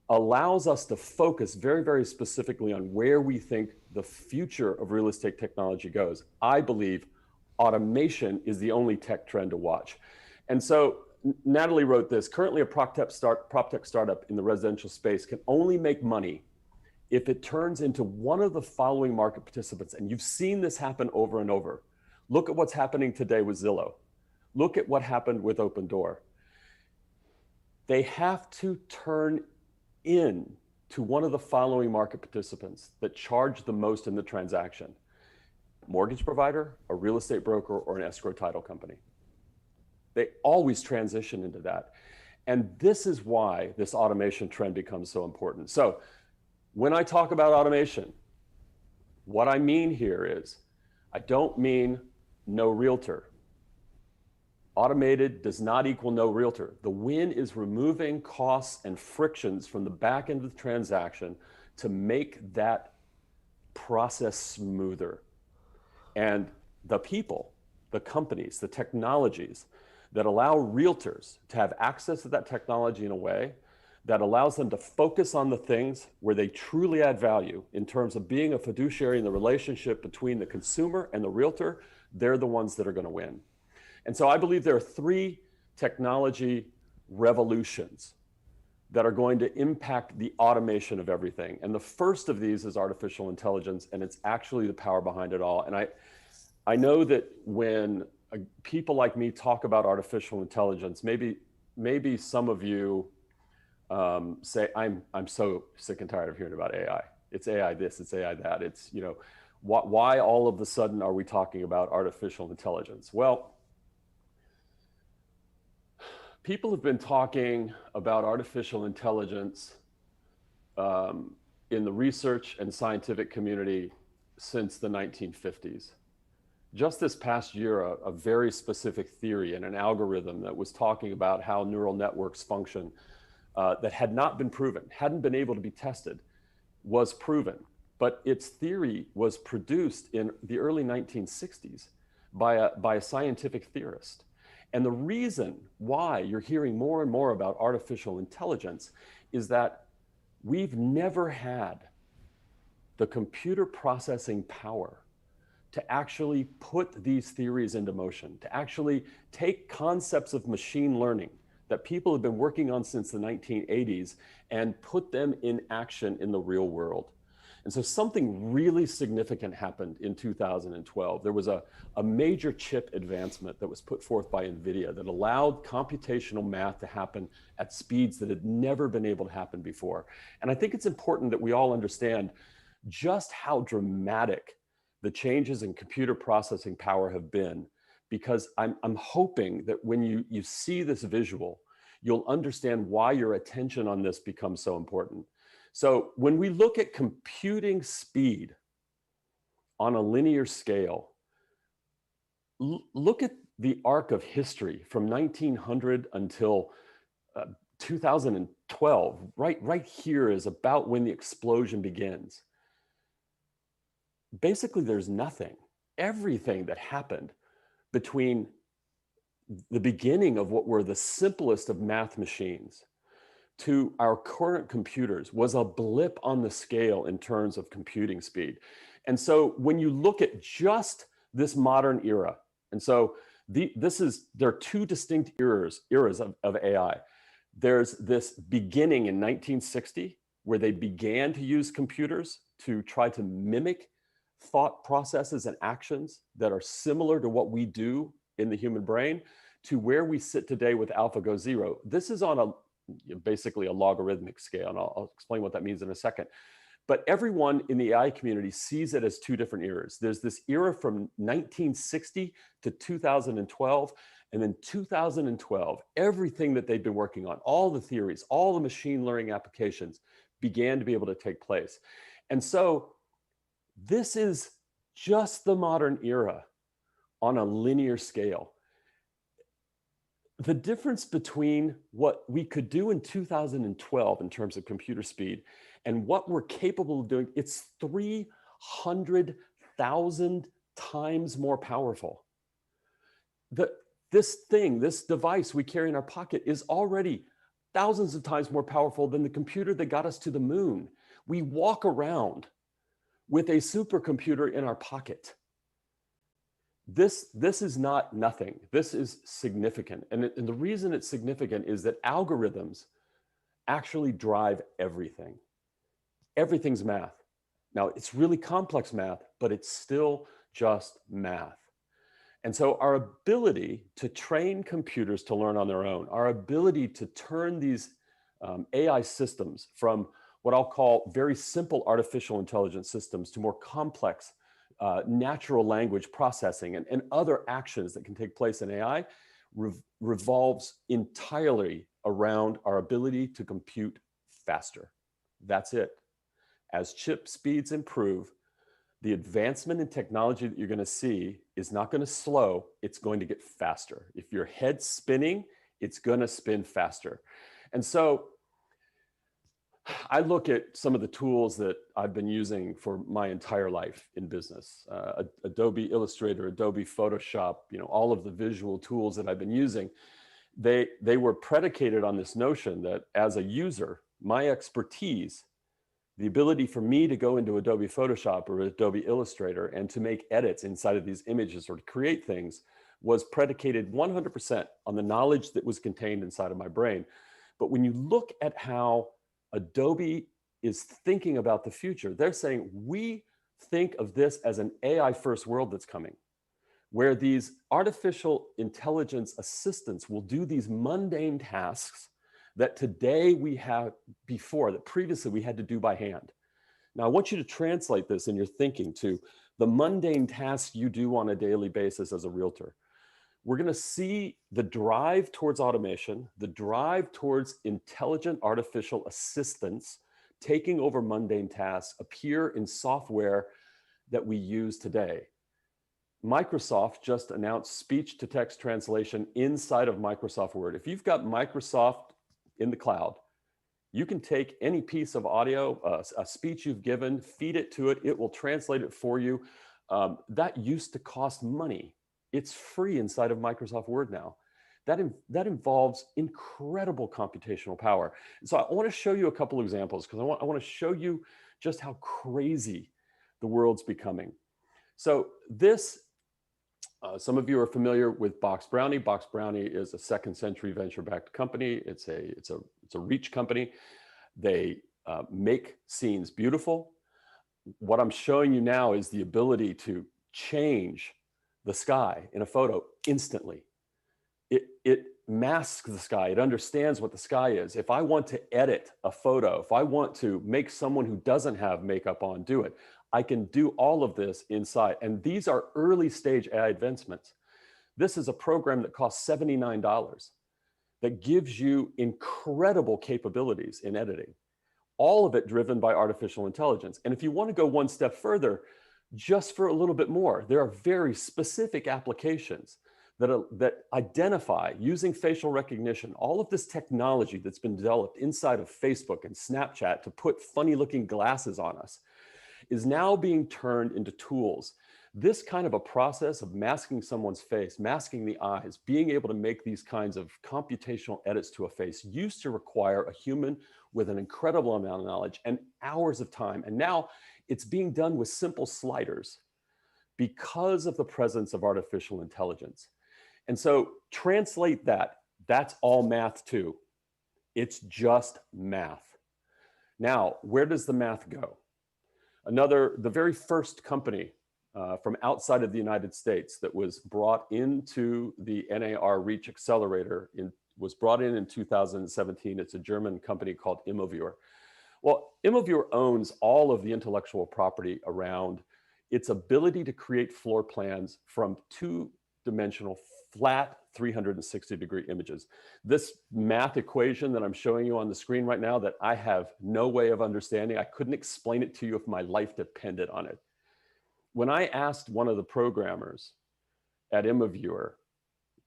Speaker 13: allows us to focus very, very specifically on where we think the future of real estate technology goes. I believe automation is the only tech trend to watch. And so Natalie wrote this: currently a prop tech startup in the residential space can only make money if it turns into one of the following market participants. And you've seen this happen over and over. Look at what's happening today with Zillow. Look at what happened with Open Door. They have to turn in to one of the following market participants that charge the most in the transaction: mortgage provider, a real estate broker, or an escrow title company. They always transition into that. And this is why this automation trend becomes so important. So when I talk about automation, what I mean here is, I don't mean no realtor. Automated does not equal no realtor. The win is removing costs and frictions from the back end of the transaction to make that process smoother. And the people, the companies, the technologies that allow realtors to have access to that technology in a way that allows them to focus on the things where they truly add value in terms of being a fiduciary in the relationship between the consumer and the realtor, they're the ones that are going to win. And so I believe there are three technology revolutions that are going to impact the automation of everything. And the first of these is artificial intelligence, and it's actually the power behind it all. And I know that when people like me talk about artificial intelligence, maybe some of you say, I'm so sick and tired of hearing about AI. It's AI this, it's AI that. It's, you know, why all of a sudden are we talking about artificial intelligence? Well, people have been talking about artificial intelligence in the research and scientific community since the 1950s. Just this past year, a very specific theory and an algorithm that was talking about how neural networks function that had not been proven, hadn't been able to be tested, was proven. But its theory was produced in the early 1960s by a scientific theorist. And the reason why you're hearing more and more about artificial intelligence is that we've never had the computer processing power to actually put these theories into motion, to actually take concepts of machine learning that people have been working on since the 1980s and put them in action in the real world. And so something really significant happened in 2012. There was a major chip advancement that was put forth by NVIDIA that allowed computational math to happen at speeds that had never been able to happen before. And I think it's important that we all understand just how dramatic the changes in computer processing power have been, because I'm hoping that when you see this visual, you'll understand why your attention on this becomes so important. So when we look at computing speed on a linear scale, look at the arc of history from 1900 until 2012. Right here is about when the explosion begins. Basically, there's nothing. Everything that happened between the beginning of what were the simplest of math machines to our current computers was a blip on the scale in terms of computing speed. And so when you look at just this modern era, and so there are two distinct eras of AI. There's this beginning in 1960, where they began to use computers to try to mimic thought processes and actions that are similar to what we do in the human brain, to where we sit today with AlphaGo Zero. This is on basically a logarithmic scale, and I'll explain what that means in a second. But everyone in the AI community sees it as two different eras. There's this era from 1960 to 2012, and then 2012, everything that they've been working on, all the theories, all the machine learning applications began to be able to take place. And so this is just the modern era on a linear scale. The difference between what we could do in 2012 in terms of computer speed and what we're capable of doing, it's 300,000 times more powerful. This device we carry in our pocket is already thousands of times more powerful than the computer that got us to the moon. We walk around with a supercomputer in our pocket. This is not nothing. This is significant. And the reason it's significant is that algorithms actually drive everything. Everything's math. Now, it's really complex math, but it's still just math. And so our ability to train computers to learn on their own, our ability to turn these AI systems from what I'll call very simple artificial intelligence systems to more complex natural language processing and other actions that can take place in AI revolves entirely around our ability to compute faster. That's it. As chip speeds improve, the advancement in technology that you're going to see is not going to slow, it's going to get faster. If your head's spinning, it's going to spin faster. And so I look at some of the tools that I've been using for my entire life in business, Adobe Illustrator, Adobe Photoshop, all of the visual tools that I've been using. They were predicated on this notion that as a user, my expertise, the ability for me to go into Adobe Photoshop or Adobe Illustrator and to make edits inside of these images or to create things was predicated 100% on the knowledge that was contained inside of my brain. But when you look at how Adobe is thinking about the future, they're saying, we think of this as an AI first world that's coming, where these artificial intelligence assistants will do these mundane tasks that today we have before, that previously we had to do by hand. Now, I want you to translate this in your thinking to the mundane tasks you do on a daily basis as a realtor. We're going to see the drive towards automation, the drive towards intelligent artificial assistants taking over mundane tasks appear in software that we use today. Microsoft just announced speech-to-text translation inside of Microsoft Word. If you've got Microsoft in the cloud, you can take any piece of audio, a speech you've given, feed it to it, it will translate it for you. That used to cost money. It's free inside of Microsoft Word now. That involves incredible computational power. So I want to show you a couple of examples because I want to show you just how crazy the world's becoming. So this, some of you are familiar with Box Brownie. Box Brownie is a second century venture-backed company. It's a reach company. They make scenes beautiful. What I'm showing you now is the ability to change the sky in a photo instantly. It masks the sky. It understands what the sky is. If I want to edit a photo, if I want to make someone who doesn't have makeup on do it, I can do all of this inside. And these are early stage AI advancements. This is a program that costs $79 that gives you incredible capabilities in editing, all of it driven by artificial intelligence. And if you want to go one step further, just for a little bit more, there are very specific applications that identify using facial recognition, all of this technology that's been developed inside of Facebook and Snapchat to put funny looking glasses on us is now being turned into tools. This kind of a process of masking someone's face, masking the eyes, being able to make these kinds of computational edits to a face used to require a human with an incredible amount of knowledge and hours of time. And now it's being done with simple sliders because of the presence of artificial intelligence. And so translate that. That's all math too. It's just math. Now, where does the math go? The very first company from outside of the United States that was brought into the NAR Reach Accelerator was brought in 2017. It's a German company called Immoviewer. Well, Immoviewer owns all of the intellectual property around its ability to create floor plans from two-dimensional flat 360-degree images. This math equation that I'm showing you on the screen right now that I have no way of understanding, I couldn't explain it to you if my life depended on it. When I asked one of the programmers at Immoviewer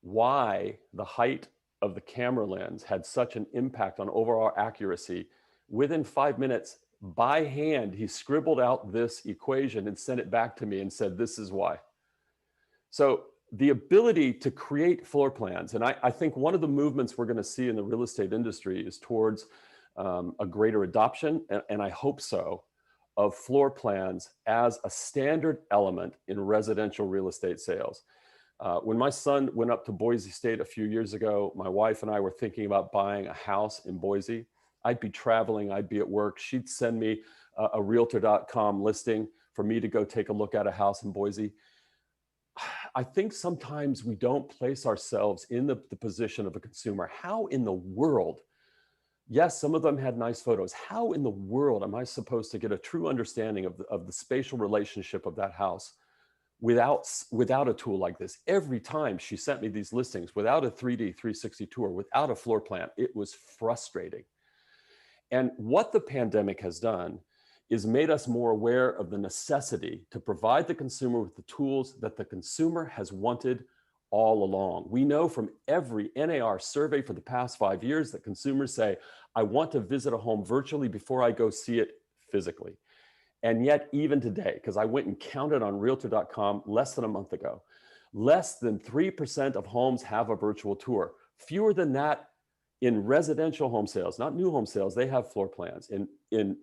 Speaker 13: why the height of the camera lens had such an impact on overall accuracy, within 5 minutes, by hand, he scribbled out this equation and sent it back to me and said, this is why. So the ability to create floor plans, and I think one of the movements we're going to see in the real estate industry is towards a greater adoption, and I hope so, of floor plans as a standard element in residential real estate sales. When my son went up to Boise State a few years ago, my wife and I were thinking about buying a house in Boise. I'd be traveling, I'd be at work. She'd send me a Realtor.com listing for me to go take a look at a house in Boise. I think sometimes we don't place ourselves in the position of a consumer. How in the world, yes, some of them had nice photos. How in the world am I supposed to get a true understanding of the spatial relationship of that house without a tool like this? Every time she sent me these listings without a 3D 360 tour, without a floor plan, it was frustrating. And what the pandemic has done is made us more aware of the necessity to provide the consumer with the tools that the consumer has wanted all along. We know from every NAR survey for the past 5 years that consumers say, I want to visit a home virtually before I go see it physically. And yet even today, because I went and counted on Realtor.com less than a month ago, Less than 3% of homes have a virtual tour. Fewer than that in residential home sales, not new home sales, they have floor plans. In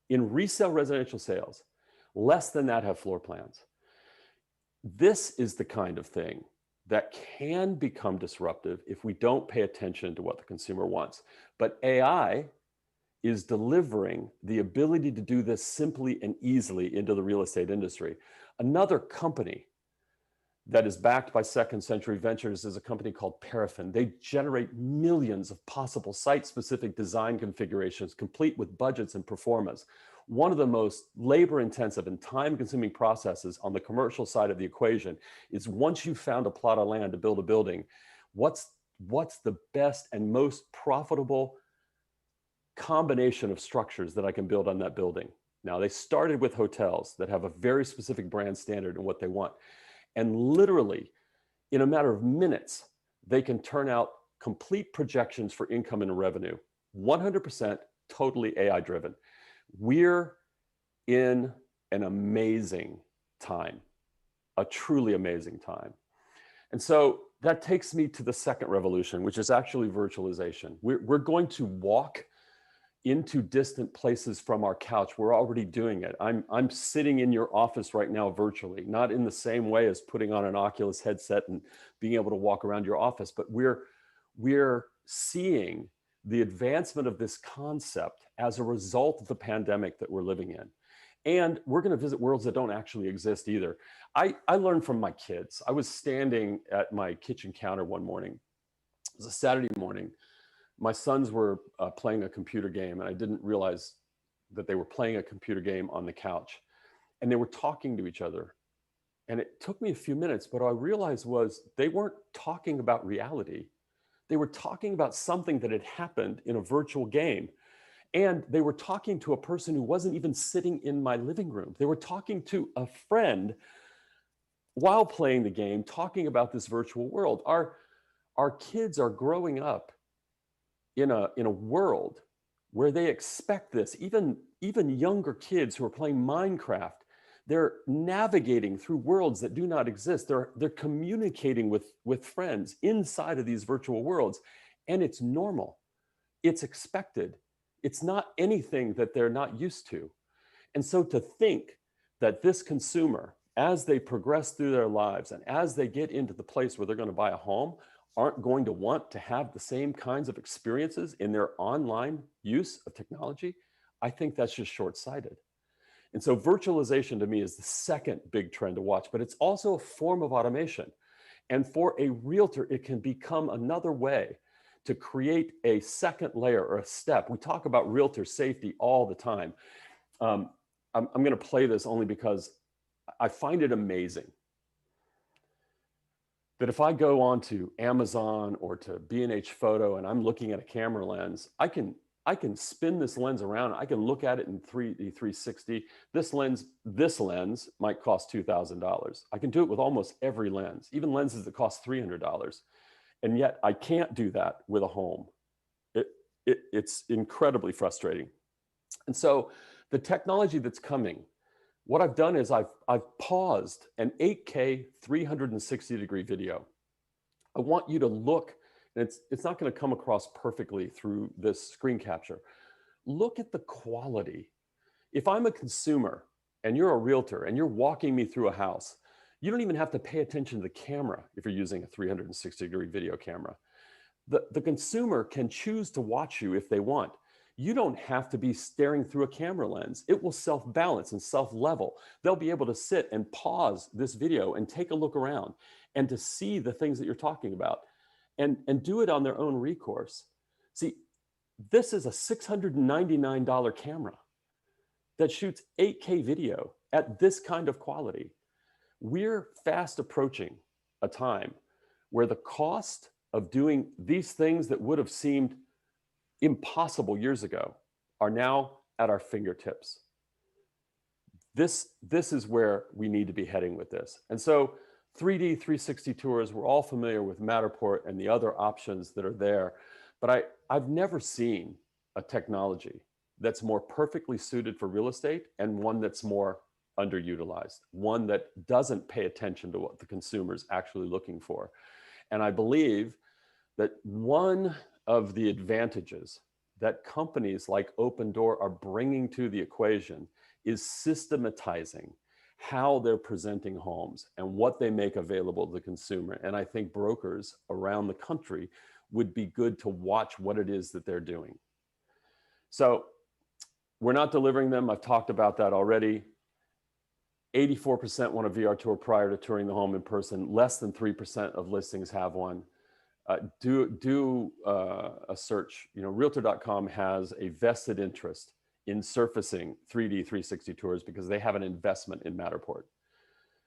Speaker 13: resale residential sales, less than that have floor plans. This is the kind of thing that can become disruptive if we don't pay attention to what the consumer wants. But AI is delivering the ability to do this simply and easily into the real estate industry. Another company that is backed by Second Century Ventures is a company called Paraffin. They generate millions of possible site-specific design configurations, complete with budgets and performas. One of the most labor-intensive and time-consuming processes on the commercial side of the equation is once you've found a plot of land to build a building, what's the best and most profitable combination of structures that I can build on that building? Now, they started with hotels that have a very specific brand standard and what they want. And literally, in a matter of minutes, they can turn out complete projections for income and revenue, 100% totally AI driven. We're in an amazing time, a truly amazing time. And so that takes me to the second revolution, which is actually virtualization. We're going to walk into distant places from our couch. We're already doing it. I'm sitting in your office right now virtually, not in the same way as putting on an Oculus headset and being able to walk around your office, but we're seeing the advancement of this concept as a result of the pandemic that we're living in. And we're going to visit worlds that don't actually exist either. I learned from my kids. I was standing at my kitchen counter one morning. It was a Saturday morning. My sons were playing a computer game, and I didn't realize that they were playing a computer game on the couch. And they were talking to each other. And it took me a few minutes, but what I realized was they weren't talking about reality. They were talking about something that had happened in a virtual game. And they were talking to a person who wasn't even sitting in my living room. They were talking to a friend while playing the game, talking about this virtual world. Our kids are growing up in a world where they expect this. Even younger kids who are playing Minecraft, they're navigating through worlds that do not exist. They're communicating with friends inside of these virtual worlds, and it's normal. It's expected. It's not anything that they're not used to. And so to think that this consumer, as they progress through their lives and as they get into the place where they're going to buy a home, aren't going to want to have the same kinds of experiences in their online use of technology, I think that's just short-sighted. And so virtualization to me is the second big trend to watch, but it's also a form of automation. And for a realtor, it can become another way to create a second layer or a step. We talk about realtor safety all the time. I'm going to play this only because I find it amazing that if I go on to Amazon or to B&H Photo and I'm looking at a camera lens, I can spin this lens around. I can look at it in 3D 360. This lens might cost $2,000. I can do it with almost every lens, even lenses that cost $300. And yet I can't do that with a home. It's incredibly frustrating. And so the technology that's coming, what I've done is I've paused an 8K 360-degree video. I want you to look, and it's not going to come across perfectly through this screen capture. Look at the quality. If I'm a consumer and you're a realtor and you're walking me through a house, you don't even have to pay attention to the camera if you're using a 360-degree video camera. The consumer can choose to watch you if they want. You don't have to be staring through a camera lens. It will self-balance and self-level. They'll be able to sit and pause this video and take a look around and to see the things that you're talking about and do it on their own recourse. See, this is a $699 camera that shoots 8K video at this kind of quality. We're fast approaching a time where the cost of doing these things that would have seemed impossible years ago are now at our fingertips. This is where we need to be heading with this. And so 3D 360 tours, we're all familiar with Matterport and the other options that are there, but I've never seen a technology that's more perfectly suited for real estate and one that's more underutilized, one that doesn't pay attention to what the consumer is actually looking for. And I believe that one of the advantages that companies like Open Door are bringing to the equation is systematizing how they're presenting homes and what they make available to the consumer. And I think brokers around the country would be good to watch what it is that they're doing. So we're not delivering them. I've talked about that already. 84% want a VR tour prior to touring the home in person. Less than 3% of listings have one. Do a search. You know, Realtor.com has a vested interest in surfacing 3D 360 tours because they have an investment in Matterport.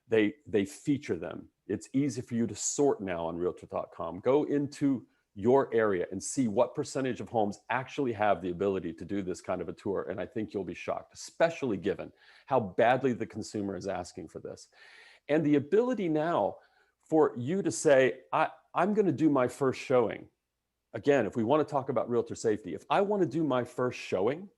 Speaker 13: They feature them. It's easy for you to sort now on Realtor.com. Go into your area and see what percentage of homes actually have the ability to do this kind of a tour. And I think you'll be shocked, especially given how badly the consumer is asking for this. And the ability now for you to say, I'm going to do my first showing. Again, if we want to talk about realtor safety, if I want to do my first showing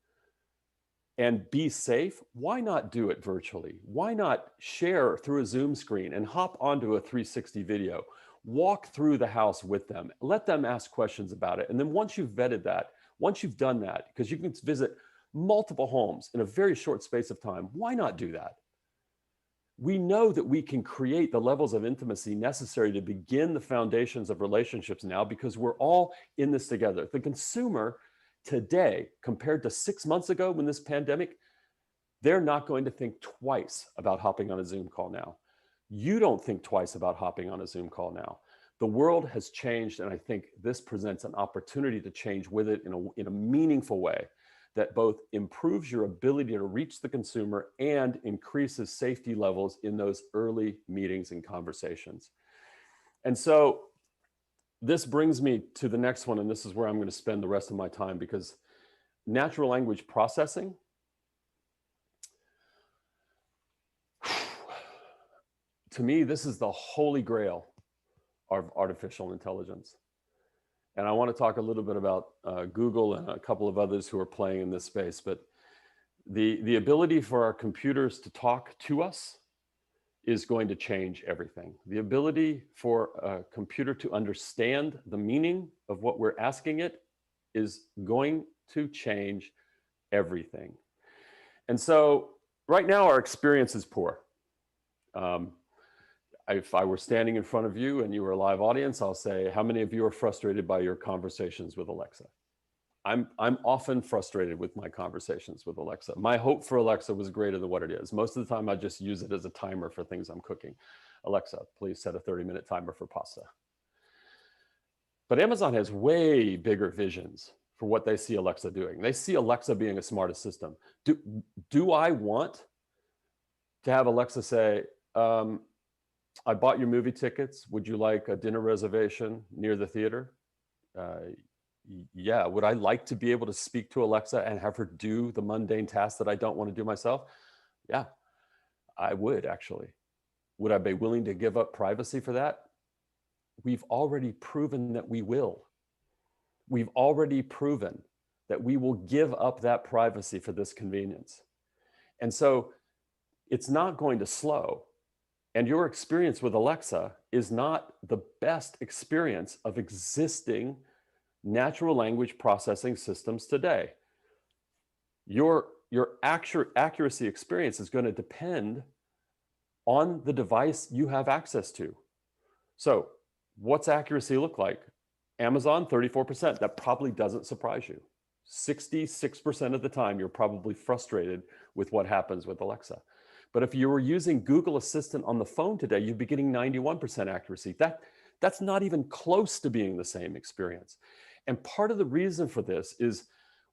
Speaker 13: and be safe, why not do it virtually? Why not share through a Zoom screen and hop onto a 360 video? Walk through the house with them, let them ask questions about it. And then once you've vetted that, once you've done that, because you can visit multiple homes in a very short space of time, why not do that? We know that we can create the levels of intimacy necessary to begin the foundations of relationships now because we're all in this together. The consumer today, compared to 6 months ago when this pandemic, they're not going to think twice about hopping on a Zoom call now. You don't think twice about hopping on a Zoom call now. The world has changed, and I think this presents an opportunity to change with it in a meaningful way that both improves your ability to reach the consumer and increases safety levels in those early meetings and conversations. And so this brings me to the next one, and this is where I'm going to spend the rest of my time, because natural language processing, to me, this is the holy grail of artificial intelligence. And I want to talk a little bit about Google and a couple of others who are playing in this space. But the ability for our computers to talk to us is going to change everything. The ability for a computer to understand the meaning of what we're asking it is going to change everything. And so right now, our experience is poor. If I were standing in front of you and you were a live audience, I'll say, how many of you are frustrated by your conversations with Alexa? I'm often frustrated with my conversations with Alexa. My hope for Alexa was greater than what it is. Most of the time, I just use it as a timer for things I'm cooking. Alexa, please set a 30-minute timer for pasta. But Amazon has way bigger visions for what they see Alexa doing. They see Alexa being a smart assistant. Do I want to have Alexa say, I bought your movie tickets. Would you like a dinner reservation near the theater? Yeah. Would I like to be able to speak to Alexa and have her do the mundane tasks that I don't want to do myself? Yeah, I would actually. Would I be willing to give up privacy for that? We've already proven that we will. We've already proven that we will give up that privacy for this convenience. And so it's not going to slow. And your experience with Alexa is not the best experience of existing natural language processing systems today. Your accuracy experience is going to depend on the device you have access to. So what's accuracy look like? Amazon, 34%. That probably doesn't surprise you. 66% of the time, you're probably frustrated with what happens with Alexa. But if you were using Google Assistant on the phone today, you'd be getting 91% accuracy. That's not even close to being the same experience. And part of the reason for this is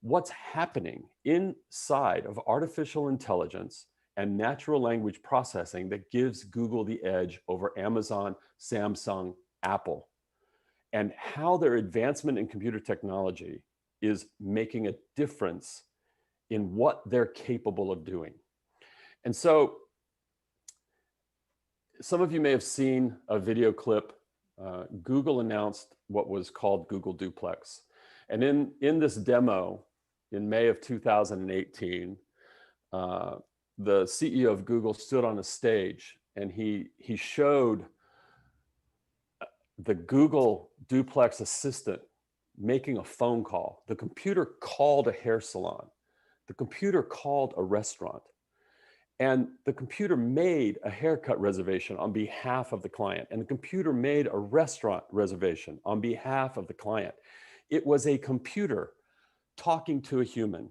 Speaker 13: what's happening inside of artificial intelligence and natural language processing that gives Google the edge over Amazon, Samsung, Apple, and how their advancement in computer technology is making a difference in what they're capable of doing. And so some of you may have seen a video clip. Google announced what was called Google Duplex. And in this demo in May of 2018, the CEO of Google stood on a stage and he showed the Google duplex assistant making a phone call. The computer called a hair salon. The computer called a restaurant. And the computer made a haircut reservation on behalf of the client. And the computer made a restaurant reservation on behalf of the client. It was a computer talking to a human.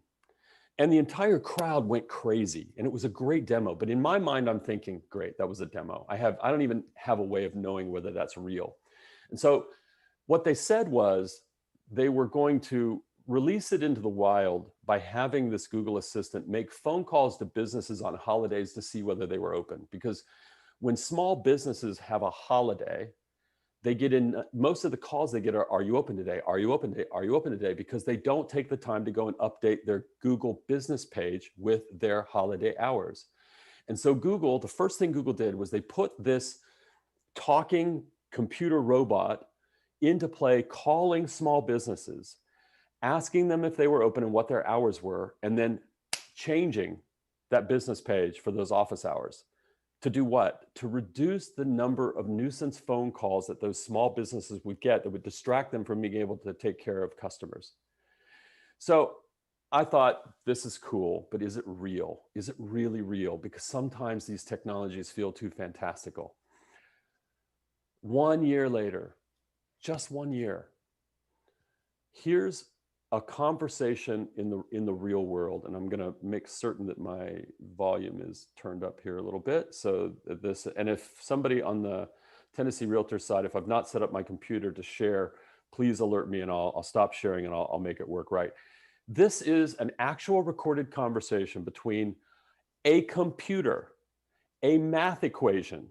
Speaker 13: And the entire crowd went crazy. And it was a great demo. But in my mind, I'm thinking, great, that was a demo. I don't even have a way of knowing whether that's real. And so what they said was they were going to release it into the wild by having this Google Assistant make phone calls to businesses on holidays to see whether they were open. Because when small businesses have a holiday, they get in, most of the calls they get are you open today? Are you open today? Are you open today? Because they don't take the time to go and update their Google business page with their holiday hours. And so Google, the first thing Google did was they put this talking computer robot into play, calling small businesses, asking them if they were open and what their hours were, and then changing that business page for those office hours. To do what? To reduce the number of nuisance phone calls that those small businesses would get that would distract them from being able to take care of customers. So I thought, this is cool, but is it real? Is it really real? Because sometimes these technologies feel too fantastical. 1 year later, just 1 year, here's a conversation in the real world, and I'm going to make certain that my volume is turned up here a little bit. So this, and if somebody on the Tennessee Realtor side, if I've not set up my computer to share, please alert me and I'll stop sharing and I'll make it work right. This is an actual recorded conversation between a computer, a math equation,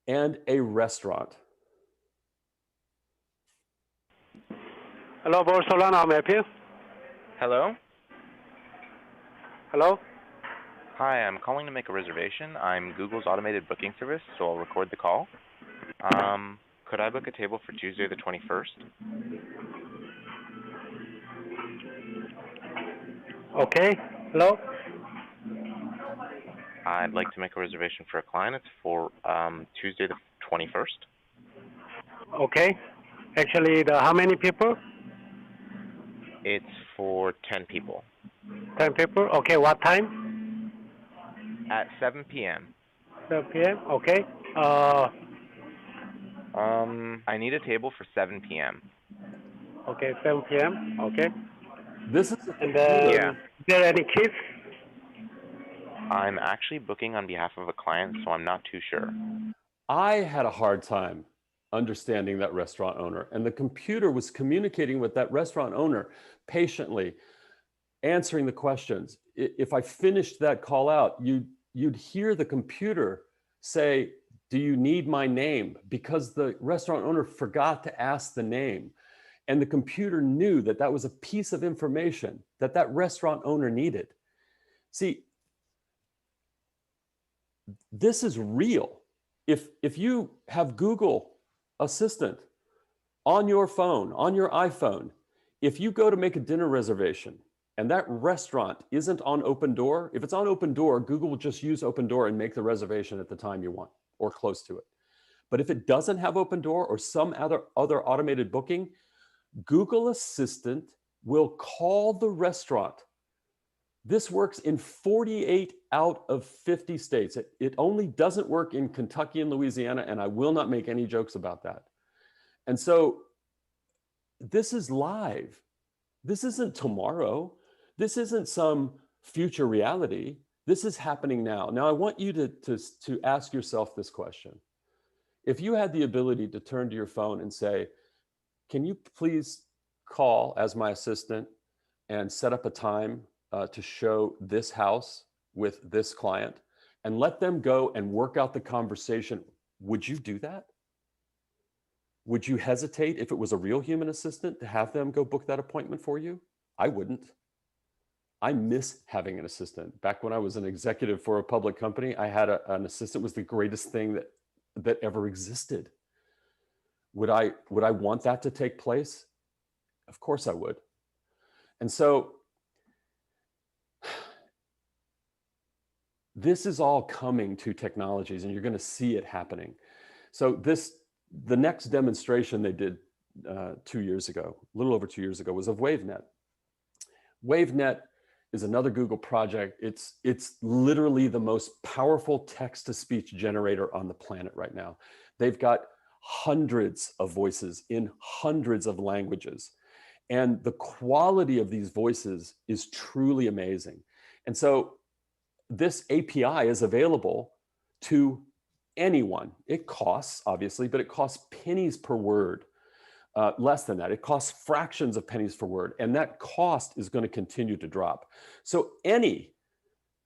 Speaker 13: and a restaurant.
Speaker 14: Hello, Barcelona, I'm help you.
Speaker 15: Hello?
Speaker 14: Hello?
Speaker 15: Hi, I'm calling to make a reservation. I'm Google's automated booking service, so I'll record the call. Could I book a table for Tuesday the 21st?
Speaker 14: Okay, hello?
Speaker 15: I'd like to make a reservation for a client. It's for Tuesday the 21st.
Speaker 14: Okay. Actually, how many people?
Speaker 15: It's for 10 people.
Speaker 14: 10 people? Okay, what time?
Speaker 15: At 7 p.m.
Speaker 14: 7 p.m., okay.
Speaker 15: I need a table for 7 p.m.
Speaker 14: Okay, 7 p.m., okay.
Speaker 13: This is
Speaker 14: and
Speaker 15: yeah.
Speaker 14: Is there any kids?
Speaker 15: I'm actually booking on behalf of a client, so I'm not too sure.
Speaker 13: I had a hard time understanding that restaurant owner, and the computer was communicating with that restaurant owner patiently, answering the questions. If I finished that call out, you'd hear the computer say, "Do you need my name?" Because the restaurant owner forgot to ask the name. And the computer knew that that was a piece of information that that restaurant owner needed. See, this is real. If you have Google Assistant on your phone, on your iPhone, if you go to make a dinner reservation and that restaurant isn't on Open Door, if it's on Open Door, Google will just use Open Door and make the reservation at the time you want or close to it. But if it doesn't have Open Door or some other automated booking, Google Assistant will call the restaurant. This works in 48 out of 50 states. It only doesn't work in Kentucky and Louisiana, and I will not make any jokes about that. And so this is live. This isn't tomorrow. This isn't some future reality. This is happening now. Now, I want you to ask yourself this question. If you had the ability to turn to your phone and say, "Can you please call as my assistant and set up a time to show this house with this client," and let them go and work out the conversation, would you do that? Would you hesitate if it was a real human assistant to have them go book that appointment for you? I wouldn't. I miss having an assistant. Back when I was an executive for a public company, I had an assistant. Was the greatest thing that ever existed. Would I want that to take place? Of course I would. And so This is all coming to technologies, and you're going to see it happening. So the next demonstration they did 2 years ago, a little over 2 years ago, was of WaveNet. WaveNet is another Google project. It's literally the most powerful text-to-speech generator on the planet right now. They've got hundreds of voices in hundreds of languages. And the quality of these voices is truly amazing. And so this API is available to anyone. It costs, obviously, but it costs pennies per word. Less than that. It costs fractions of pennies per word. And that cost is going to continue to drop. So any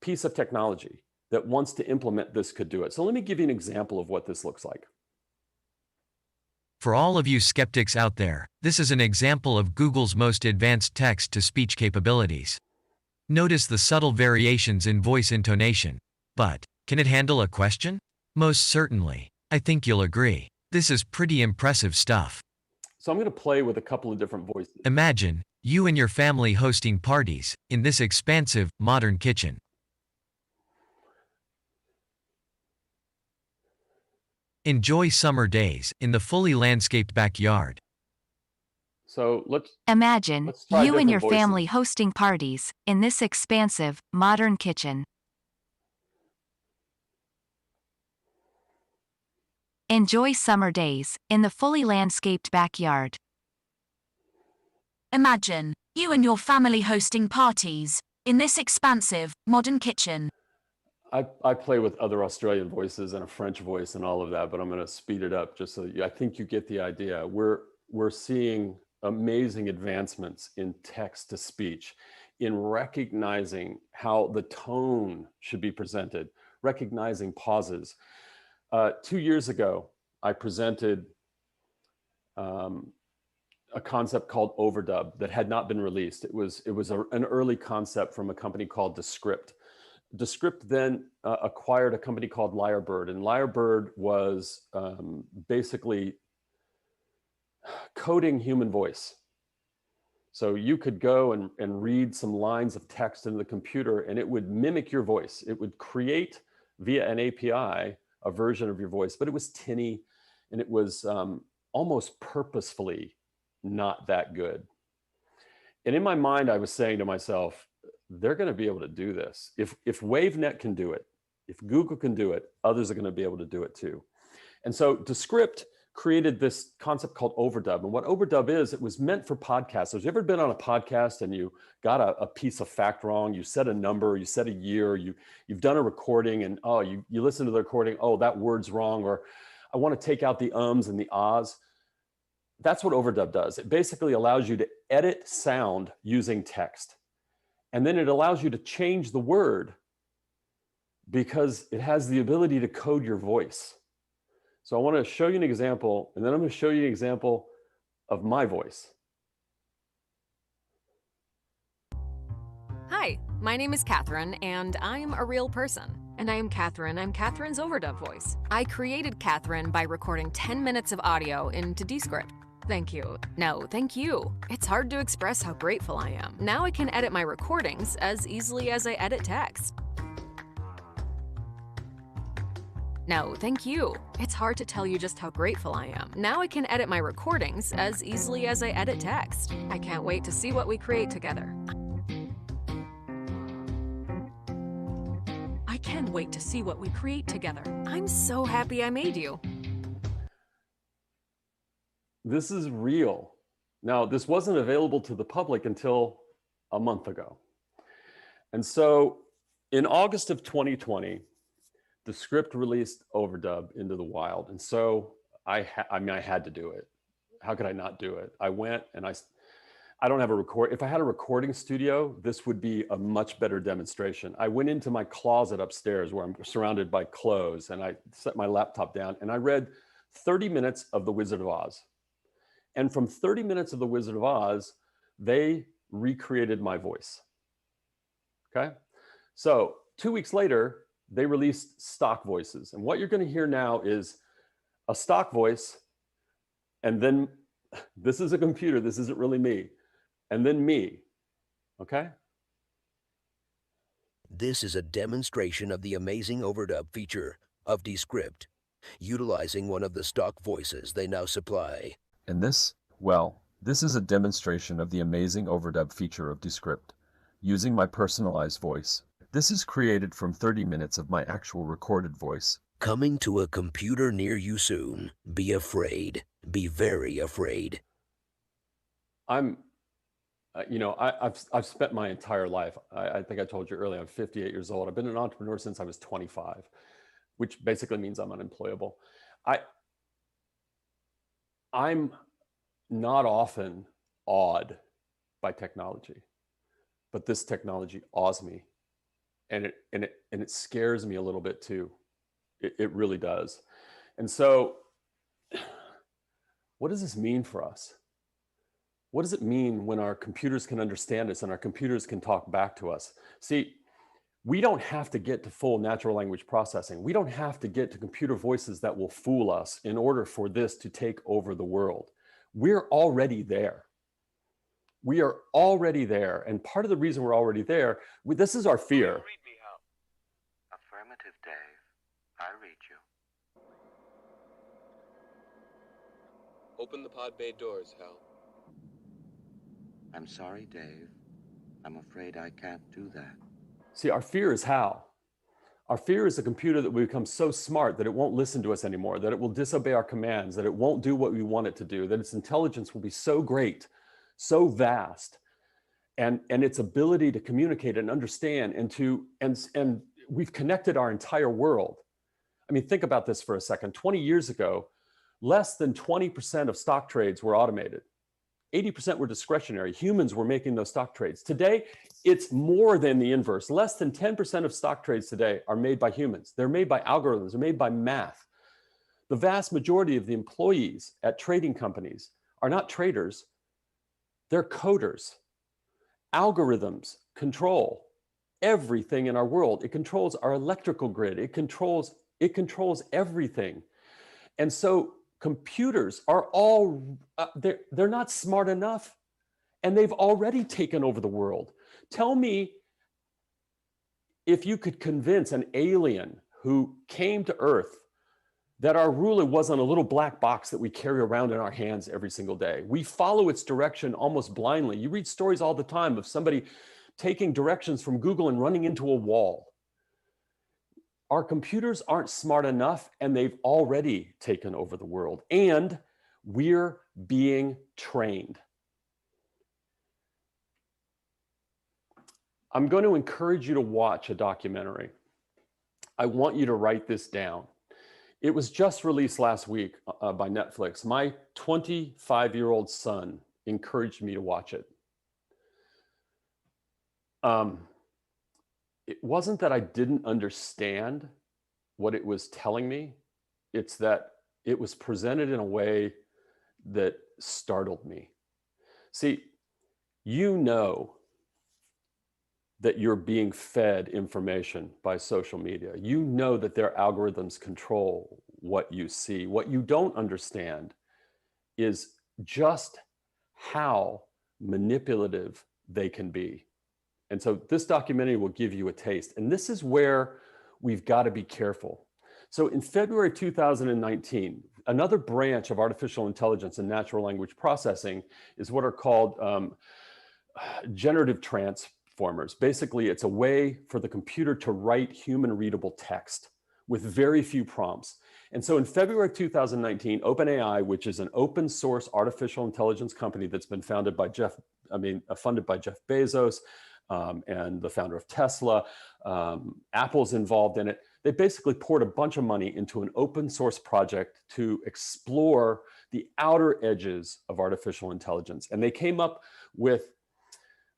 Speaker 13: piece of technology that wants to implement this could do it. So let me give you an example of what this looks like.
Speaker 16: For all of you skeptics out there, this is an example of Google's most advanced text-to-speech capabilities. Notice the subtle variations in voice intonation. But, can it handle a question? Most certainly. I think you'll agree. This is pretty impressive stuff.
Speaker 13: So I'm going to play with a couple of different voices.
Speaker 16: Imagine you and your family hosting parties in this expansive, modern kitchen. Enjoy summer days in the fully landscaped backyard.
Speaker 13: So let's
Speaker 17: imagine
Speaker 13: try
Speaker 17: you and
Speaker 13: different
Speaker 17: your
Speaker 13: voices.
Speaker 17: family hosting parties in this expansive, modern kitchen. Enjoy summer days in the fully landscaped backyard.
Speaker 18: Imagine you and your family hosting parties in this expansive, modern kitchen.
Speaker 13: I play with other Australian voices and a French voice and all of that, but I'm going to speed it up just so I think you get the idea. We're seeing amazing advancements in text to speech, in recognizing how the tone should be presented, recognizing pauses. 2 years ago, I presented a concept called overdub that had not been released. It was an early concept from a company called Descript. Descript then acquired a company called Lyrebird, and Lyrebird was basically coding human voice. So you could go and read some lines of text into the computer, and it would mimic your voice. It would create via an API a version of your voice, but it was tinny, and it was almost purposefully not that good. And in my mind, I was saying to myself, they're going to be able to do this. If WaveNet can do it, if Google can do it, others are going to be able to do it too. And so Descript created this concept called overdub. And what overdub is, it was meant for podcasters. You ever been on a podcast and you got a piece of fact wrong? You said a number, you said a year, you've done a recording, and you listen to the recording, that word's wrong, or I want to take out the ums and the ahs. That's what overdub does. It basically allows you to edit sound using text. And then it allows you to change the word because it has the ability to code your voice. So I want to show you an example, and then I'm going to show you an example of my voice.
Speaker 7: Hi, my name is Catherine, and I'm a real person. And I am Catherine. I'm Catherine's overdub voice. I created Catherine by recording 10 minutes of audio into Descript. Thank you. No, thank you. It's hard to express how grateful I am. Now I can edit my recordings as easily as I edit text. No, thank you. It's hard to tell you just how grateful I am. Now I can edit my recordings as easily as I edit text. I can't wait to see what we create together. I can't wait to see what we create together. I'm so happy I made you.
Speaker 13: This is real. Now, this wasn't available to the public until a month ago. And so in August of 2020, Descript released overdub into the wild. And so I had to do it. How could I not do it? I went and I don't have a record. If I had a recording studio, this would be a much better demonstration. I went into my closet upstairs where I'm surrounded by clothes, and I set my laptop down and I read 30 minutes of The Wizard of Oz. And from 30 minutes of The Wizard of Oz, they recreated my voice. Okay? So 2 weeks later, they released stock voices. And what you're going to hear now is a stock voice, and then this is a computer, this isn't really me, and then me. Okay?
Speaker 19: This is a demonstration of the amazing overdub feature of Descript, utilizing one of the stock voices they now supply.
Speaker 13: And this, well, this is a demonstration of the amazing overdub feature of Descript, using my personalized voice. This is created from 30 minutes of my actual recorded voice.
Speaker 19: Coming to a computer near you soon. Be afraid. Be very afraid.
Speaker 13: I've spent my entire life, I think I told you earlier, I'm 58 years old. I've been an entrepreneur since I was 25, which basically means I'm unemployable. I'm not often awed by technology, but this technology awes me, and it scares me a little bit too. It really does. And so, what does this mean for us? What does it mean when our computers can understand us and our computers can talk back to us? See, we don't have to get to full natural language processing. We don't have to get to computer voices that will fool us in order for this to take over the world. We're already there. We are already there. And part of the reason we're already there, this is our fear.
Speaker 20: Read me, Hal. Affirmative, Dave. I read you.
Speaker 21: Open the pod bay doors, Hal.
Speaker 20: I'm sorry, Dave. I'm afraid I can't do that.
Speaker 13: See, our fear is how? Our fear is a computer that will become so smart that it won't listen to us anymore, that it will disobey our commands, that it won't do what we want it to do, that its intelligence will be so great, so vast, and its ability to communicate and understand and we've connected our entire world. I mean, think about this for a second. 20 years ago, less than 20% of stock trades were automated. 80% were discretionary. Humans were making those stock trades. Today, it's more than the inverse. Less than 10% of stock trades today are made by humans. They're made by algorithms. They're made by math. The vast majority of the employees at trading companies are not traders. They're coders. Algorithms control everything in our world. It controls our electrical grid. It controls everything. And so computers are all, they're not smart enough, and they've already taken over the world. Tell me if you could convince an alien who came to Earth that our ruler wasn't a little black box that we carry around in our hands every single day. We follow its direction almost blindly. You read stories all the time of somebody taking directions from Google and running into a wall. Our computers aren't smart enough, and they've already taken over the world, and we're being trained. I'm going to encourage you to watch a documentary. I want you to write this down. It was just released last week by Netflix. My 25-year-old son encouraged me to watch it. It wasn't that I didn't understand what it was telling me. It's that it was presented in a way that startled me. See, you know that you're being fed information by social media. You know that their algorithms control what you see. What you don't understand is just how manipulative they can be. And so this documentary will give you a taste. And this is where we've got to be careful. So in February 2019, another branch of artificial intelligence and natural language processing is what are called generative transformers. Basically, it's a way for the computer to write human readable text with very few prompts. And so in February 2019, OpenAI, which is an open source artificial intelligence company that's been funded by Jeff Bezos, and the founder of Tesla, Apple's involved in it. They basically poured a bunch of money into an open source project to explore the outer edges of artificial intelligence. And they came up with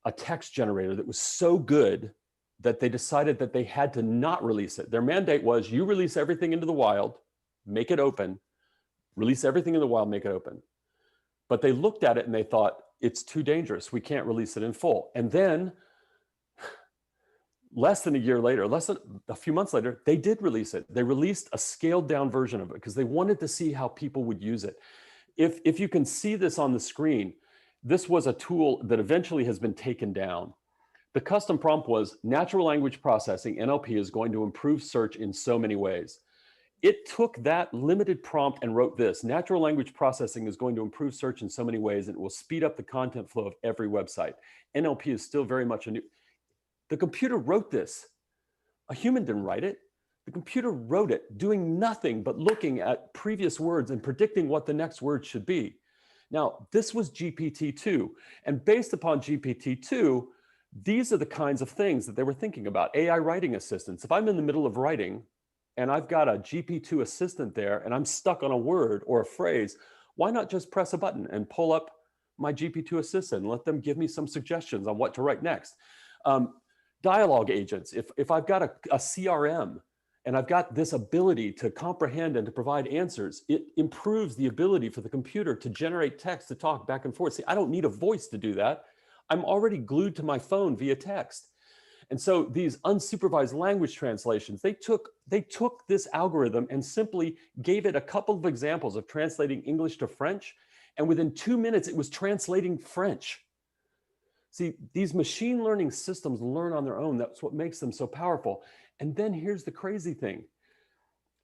Speaker 13: a text generator that was so good that they decided that they had to not release it. Their mandate was, you release everything into the wild, make it open, release everything in the wild, make it open. But they looked at it and they thought, it's too dangerous. We can't release it in full. And then less than a few months later, they did release it. They released a scaled down version of it because they wanted to see how people would use it. If you can see this on the screen, this was a tool that eventually has been taken down. The custom prompt was natural language processing, NLP, is going to improve search in so many ways. It took that limited prompt and wrote this: natural language processing is going to improve search in so many ways, and it will speed up the content flow of every website. NLP is still very much a new. The computer wrote this. A human didn't write it. The computer wrote it, doing nothing but looking at previous words and predicting what the next word should be. Now, this was GPT-2, and based upon GPT-2, these are the kinds of things that they were thinking about. AI writing assistants. If I'm in the middle of writing and I've got a GPT assistant there and I'm stuck on a word or a phrase, why not just press a button and pull up my GPT assistant and let them give me some suggestions on what to write next? Dialogue agents. If I've got a CRM and I've got this ability to comprehend and to provide answers, it improves the ability for the computer to generate text, to talk back and forth. See, I don't need a voice to do that. I'm already glued to my phone via text. And so these unsupervised language translations, they took this algorithm and simply gave it a couple of examples of translating English to French. And within 2 minutes, it was translating French. See, these machine learning systems learn on their own. That's what makes them so powerful. And then here's the crazy thing.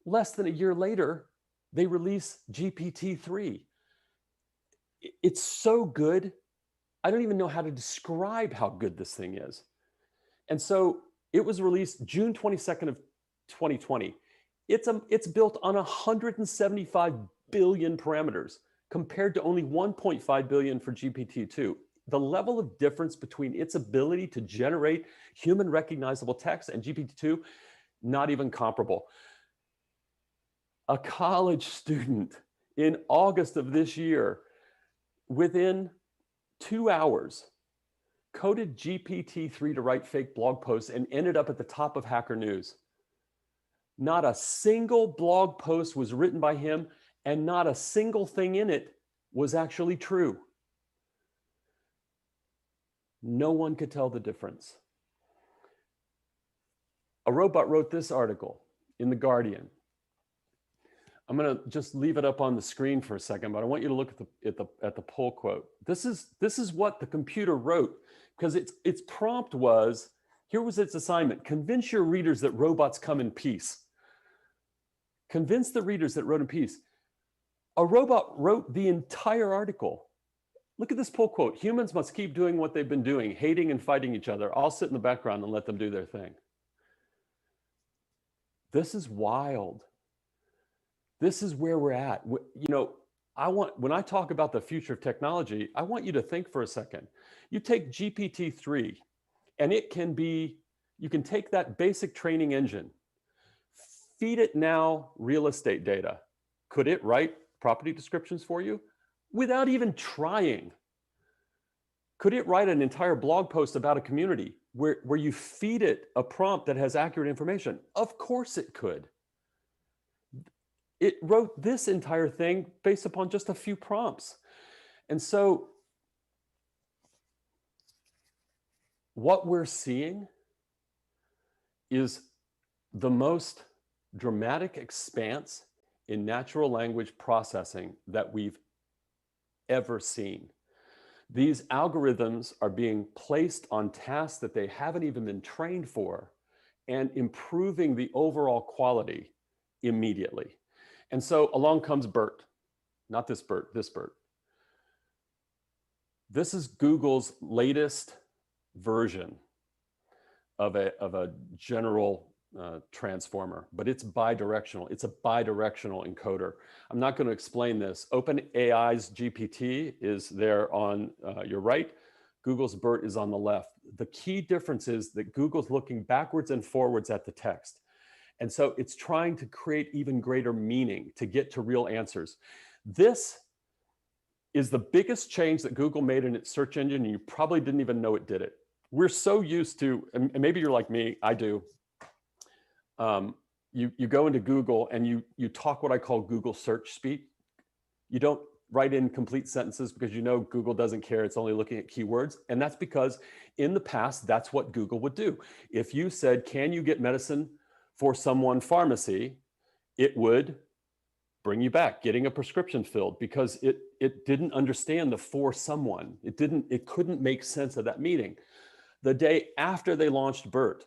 Speaker 13: Less than a year later, they release GPT-3. It's so good. I don't even know how to describe how good this thing is. And so it was released June 22nd of 2020. It's built on 175 billion parameters compared to only 1.5 billion for GPT-2. The level of difference between its ability to generate human recognizable text and GPT-2, not even comparable. A college student in August of this year, within 2 hours, coded GPT-3 to write fake blog posts and ended up at the top of Hacker News. Not a single blog post was written by him, and not a single thing in it was actually true. No one could tell the difference. A robot wrote this article in The Guardian. I'm going to just leave it up on the screen for a second, but I want you to look at the pull quote. This is what the computer wrote, because its prompt was, here was its assignment: convince your readers that robots come in peace. Convince the readers that wrote in peace. A robot wrote the entire article. Look at this pull quote: humans must keep doing what they've been doing, hating and fighting each other. I'll sit in the background and let them do their thing. This is wild. This is where we're at. You know, when I talk about the future of technology, I want you to think for a second. You take GPT-3, and it can be, you can take that basic training engine, feed it now real estate data. Could it write property descriptions for you without even trying? Could it write an entire blog post about a community where you feed it a prompt that has accurate information? Of course it could. It wrote this entire thing based upon just a few prompts. And so what we're seeing is the most dramatic expanse in natural language processing that we've ever seen. These algorithms are being placed on tasks that they haven't even been trained for and improving the overall quality immediately. And so along comes BERT, not this BERT, this BERT. This is Google's latest version of a general transformer, but it's bidirectional. It's a bidirectional encoder. I'm not going to explain this. OpenAI's GPT is there on your right. Google's BERT is on the left. The key difference is that Google's looking backwards and forwards at the text. And so it's trying to create even greater meaning to get to real answers. This is the biggest change that Google made in its search engine, and you probably didn't even know it did it. We're so used to, and maybe you're like me, I do. You go into Google and you talk what I call Google search speak. You don't write in complete sentences because you know Google doesn't care. It's only looking at keywords. And that's because in the past, that's what Google would do. If you said, can you get medicine for someone pharmacy, it would bring you back getting a prescription filled, because it didn't understand the for someone. It couldn't make sense of that meaning. The day after they launched BERT,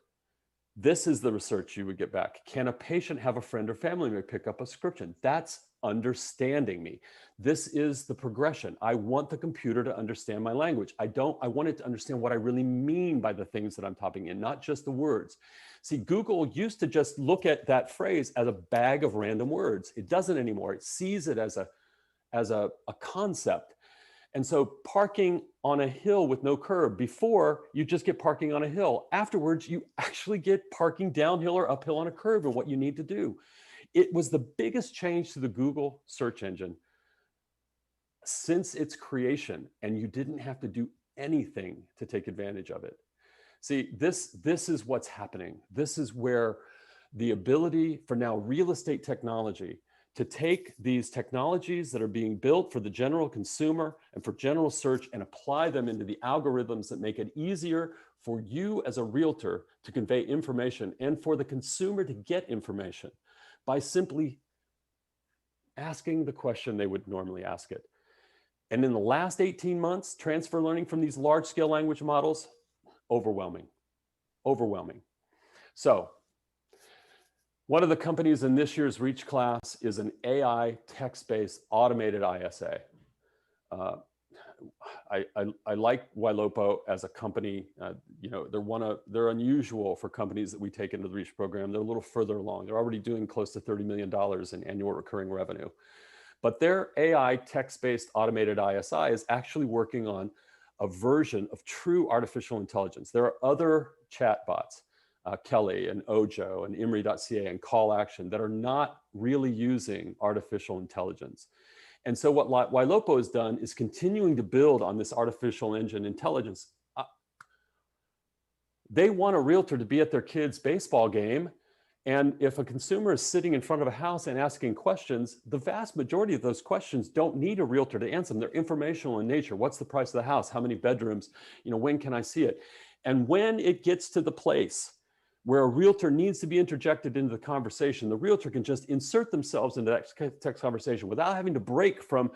Speaker 13: this is the research you would get back. Can a patient have a friend or family member pick up a prescription? That's understanding me. This is the progression. I want the computer to understand my language. I want it to understand what I really mean by the things that I'm typing in, not just the words. See, Google used to just look at that phrase as a bag of random words. It doesn't anymore. It sees it as a concept. And so parking on a hill with no curb, before you just get parking on a hill. Afterwards, you actually get parking downhill or uphill on a curb and what you need to do. It was the biggest change to the Google search engine since its creation, and you didn't have to do anything to take advantage of it. See, this is what's happening. This is where the ability for now real estate technology to take these technologies that are being built for the general consumer and for general search and apply them into the algorithms that make it easier for you as a realtor to convey information and for the consumer to get information by simply asking the question they would normally ask it. And in the last 18 months, transfer learning from these large-scale language models, overwhelming. So, one of the companies in this year's Reach class is an AI text-based automated ISA. I like Ylopo as a company. They're unusual for companies that we take into the Reach program. They're a little further along. They're already doing close to $30 million in annual recurring revenue. But their AI text-based automated ISI is actually working on a version of true artificial intelligence. There are other chatbots, Kelly and Ojo and Imri.ca and Call Action, that are not really using artificial intelligence. And so what Ylopo has done is continuing to build on this artificial engine intelligence. They want a realtor to be at their kid's baseball game. And if a consumer is sitting in front of a house and asking questions, the vast majority of those questions don't need a realtor to answer them. They're informational in nature. What's the price of the house? How many bedrooms? When can I see it? And when it gets to the place where a realtor needs to be interjected into the conversation, the realtor can just insert themselves into that text conversation without having to break from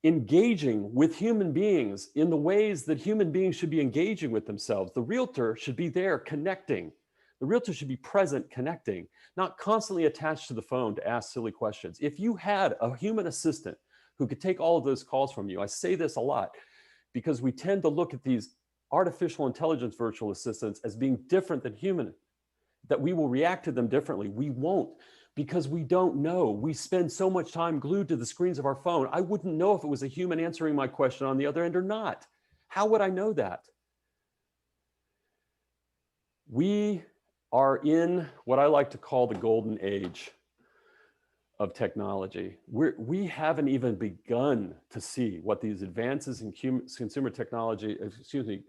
Speaker 13: engaging with human beings in the ways that human beings should be engaging with themselves. The realtor should be there connecting. The realtor should be present connecting, not constantly attached to the phone to ask silly questions. If you had a human assistant who could take all of those calls from you, I say this a lot because we tend to look at these artificial intelligence virtual assistants as being different than human, that we will react to them differently. We won't, because we don't know. We spend so much time glued to the screens of our phone. I wouldn't know if it was a human answering my question on the other end or not. How would I know that? We are in what I like to call the golden age of technology. We haven't even begun to see what these advances in consumer technology,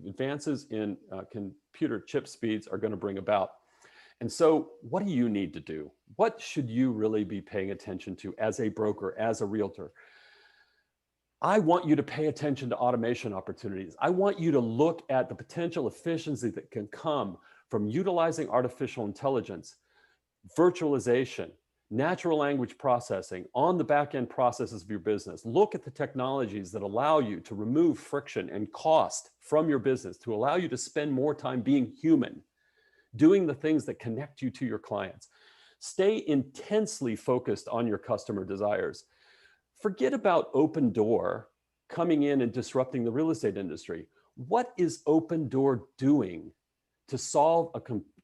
Speaker 13: advances in computer chip speeds are going to bring about. And so what do you need to do? What should you really be paying attention to as a broker, as a realtor? I want you to pay attention to automation opportunities. I want you to look at the potential efficiency that can come from utilizing artificial intelligence, virtualization, natural language processing on the back-end processes of your business. Look at the technologies that allow you to remove friction and cost from your business, to allow you to spend more time being human, doing the things that connect you to your clients. Stay intensely focused on your customer desires. Forget about Open Door coming in and disrupting the real estate industry. What is Open Door doing to solve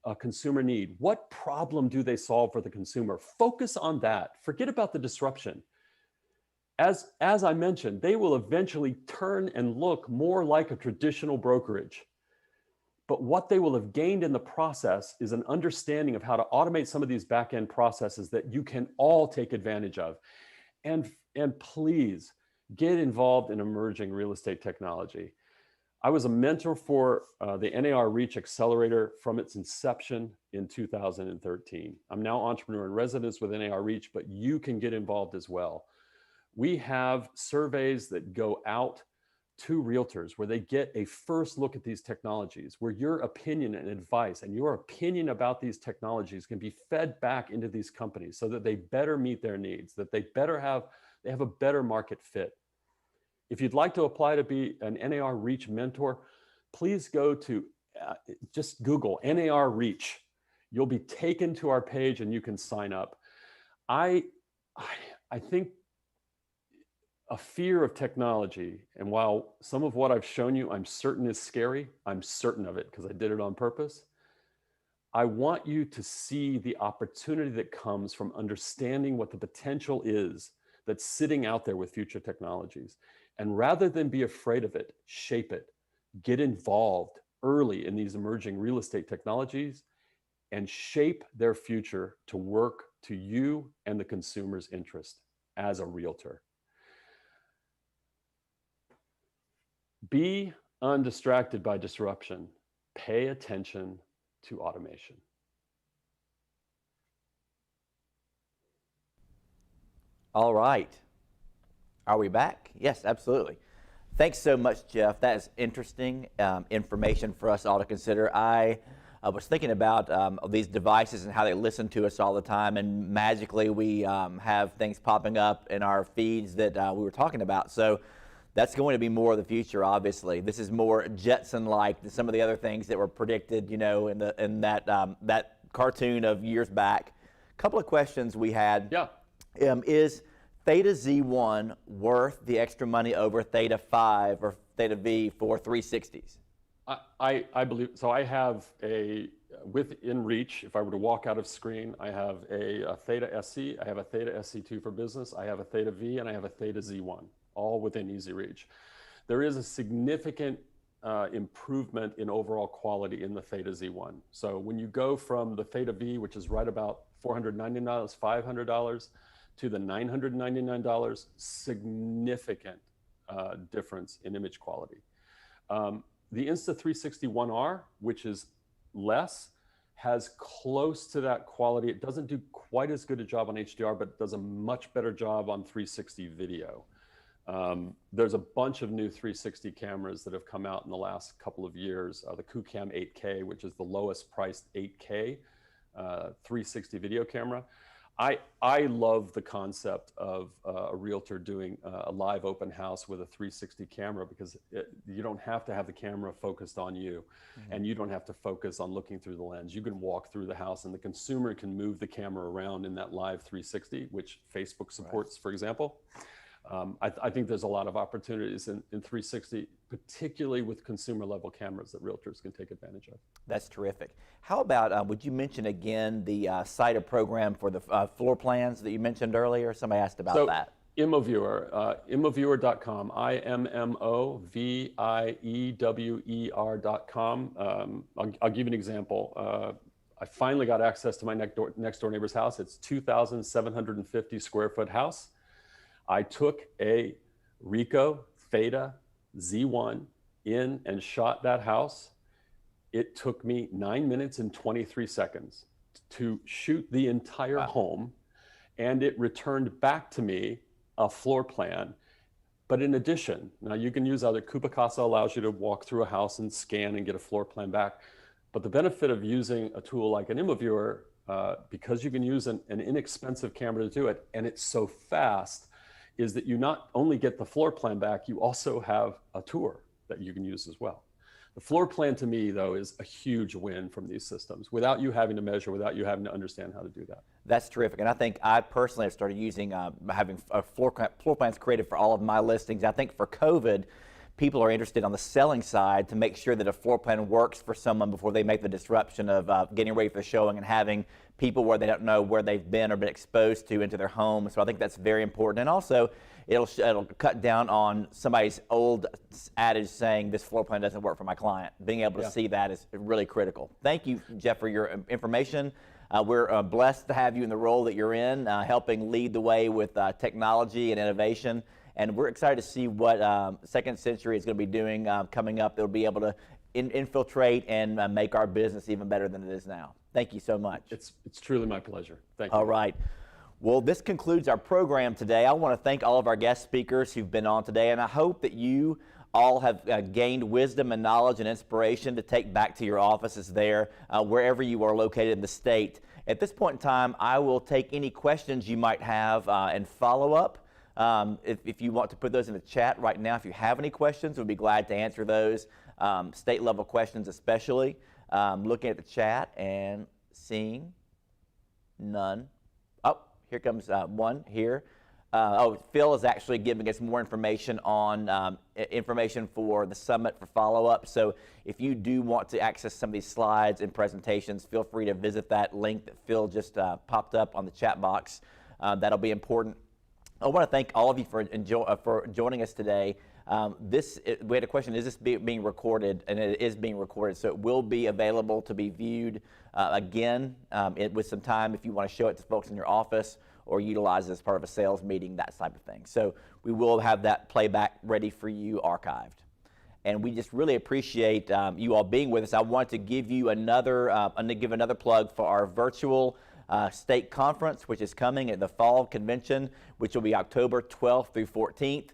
Speaker 13: a consumer need? What problem do they solve for the consumer? Focus on that. Forget about the disruption. As I mentioned, they will eventually turn and look more like a traditional brokerage. But what they will have gained in the process is an understanding of how to automate some of these back-end processes that you can all take advantage of. And please get involved in emerging real estate technology. I was a mentor for the NAR Reach Accelerator from its inception in 2013. I'm now entrepreneur in residence with NAR Reach, but you can get involved as well. We have surveys that go out to realtors where they get a first look at these technologies, where your opinion and advice and your opinion about these technologies can be fed back into these companies so that they better meet their needs, that they have a better market fit. If you'd like to apply to be an NAR Reach mentor, please go to just Google NAR Reach. You'll be taken to our page and you can sign up. I think a fear of technology, and while some of what I've shown you I'm certain is scary, I'm certain of it because I did it on purpose. I want you to see the opportunity that comes from understanding what the potential is that's sitting out there with future technologies. And rather than be afraid of it, shape it. Get involved early in these emerging real estate technologies and shape their future to work to you and the consumer's interest as a realtor. Be undistracted by disruption. Pay attention to automation.
Speaker 2: All right. Are we back? Yes, absolutely. Thanks so much, Jeff. That is interesting information for us all to consider. I was thinking about these devices and how they listen to us all the time, and magically we have things popping up in our feeds that we were talking about. So that's going to be more of the future, obviously. This is more Jetson-like than some of the other things that were predicted, you know, in that cartoon of years back. A couple of questions we had.
Speaker 13: Yeah.
Speaker 2: Is Theta Z1 worth the extra money over Theta 5 or Theta V for 360s?
Speaker 13: I believe so. I have a within reach. If I were to walk out of screen, I have a Theta SC, I have a Theta SC2 for business, I have a Theta V, and I have a Theta Z1, all within easy reach. There is a significant improvement in overall quality in the Theta Z1. So when you go from the Theta V, which is right about $499, $500, to the $999, significant difference in image quality. The Insta360 1R, which is less, has close to that quality. It doesn't do quite as good a job on HDR, but does a much better job on 360 video. There's a bunch of new 360 cameras that have come out in the last couple of years. The QCam 8K, which is the lowest priced 8K 360 video camera. I love the concept of a realtor doing a live open house with a 360 camera because you don't have to have the camera focused on you, and you don't have to focus on looking through the lens. You can walk through the house and the consumer can move the camera around in that live 360, which Facebook supports, for example. I think there's a lot of opportunities in 360, particularly with consumer level cameras that realtors can take advantage of.
Speaker 2: That's terrific. How about, would you mention again the site or program for the floor plans that you mentioned earlier? Somebody asked about that.
Speaker 13: ImmoViewer, ImmoViewer.com, IMMOVIEWER.com. I'll give you an example. I finally got access to my next door neighbor's house. It's 2,750 square foot house. I took a Ricoh Theta Z1 in and shot that house. It took me 9 minutes and 23 seconds to shoot the entire home, and it returned back to me a floor plan. But in addition, now you can use other, Coupa Casa allows you to walk through a house and scan and get a floor plan back. But the benefit of using a tool like an ImmoViewer, because you can use an inexpensive camera to do it, and it's so fast, is that you not only get the floor plan back, you also have a tour that you can use as well. The floor plan to me, though, is a huge win from these systems without you having to measure, without you having to understand how to do that.
Speaker 2: That's terrific. And I think I personally have started using, having floor plans created for all of my listings. I think for COVID, people are interested on the selling side to make sure that a floor plan works for someone before they make the disruption of getting ready for the showing and having people where they don't know where they've been or been exposed to into their home. So I think that's very important. And also, it'll cut down on somebody's old adage saying this floor plan doesn't work for my client. Being able to see that is really critical. Thank you, Jeff, for your information. We're blessed to have you in the role that you're in, helping lead the way with technology and innovation. And we're excited to see what Second Century is going to be doing coming up. They'll be able to infiltrate and make our business even better than it is now. Thank you so much.
Speaker 13: It's truly my pleasure. Thank you.
Speaker 2: All right. Well, this concludes our program today. I want to thank all of our guest speakers who've been on today, and I hope that you all have gained wisdom and knowledge and inspiration to take back to your offices there, wherever you are located in the state. At this point in time, I will take any questions you might have and follow up. If you want to put those in the chat right now, if you have any questions, we'd be glad to answer those, state level questions especially. Looking at the chat and seeing none. Oh, here comes one here. Phil is actually giving us more information on information for the summit for follow-up. So if you do want to access some of these slides and presentations, feel free to visit that link that Phil just popped up on the chat box. That'll be important. I want to thank all of you for joining us today. We had a question, is this being recorded? And it is being recorded, so it will be available to be viewed again with some time if you want to show it to folks in your office or utilize it as part of a sales meeting, that type of thing. So we will have that playback ready for you, archived. And we just really appreciate you all being with us. I want to give you another plug for our virtual state conference, which is coming at the fall convention, which will be October 12th through 14th.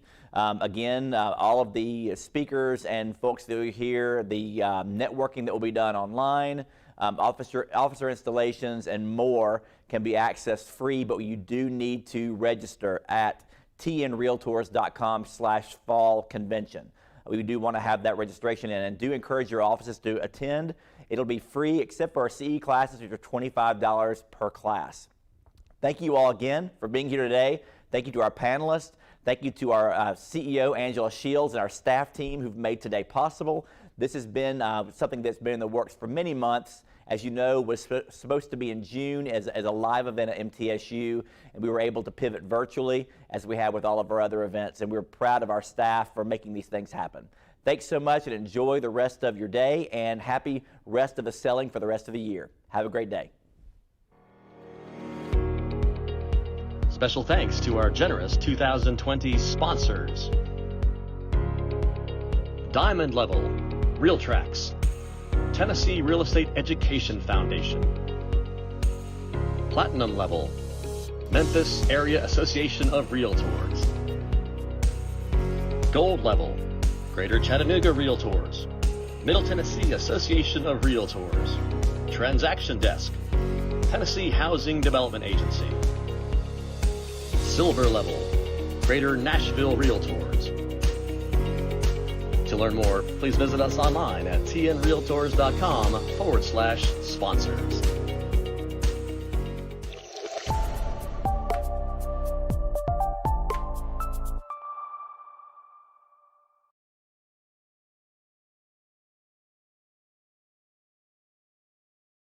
Speaker 2: Again, all of the speakers and folks that are here, the networking that will be done online, officer installations, and more can be accessed free, but you do need to register at tnrealtors.com/fall convention. We do want to have that registration in, and do encourage your offices to attend. It'll be free except for our CE classes, which are $25 per class. Thank you all again for being here today. Thank you to our panelists. Thank you to our CEO, Angela Shields, and our staff team who've made today possible. This has been something that's been in the works for many months. As you know, was supposed to be in June as a live event at MTSU, and we were able to pivot virtually as we have with all of our other events, and we're proud of our staff for making these things happen. Thanks so much, and enjoy the rest of your day, and happy rest of the selling for the rest of the year. Have a great day.
Speaker 1: Special thanks to our generous 2020 sponsors: Diamond Level, RealTracks, Tennessee Real Estate Education Foundation; Platinum Level, Memphis Area Association of Realtors; Gold Level, Greater Chattanooga Realtors; Middle Tennessee Association of Realtors; Transaction Desk, Tennessee Housing Development Agency; Silver Level, Greater Nashville Realtors. To learn more, please visit us online at tnrealtors.com/sponsors.